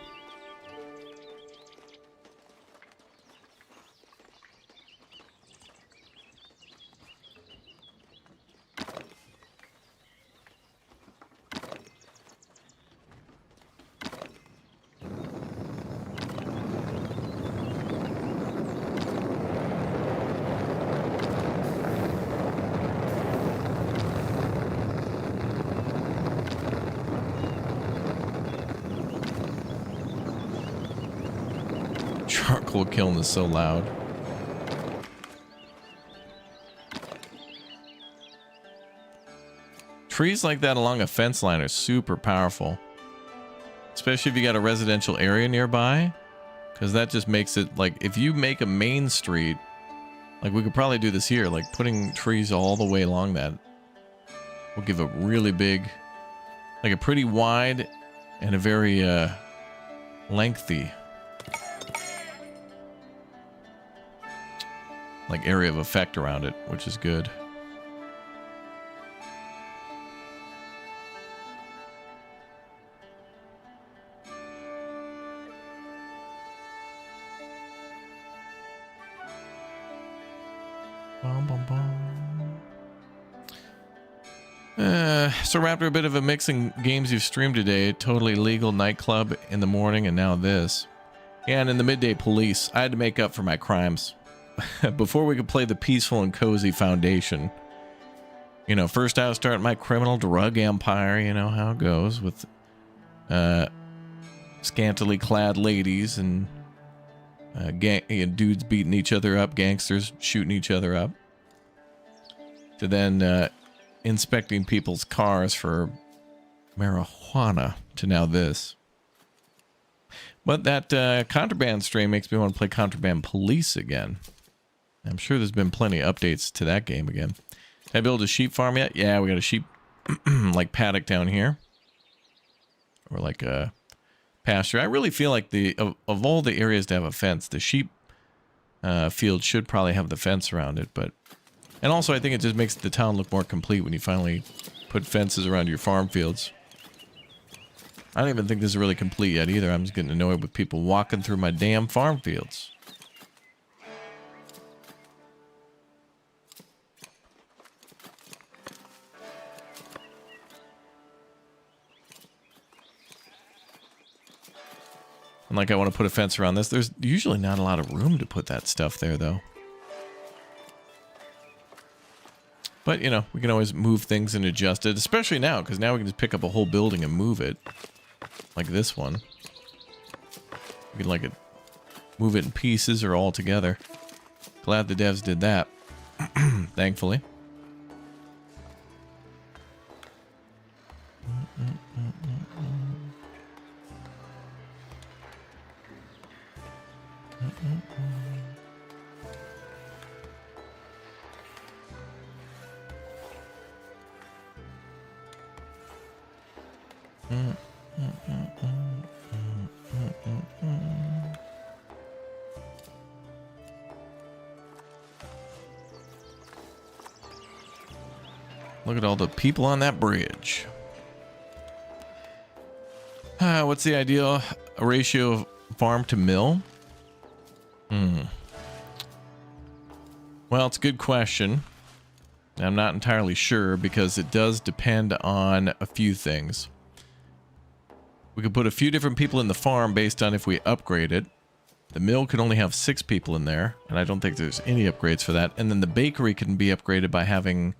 Charcoal kiln is so loud. Trees like that along a fence line are super powerful. Especially if you got a residential area nearby. Because that just makes it, like, if you make a main street, like we could probably do this here, like putting trees all the way along that will give a really big, like a pretty wide and a very lengthy like area of effect around it, which is good. So after a bit of a mixing games you've streamed today, totally legal nightclub in the morning, and now this. And in the midday police, I had to make up for my crimes. Before we could play the peaceful and cozy foundation. You know, first I was starting my criminal drug empire, you know how it goes, with scantily clad ladies and dudes beating each other up, gangsters shooting each other up. To then inspecting people's cars for marijuana, to now this. But that contraband stream makes me want to play Contraband Police again. I'm sure there's been plenty of updates to that game again. Did I build a sheep farm yet? Yeah, we got a sheep like paddock down here. Or like a pasture. I really feel like of all the areas to have a fence, the sheep field should probably have the fence around it. And also I think it just makes the town look more complete when you finally put fences around your farm fields. I don't even think this is really complete yet either. I'm just getting annoyed with people walking through my damn farm fields. And like I want to put a fence around this. There's usually not a lot of room to put that stuff there though. But, you know, we can always move things and adjust it, especially now, because now we can just pick up a whole building and move it. Like this one. We can, move it in pieces or all together. Glad the devs did that. Thankfully. Look at all the people on that bridge. What's the ideal ratio of farm to mill? Well, it's a good question. I'm not entirely sure because it does depend on a few things. We could put a few different people in the farm based on if we upgrade it. The mill could only have 6 people in there, and I don't think there's any upgrades for that. And then the bakery can be upgraded by having,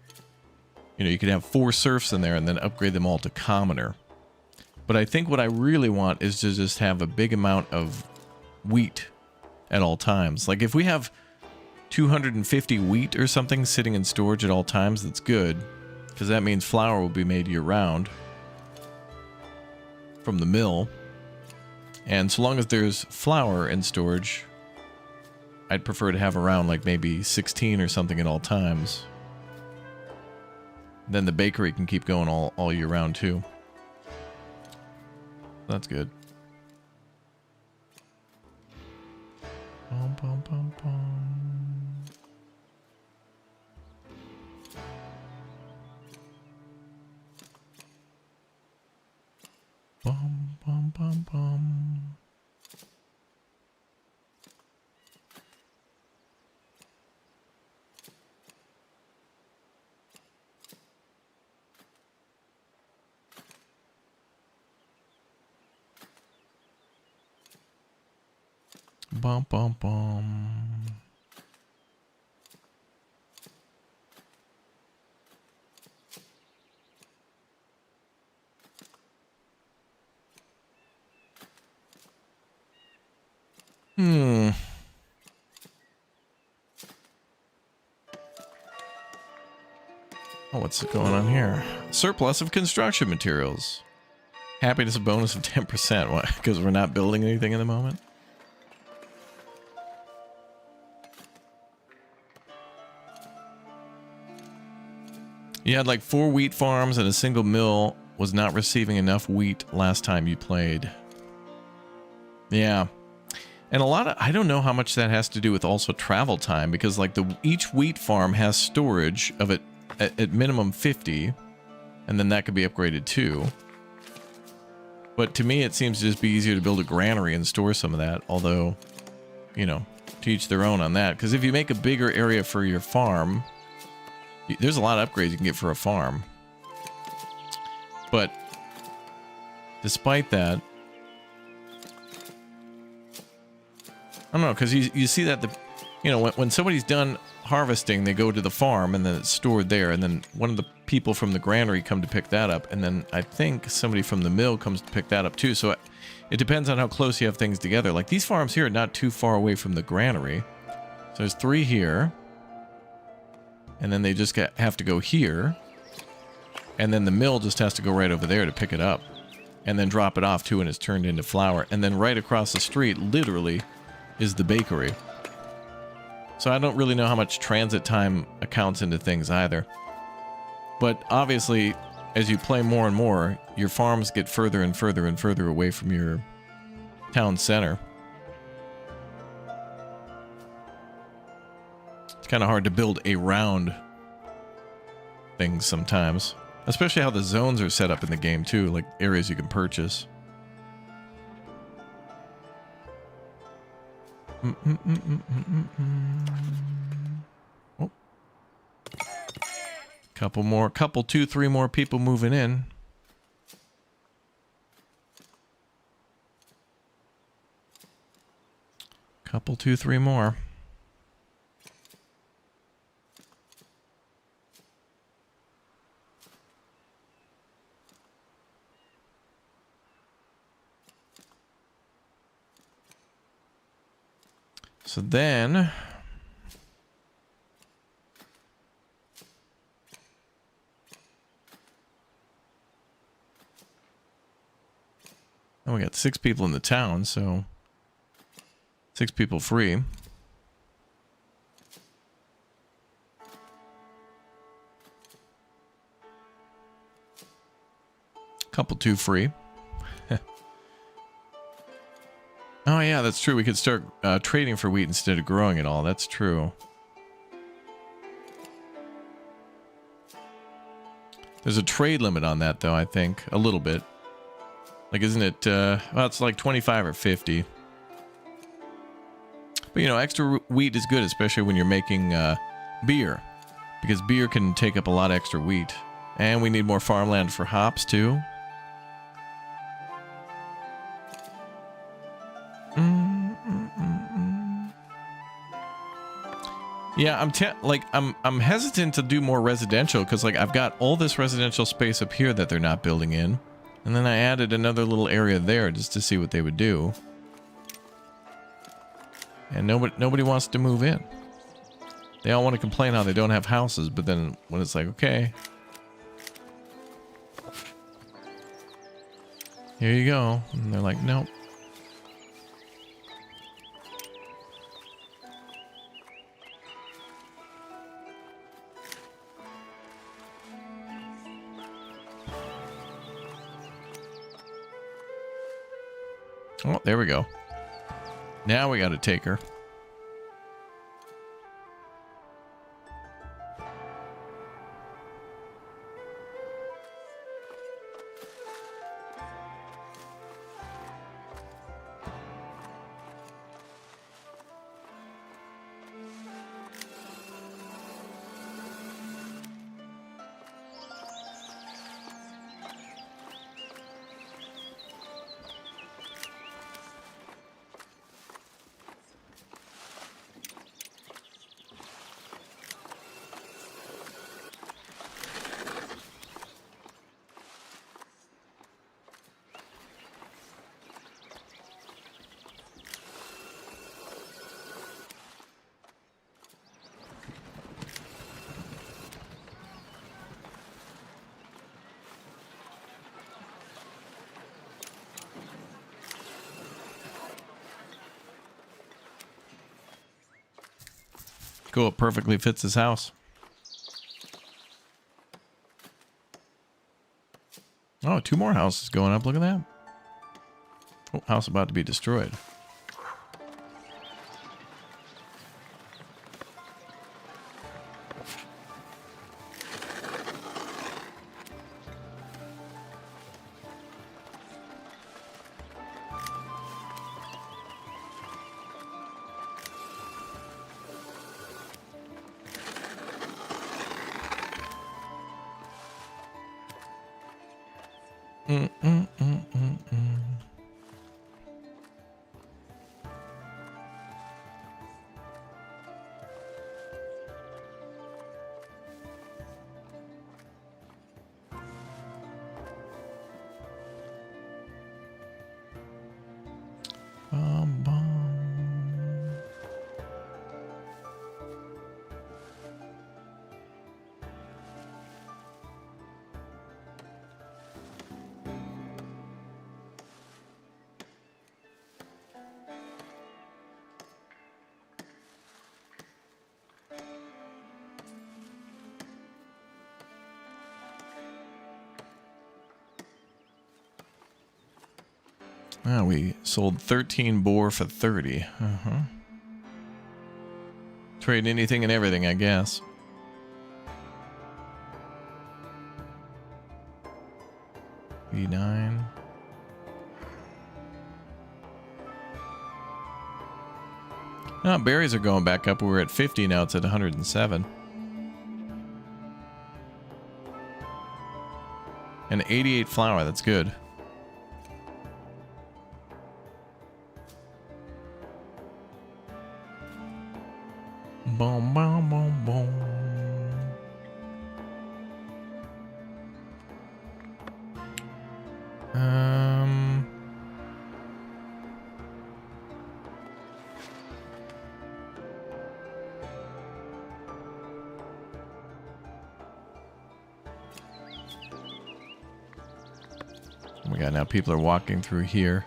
you know, you could have 4 serfs in there and then upgrade them all to commoner. But I think what I really want is to just have a big amount of wheat at all times. Like if we have 250 wheat or something sitting in storage at all times, that's good. Because that means flour will be made year-round from the mill. And so long as there's flour in storage, I'd prefer to have around like maybe 16 or something at all times. Then the bakery can keep going all year round too. That's good. Bum, bum, bum, bum. Bum, bum, bum, bum. Bum, bum, bum. Oh, what's going on here? Surplus of construction materials. Happiness bonus of 10%. Why? Because we're not building anything in the moment? You had like 4 wheat farms and a single mill was not receiving enough wheat last time you played. Yeah. And a lot of, I don't know how much that has to do with also travel time, because like each wheat farm has storage of it at minimum 50, and then that could be upgraded too. But to me, it seems to just be easier to build a granary and store some of that, although, you know, to each their own on that. Because if you make a bigger area for your farm, there's a lot of upgrades you can get for a farm. But despite that, I don't know, because you see that when somebody's done harvesting, they go to the farm and then it's stored there, and then one of the people from the granary come to pick that up, and then I think somebody from the mill comes to pick that up too. So it depends on how close you have things together. Like these farms here are not too far away from the granary. So there's 3 here, and then they just have to go here, and then the mill just has to go right over there to pick it up and then drop it off too, and it's turned into flour. And then right across the street literally is the bakery. So I don't really know how much transit time accounts into things either. But obviously, as you play more and more, your farms get further and further and further away from your town center. It's kind of hard to build around things sometimes. Especially how the zones are set up in the game too, like areas you can purchase. Oh. Couple, 2, 3 more people moving in. Couple, 2, 3 more. So then, we got 6 people in the town, so 6 people free. Couple 2 free. Oh yeah, that's true. We could start trading for wheat instead of growing it all. That's true. There's a trade limit on that, though, I think. A little bit. Like, isn't it... well, it's like 25 or 50. But, you know, extra wheat is good, especially when you're making beer. Because beer can take up a lot of extra wheat. And we need more farmland for hops, too. Yeah, I'm hesitant to do more residential because like I've got all this residential space up here that they're not building in, and then I added another little area there just to see what they would do. And nobody wants to move in. They all want to complain how they don't have houses, but then when it's like, okay, here you go, and they're like, nope. Oh, there we go. Now we got to take her. Cool, it perfectly fits his house. Oh, 2 more houses going up. Look at that. Oh, house about to be destroyed. Bum, bum. Oh, we sold 13 boar for 30. Uh-huh. Trade anything and everything, I guess. E9. Oh, berries are going back up. We were at 50, now it's at 107. And 88 flour, that's good. Boom, boom, boom, boom. Oh my god, now people are walking through here.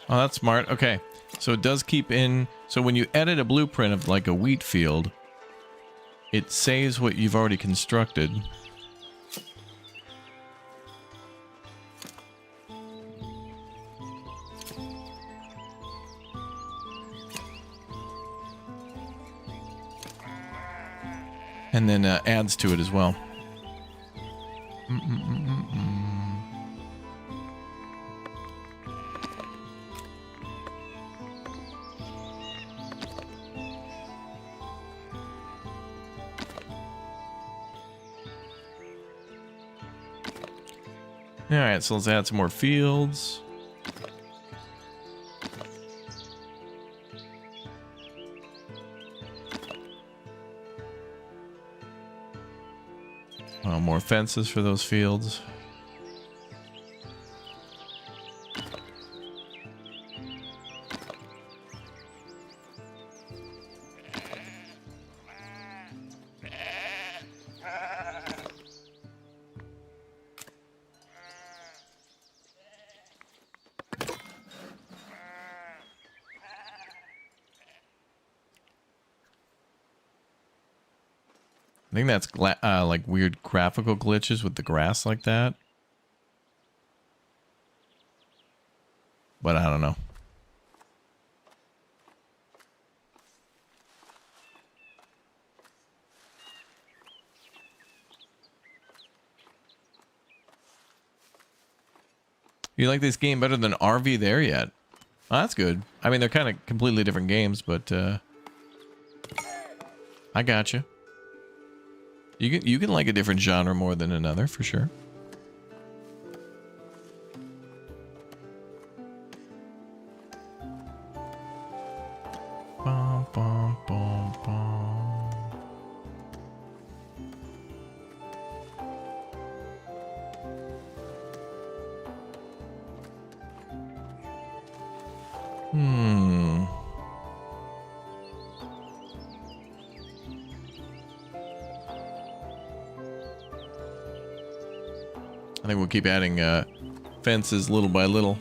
Oh, that's smart. Okay. So it does keep in... So when you edit a blueprint of like a wheat field, it saves what you've already constructed. And then adds to it as well. Alright, so let's add some more fields. More fences for those fields. I think that's like weird graphical glitches with the grass like that. But I don't know. You like this game better than RV There Yet? Oh, that's good. I mean, they're kind of completely different games, but I gotcha. You can like a different genre more than another, for sure. Bum, bum, bum, bum. Hmm. I think we'll keep adding fences little by little.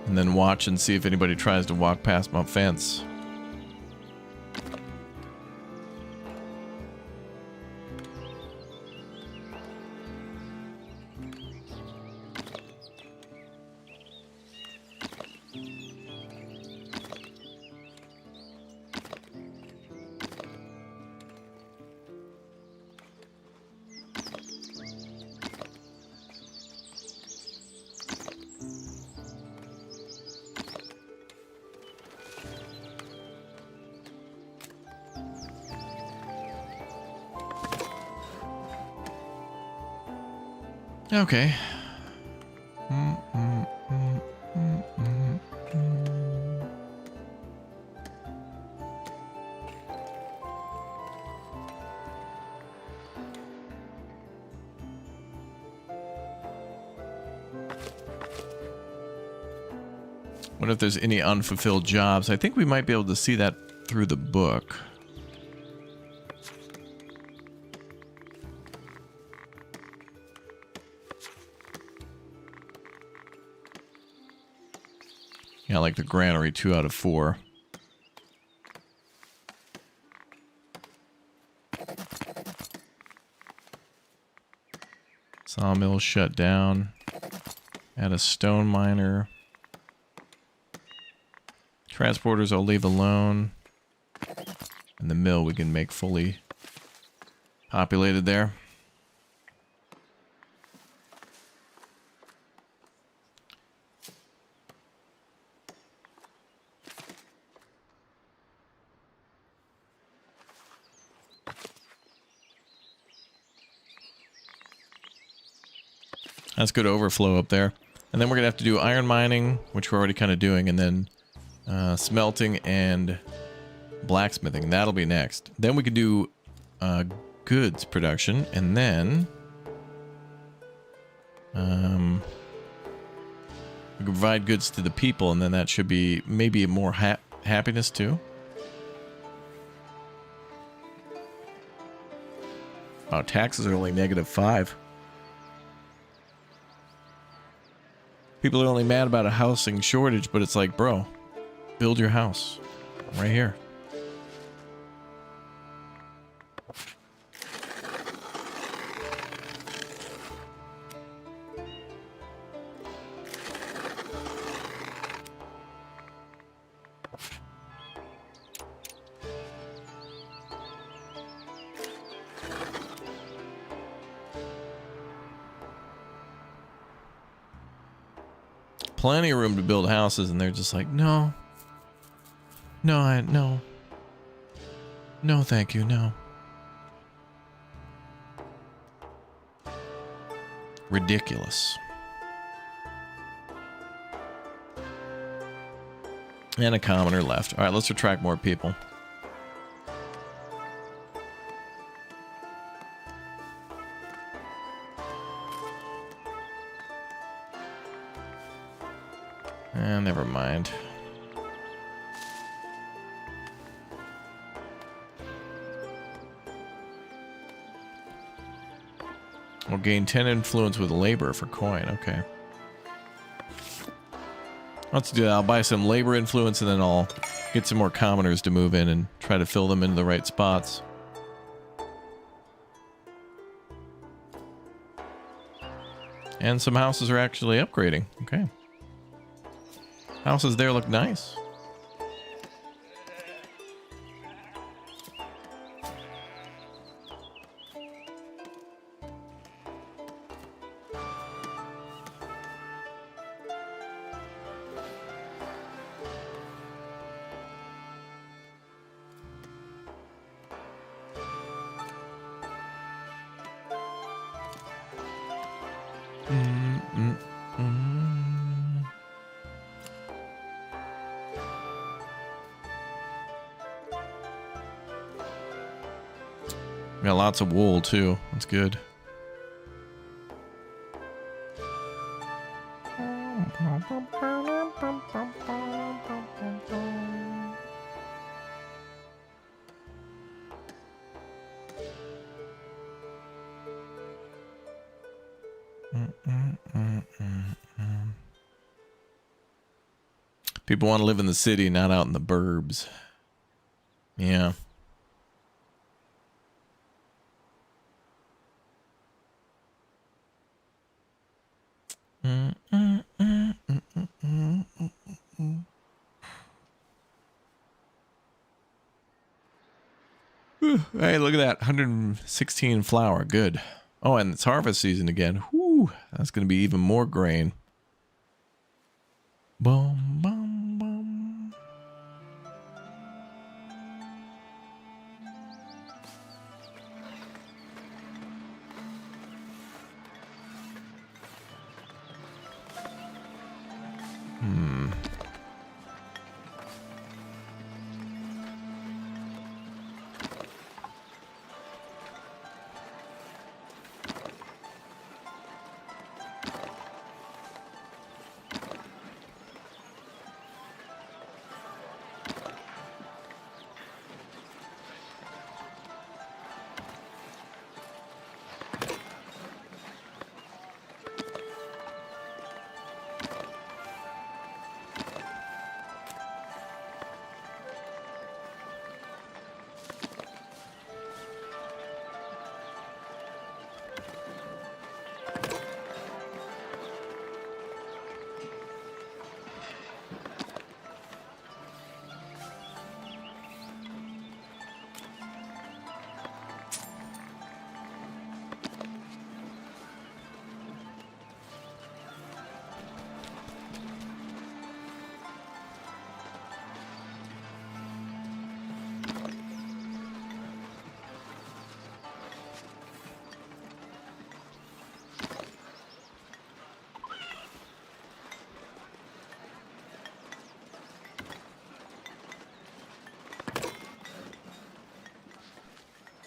And then watch and see if anybody tries to walk past my fence. Okay. What if there's any unfulfilled jobs? I think we might be able to see that through the book. Yeah, like the granary, 2 out of 4. Sawmill shut down. Add a stone miner. Transporters I'll leave alone. And the mill we can make fully populated there. That's good overflow up there. And then we're going to have to do iron mining, which we're already kind of doing, and then smelting and blacksmithing. That'll be next. Then we can do goods production, and then we can provide goods to the people, and then that should be maybe more happiness too. Oh, taxes are only -5. People are only mad about a housing shortage, but it's like, bro, build your house right here. Plenty of room to build houses, and they're just like, no, no, thank you, no. Ridiculous. And a commoner left. All right, let's attract more people. Never mind. We'll gain 10 influence with labor for coin. Okay. Let's do that. I'll buy some labor influence, and then I'll get some more commoners to move in and try to fill them into the right spots. And some houses are actually upgrading. Okay. Houses there look nice. We got lots of wool too. That's good. People want to live in the city, not out in the burbs. Yeah. Hey, look at that. 116 flour. Good. Oh, and it's harvest season again. Whoo. That's going to be even more grain. Boom, boom, boom.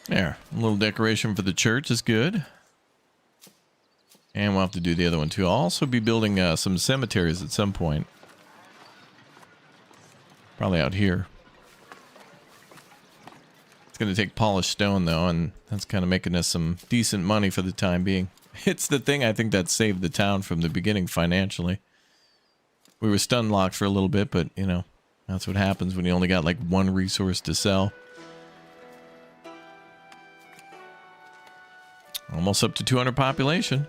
There, a little decoration for the church is good. And we'll have to do the other one too. I'll also be building some cemeteries at some point. Probably out here. It's going to take polished stone though, and that's kind of making us some decent money for the time being. It's the thing I think that saved the town from the beginning financially. We were stun locked for a little bit, but you know, that's what happens when you only got like one resource to sell. Almost up to 200 population.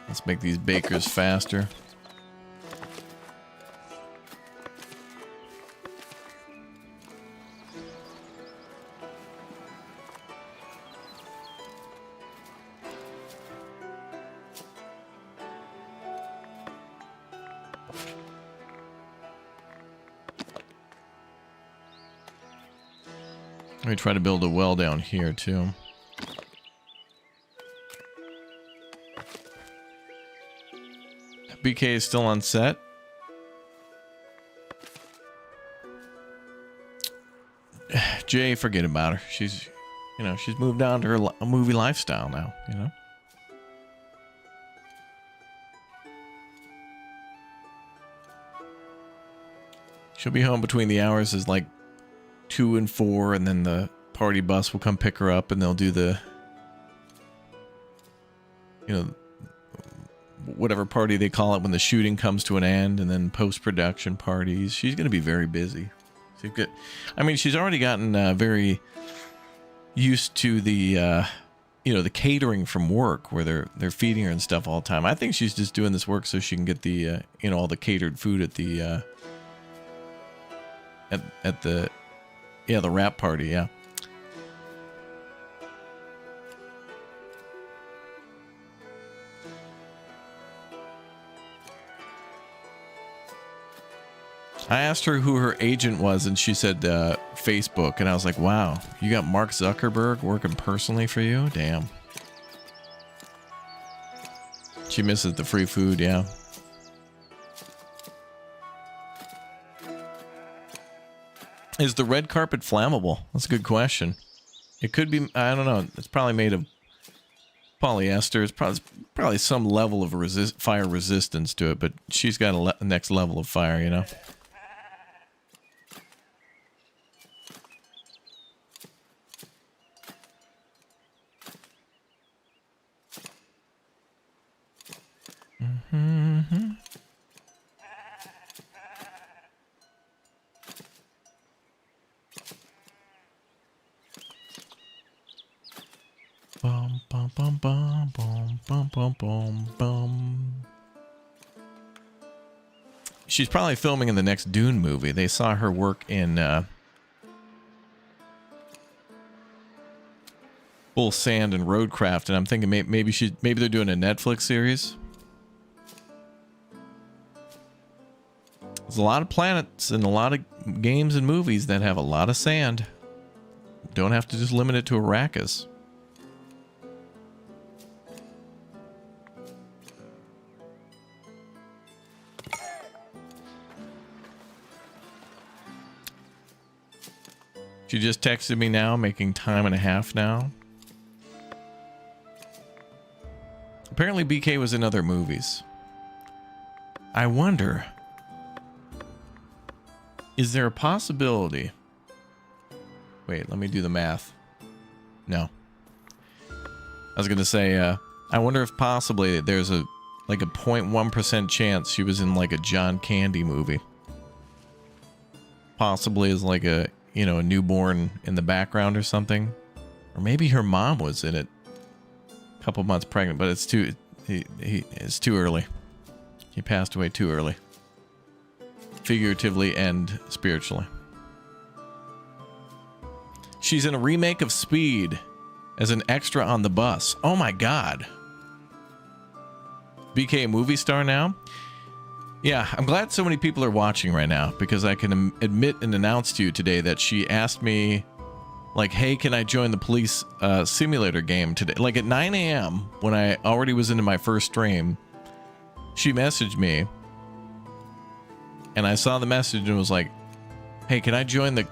Let's make these bakers faster. Let me try to build a well down here too. BK is still on set. Jay, forget about her. She's, you know, she's moved on to her movie lifestyle now, you know. She'll be home between the hours is like 2 and 4, and then the party bus will come pick her up, and they'll do the, you know, whatever party they call it when the shooting comes to an end, and then post-production parties. She's going to be very busy. I mean, she's already gotten very used to the, you know, the catering from work where they're feeding her and stuff all the time. I think she's just doing this work so she can get the, you know, all the catered food at the, at the, yeah, the wrap party, yeah. I asked her who her agent was, and she said Facebook. And I was like, wow, you got Mark Zuckerberg working personally for you? Damn. She misses the free food, yeah. Is the red carpet flammable? That's a good question. It could be, I don't know. It's probably made of polyester. It's probably some level of fire resistance to it, but she's got a next level of fire, you know? Mm-hmm. Bum, bum, bum, bum, bum, bum, bum, bum, bum. She's probably filming in the next Dune movie. They saw her work in Full Sand and Roadcraft, and I'm thinking maybe they're doing a Netflix series. There's a lot of planets and a lot of games and movies that have a lot of sand. Don't have to just limit it to Arrakis. She just texted me now, making time and a half now. Apparently BK was in other movies. I wonder, is there a possibility? Wait, let me do the math. No. I was gonna say, I wonder if possibly there's like a 0.1% chance she was in like a John Candy movie. Possibly as like a, you know, a newborn in the background or something. Or maybe her mom was in it. A couple months pregnant, but it's too early. He passed away too early. Figuratively and spiritually. She's in a remake of Speed as an extra on the bus. Oh my god. BK a movie star now? Yeah, I'm glad so many people are watching right now, because I can admit and announce to you today that she asked me, like, hey, can I join the police simulator game today? Like at 9 a.m. when I already was into my first stream, she messaged me, and I saw the message and was like, hey, can I join the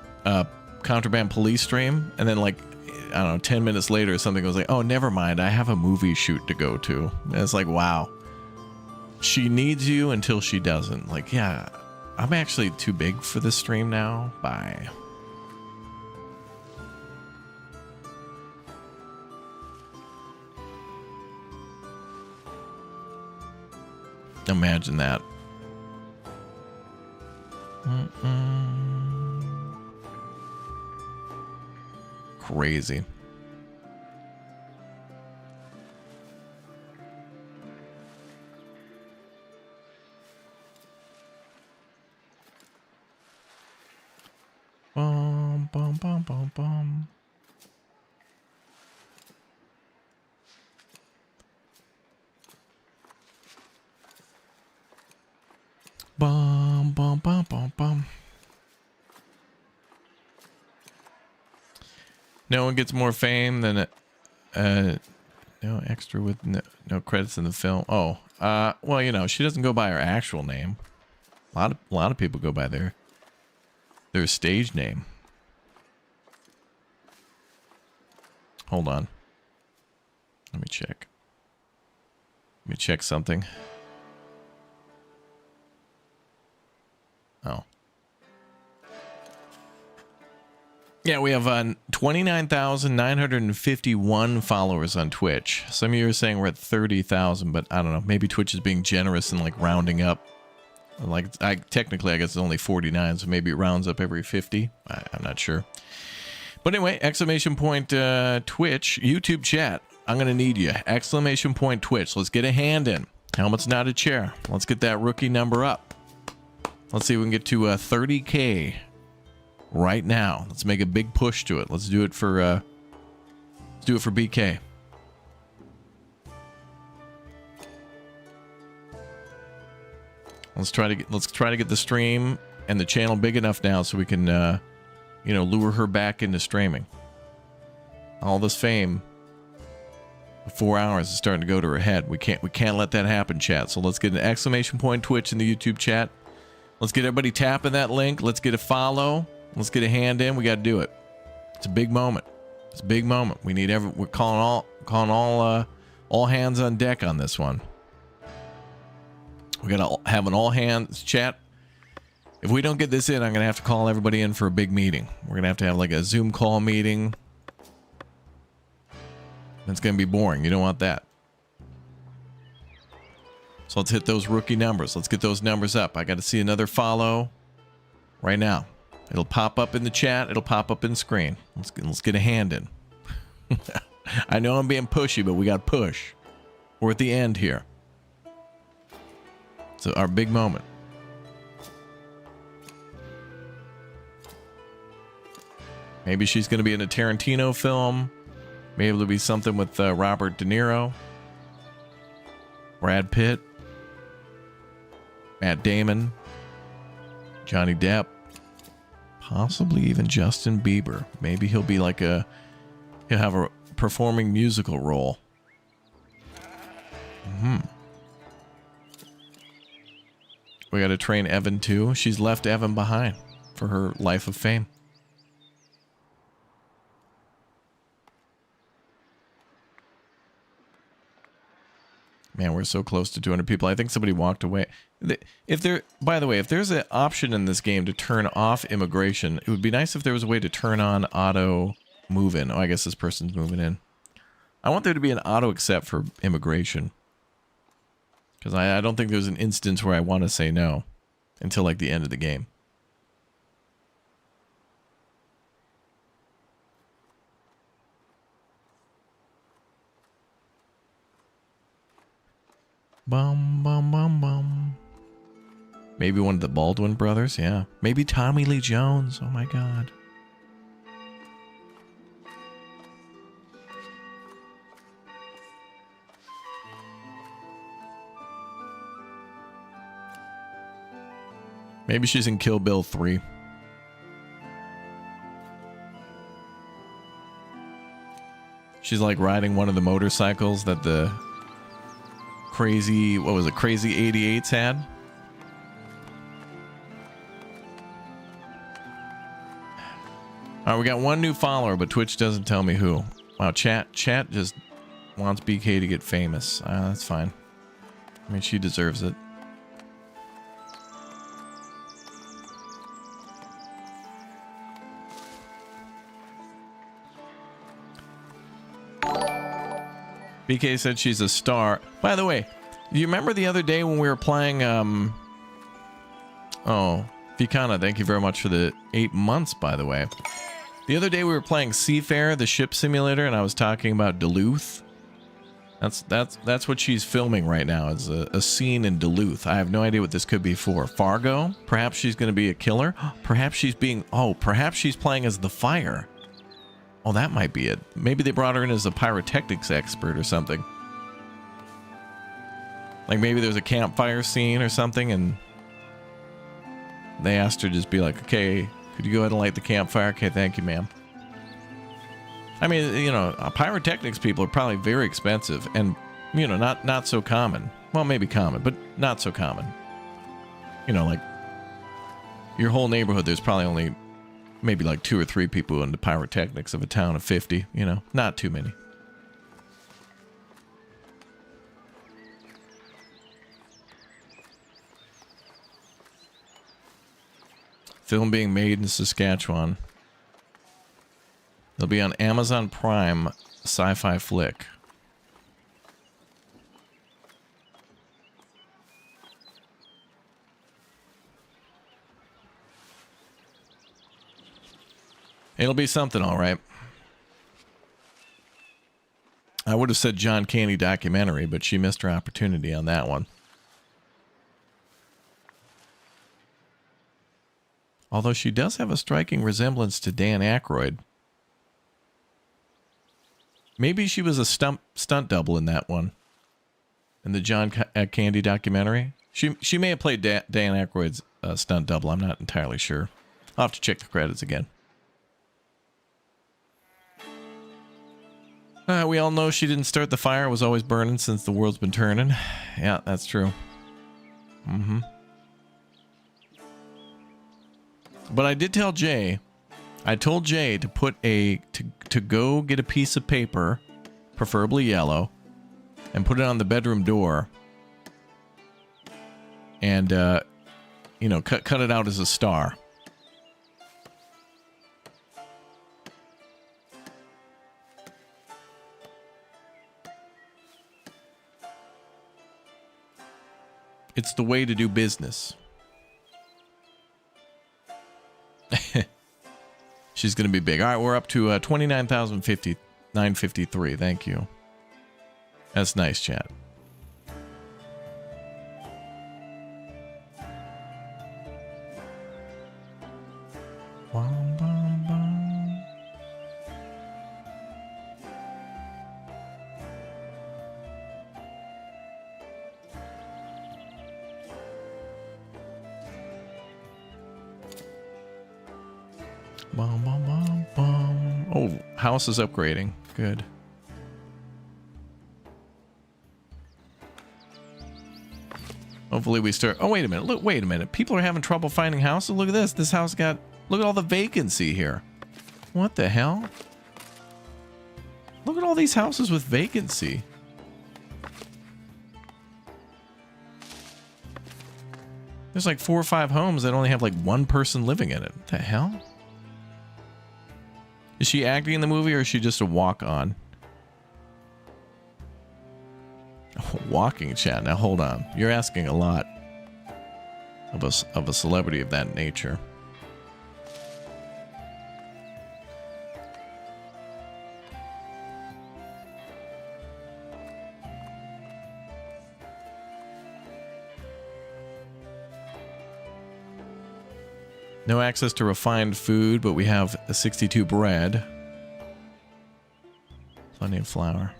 contraband police stream? And then like, I don't know, 10 minutes later or something, I was like, oh, never mind, I have a movie shoot to go to. And it's like, wow. She needs you until she doesn't. Like, yeah, I'm actually too big for this stream now. Bye. Imagine that. Crazy. Bum, bum, bum, bum, bum. Bum, bum, bum, bum, bum. No one gets more fame than no extra with no credits in the film. Oh, well, you know, she doesn't go by her actual name. A lot of people go by their stage name. Hold on. Let me check. Let me check something. Oh. Yeah, we have 29,951 followers on Twitch. Some of you are saying we're at 30,000, but I don't know. Maybe Twitch is being generous and like rounding up. Like, technically, I guess it's only 49, so maybe it rounds up every 50. I'm not sure. But anyway, exclamation point Twitch, YouTube chat. I'm going to need you. Exclamation point Twitch. Let's get a hand in. Helmet's not a chair. Let's get that rookie number up. Let's see if we can get to 30K right now. Let's make a big push to it. Let's do it for BK. Let's try to get the stream and the channel big enough now so we can, you know, lure her back into streaming. All this fame, 4 hours is starting to go to her head. We can't let that happen, chat. So let's get an exclamation point Twitch in the YouTube chat. Let's get everybody tapping that link. Let's get a follow. Let's get a hand in. We got to do it. It's a big moment. It's a big moment. We need we're calling all hands on deck on this one. We got to have an all hands chat. If we don't get this in, I'm going to have to call everybody in for a big meeting. We're going to have like a Zoom call meeting. It's going to be boring. You don't want that. So let's hit those rookie numbers. Let's get those numbers up. I got to see another follow right now. It'll pop up in the chat. It'll pop up in screen. Let's get a hand in. I know I'm being pushy, but we got to push. We're at the end here. So our big moment. Maybe she's going to be in a Tarantino film. Maybe it'll be something with Robert De Niro, Brad Pitt, Matt Damon, Johnny Depp, possibly even Justin Bieber. Maybe he'll be like he'll have a performing musical role. We got to train Evan too. She's left Evan behind for her life of fame. Man, we're so close to 200 people. I think somebody walked away. By the way, if there's an option in this game to turn off immigration, it would be nice if there was a way to turn on auto move in. Oh, I guess this person's moving in. I want there to be an auto accept for immigration. Because I don't think there's an instance where I want to say no until like the end of the game. Bum, bum, bum, bum. Maybe one of the Baldwin brothers, yeah. Maybe Tommy Lee Jones. Oh my God. Maybe she's in Kill Bill 3. She's like riding one of the motorcycles that the crazy, what was it, crazy 88s had. All right, we got one new follower, but Twitch doesn't tell me who. Wow, chat just wants BK to get famous. That's fine. I mean, she deserves it. BK said she's a star. By the way, do you remember the other day when we were playing, oh, Vicana, thank you very much for the 8 months, by the way. The other day we were playing Seafair, the ship simulator, and I was talking about Duluth. That's what she's filming right now, is a scene in Duluth. I have no idea what this could be for. Fargo? Perhaps she's going to be a killer? Perhaps she's playing as the fire. Oh, that might be it. Maybe they brought her in as a pyrotechnics expert or something. Like maybe there's a campfire scene or something and they asked her to just be like, okay, could you go ahead and light the campfire? Okay, thank you, ma'am. I mean, you know, pyrotechnics people are probably very expensive and, you know, not so common. Well, maybe common, but not so common. You know, like your whole neighborhood, there's probably only maybe like 2 or 3 people into pyrotechnics of a town of 50, you know, not too many. Film being made in Saskatchewan. It'll be on Amazon Prime, sci-fi flick. It'll be something, all right. I would have said John Candy documentary, but she missed her opportunity on that one. Although she does have a striking resemblance to Dan Aykroyd. Maybe she was a stunt double in that one. In the John Candy documentary. She may have played Dan Aykroyd's stunt double. I'm not entirely sure. I'll have to check the credits again. We all know she didn't start the fire. It was always burning since the world's been turning. Yeah, that's true. Mm-hmm. But I did tell Jay, I told Jay to put to go get a piece of paper, preferably yellow, and put it on the bedroom door. And, you know, cut it out as a star. It's the way to do business. She's going to be big. All right, we're up to 29,953. Thank you. That's nice, chat. Oh, house is upgrading. Good. Hopefully we start. Oh, wait a minute. Look, wait a minute. People are having trouble finding houses. Look at this. This house got. Look at all the vacancy here. What the hell? Look at all these houses with vacancy. There's like 4 or 5 homes that only have like one person living in it. What the hell? Is she acting in the movie or is she just a walk-on? Walking chat. Now hold on. You're asking a lot of a celebrity of that nature. No access to refined food, but we have a 62 bread. Plenty of flour.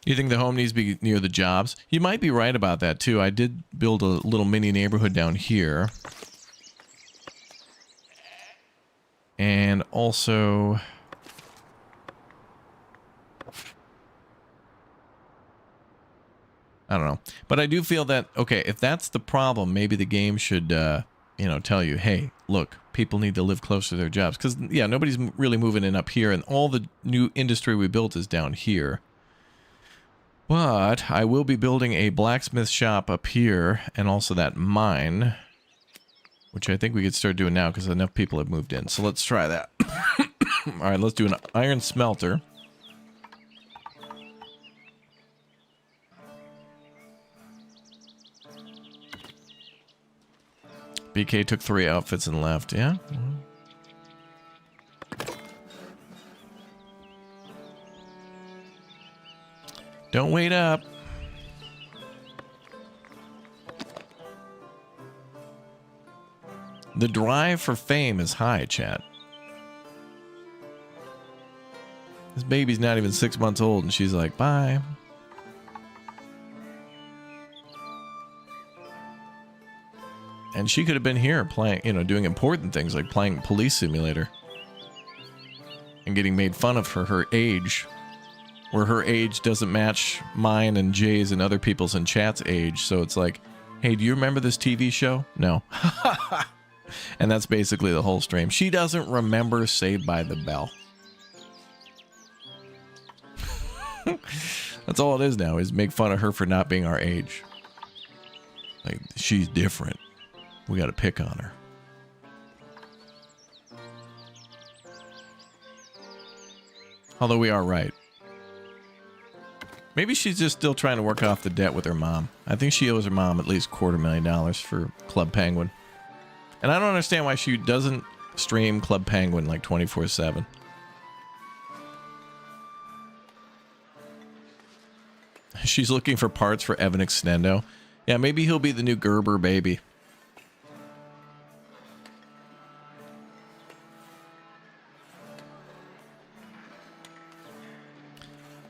You think the home needs to be near the jobs? You might be right about that too. I did build a little mini neighborhood down here. And also... I don't know. But I do feel that, okay, if that's the problem, maybe the game should, you know, tell you, hey, look, people need to live close to their jobs. Because, yeah, nobody's really moving in up here, and all the new industry we built is down here. But I will be building a blacksmith shop up here, and also that mine, which I think we could start doing now because enough people have moved in. So let's try that. All right, let's do an iron smelter. BK took 3 outfits and left, yeah? Don't wait up. The drive for fame is high, chat. This baby's not even 6 months old and she's like, bye. And she could have been here playing, you know, doing important things like playing Police Simulator. And getting made fun of for her age. Where her age doesn't match mine and Jay's and other people's in chat's age. So it's like, hey, do you remember this TV show? No. And that's basically the whole stream. She doesn't remember Saved by the Bell. That's all it is now, is make fun of her for not being our age. Like, she's different. We got to pick on her. Although we are right. Maybe she's just still trying to work off the debt with her mom. I think she owes her mom at least $250,000 for Club Penguin. And I don't understand why she doesn't stream Club Penguin like 24/7. She's looking for parts for Evan Extendo. Yeah, maybe he'll be the new Gerber baby.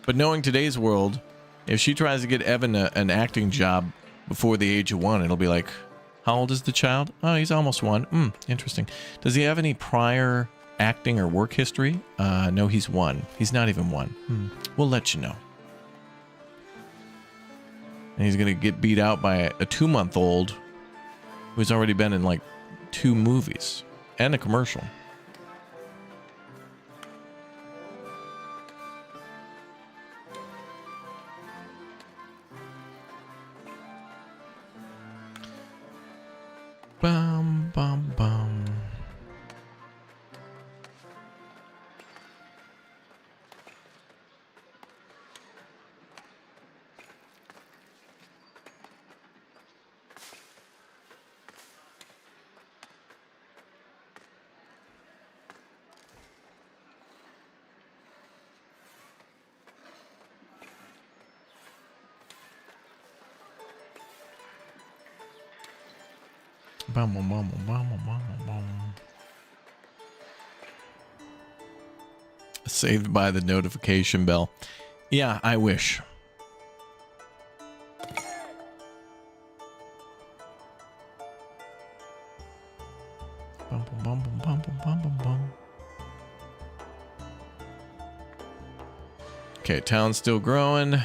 But knowing today's world, if she tries to get Evan an acting job before the age of 1, it'll be like, how old is the child? Oh, he's almost 1. Interesting. Does he have any prior acting or work history? No, he's 1. He's not even 1. We'll let you know. And he's going to get beat out by a 2-month-old who's already been in like 2 movies and a commercial. Bum, bum, bum. Bum, bum, bum, bum, bum, bum, bum. Saved by the notification bell. Yeah, I wish. Bum, bum, bum, bum, bum, bum, bum, bum. Okay, town's still growing.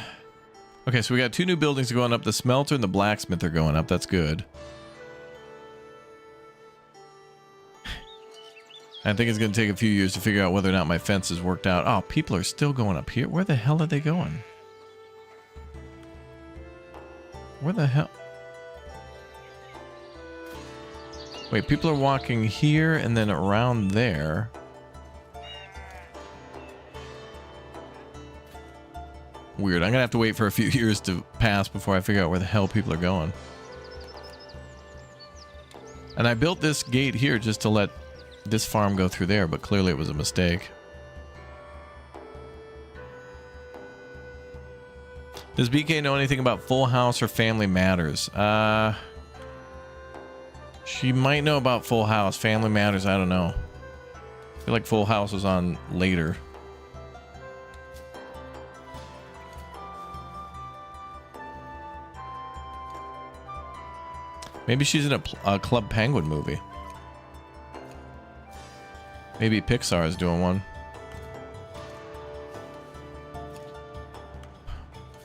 Okay, so we got 2 new buildings going up. The smelter and the blacksmith are going up. That's good. I think it's going to take a few years to figure out whether or not my fence has worked out. Oh, people are still going up here. Where the hell are they going? Where the hell? Wait, people are walking here and then around there. Weird. I'm going to have to wait for a few years to pass before I figure out where the hell people are going. And I built this gate here just to let this farm go through there, but clearly it was a mistake. Does BK know anything about Full House or Family Matters? She might know about Full House. Family Matters, I don't know. I feel like Full House was on later. Maybe she's in a Club Penguin movie. Maybe Pixar is doing one.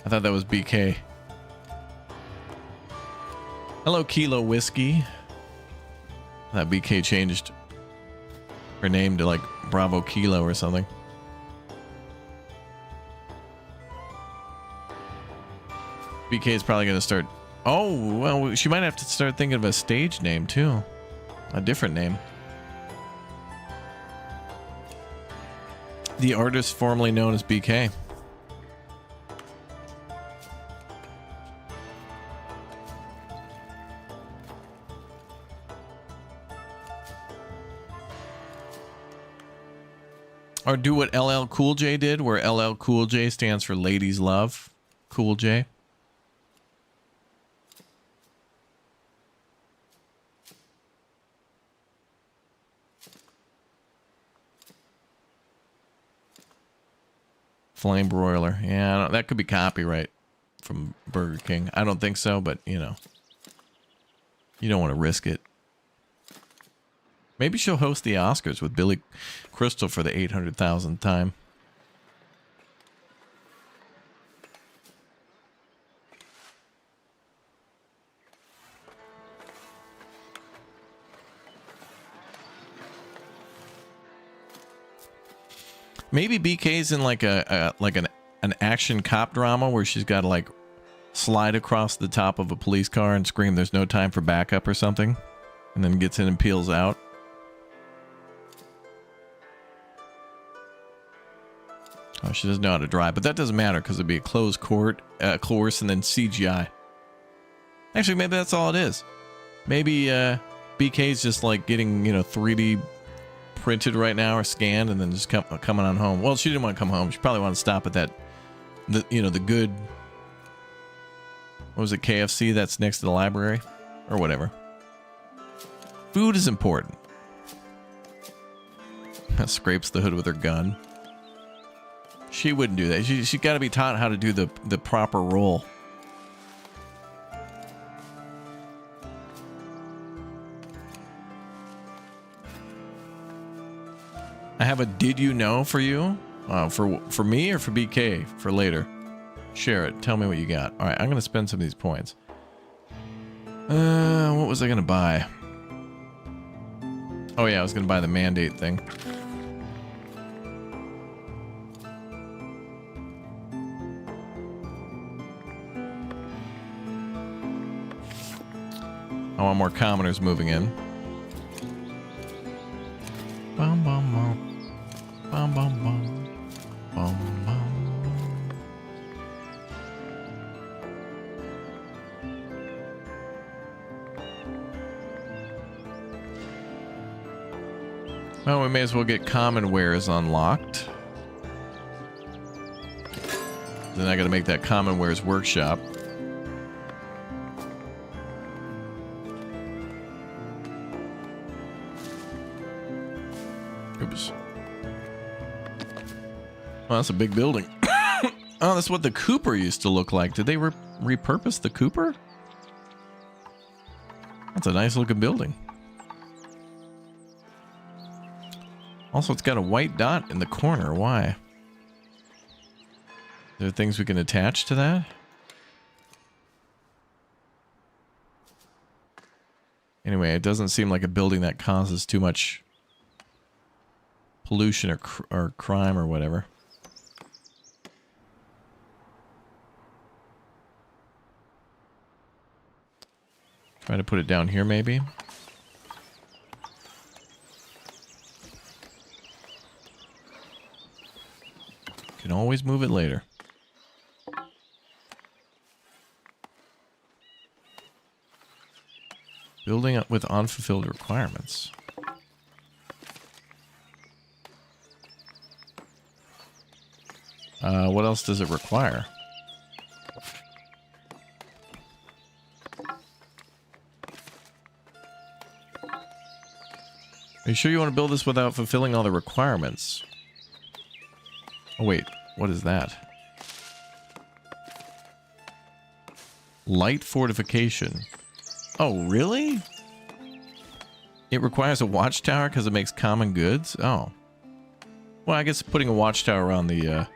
I thought that was BK. Hello, Kilo Whiskey. I thought BK changed her name to like Bravo Kilo or something. BK is probably going to start... Oh, well, she might have to start thinking of a stage name too. A different name. The artist formerly known as BK. Or do what LL Cool J did, where LL Cool J stands for Ladies Love Cool J. Flame broiler. Yeah, that could be copyright from Burger King. I don't think so, but you know, you don't want to risk it. Maybe she'll host the Oscars with Billy Crystal for the 800,000th time. Maybe BK's in like an action cop drama where she's got to like slide across the top of a police car and scream "There's no time for backup" or something, and then gets in and peels out. Oh, she doesn't know how to drive, but that doesn't matter because it'd be a closed course and then CGI. Actually, maybe that's all it is. Maybe BK's just like getting, you know, 3D printed right now or scanned and then just coming on home. Well, she didn't want to come home. She probably wanted to stop at the good, what was it, KFC that's next to the library or whatever. Food is important. Scrapes the hood with her gun. She wouldn't do that. She got to be taught how to do the proper roll. I have a did you know for you? For me or for BK? For later. Share it. Tell me what you got. Alright, I'm going to spend some of these points. What was I going to buy? Oh yeah, I was going to buy the mandate thing. I want more commoners moving in. Bum, bum, bum. Bum, bum, bum. Bum, bum. Well, we may as well get common wares unlocked. Then I gotta make that common wares workshop. Oops. Oh, that's a big building. Oh, that's what the Cooper used to look like. Did they repurpose the Cooper? That's a nice looking building. Also, it's got a white dot in the corner. Why? Are there things we can attach to that? Anyway, it doesn't seem like a building that causes too much pollution or crime or whatever. Try to put it down here, maybe. Can always move it later. Building up with unfulfilled requirements. What else does it require? Are you sure you want to build this without fulfilling all the requirements? Oh, wait. What is that? Light fortification. Oh, really? It requires a watchtower because it makes common goods? Oh. Well, I guess putting a watchtower around the...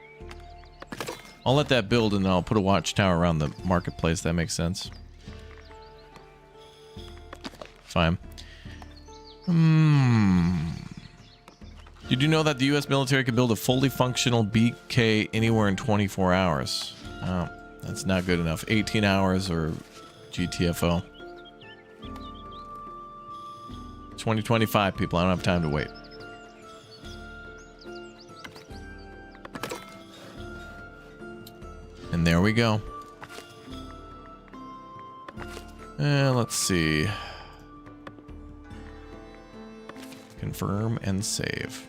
I'll let that build and then I'll put a watchtower around the marketplace. That makes sense. Fine. Did you know that the U.S. military can build a fully functional BK anywhere in 24 hours? Oh, that's not good enough. 18 hours or GTFO. 2025, people. I don't have time to wait. And there we go. Let's see. Confirm and save.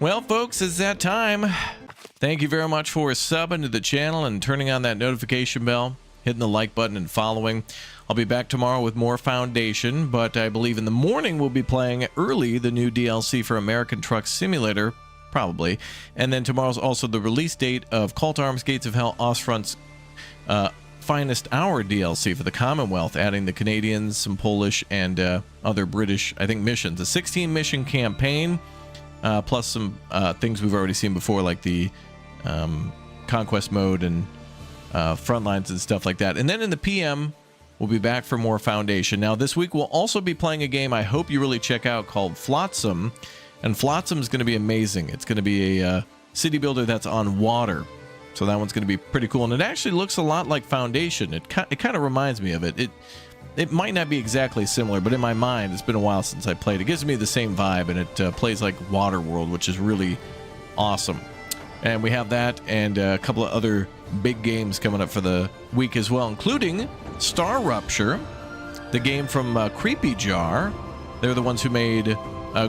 Well, folks, it's that time. Thank you very much for subbing to the channel and turning on that notification bell, hitting the like button and following. I'll be back tomorrow with more Foundation, but I believe in the morning we'll be playing early the new DLC for American Truck Simulator, probably. And then tomorrow's also the release date of Call to Arms Gates of Hell Ostfront's Finest Hour DLC for the Commonwealth, adding the Canadians, some Polish, and other British, I think, missions. A 16-mission campaign, plus some things we've already seen before, like the Conquest mode and front lines and stuff like that. And then in the PM, we'll be back for more Foundation. Now, this week, we'll also be playing a game I hope you really check out called Flotsam. And Flotsam is going to be amazing. It's going to be a city builder that's on water. So that one's going to be pretty cool. And it actually looks a lot like Foundation. It kind of reminds me of it. It might not be exactly similar, but in my mind, it's been a while since I played. It gives me the same vibe, and it plays like Waterworld, which is really awesome. And we have that and a couple of other big games coming up for the week as well, including Star Rupture, the game from Creepy Jar. They're the ones who made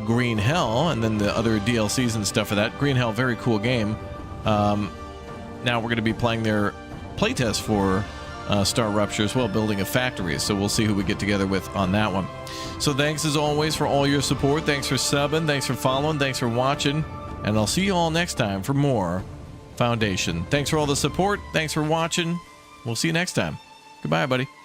Green Hell and then the other DLCs and stuff for that. Green Hell, very cool game. Now we're going to be playing their playtest for Star Rupture as well, building a factory. So we'll see who we get together with on that one. So thanks as always for all your support. Thanks for subbing. Thanks for following. Thanks for watching. And I'll see you all next time for more Foundation. Thanks for all the support. Thanks for watching. We'll see you next time. Goodbye, buddy.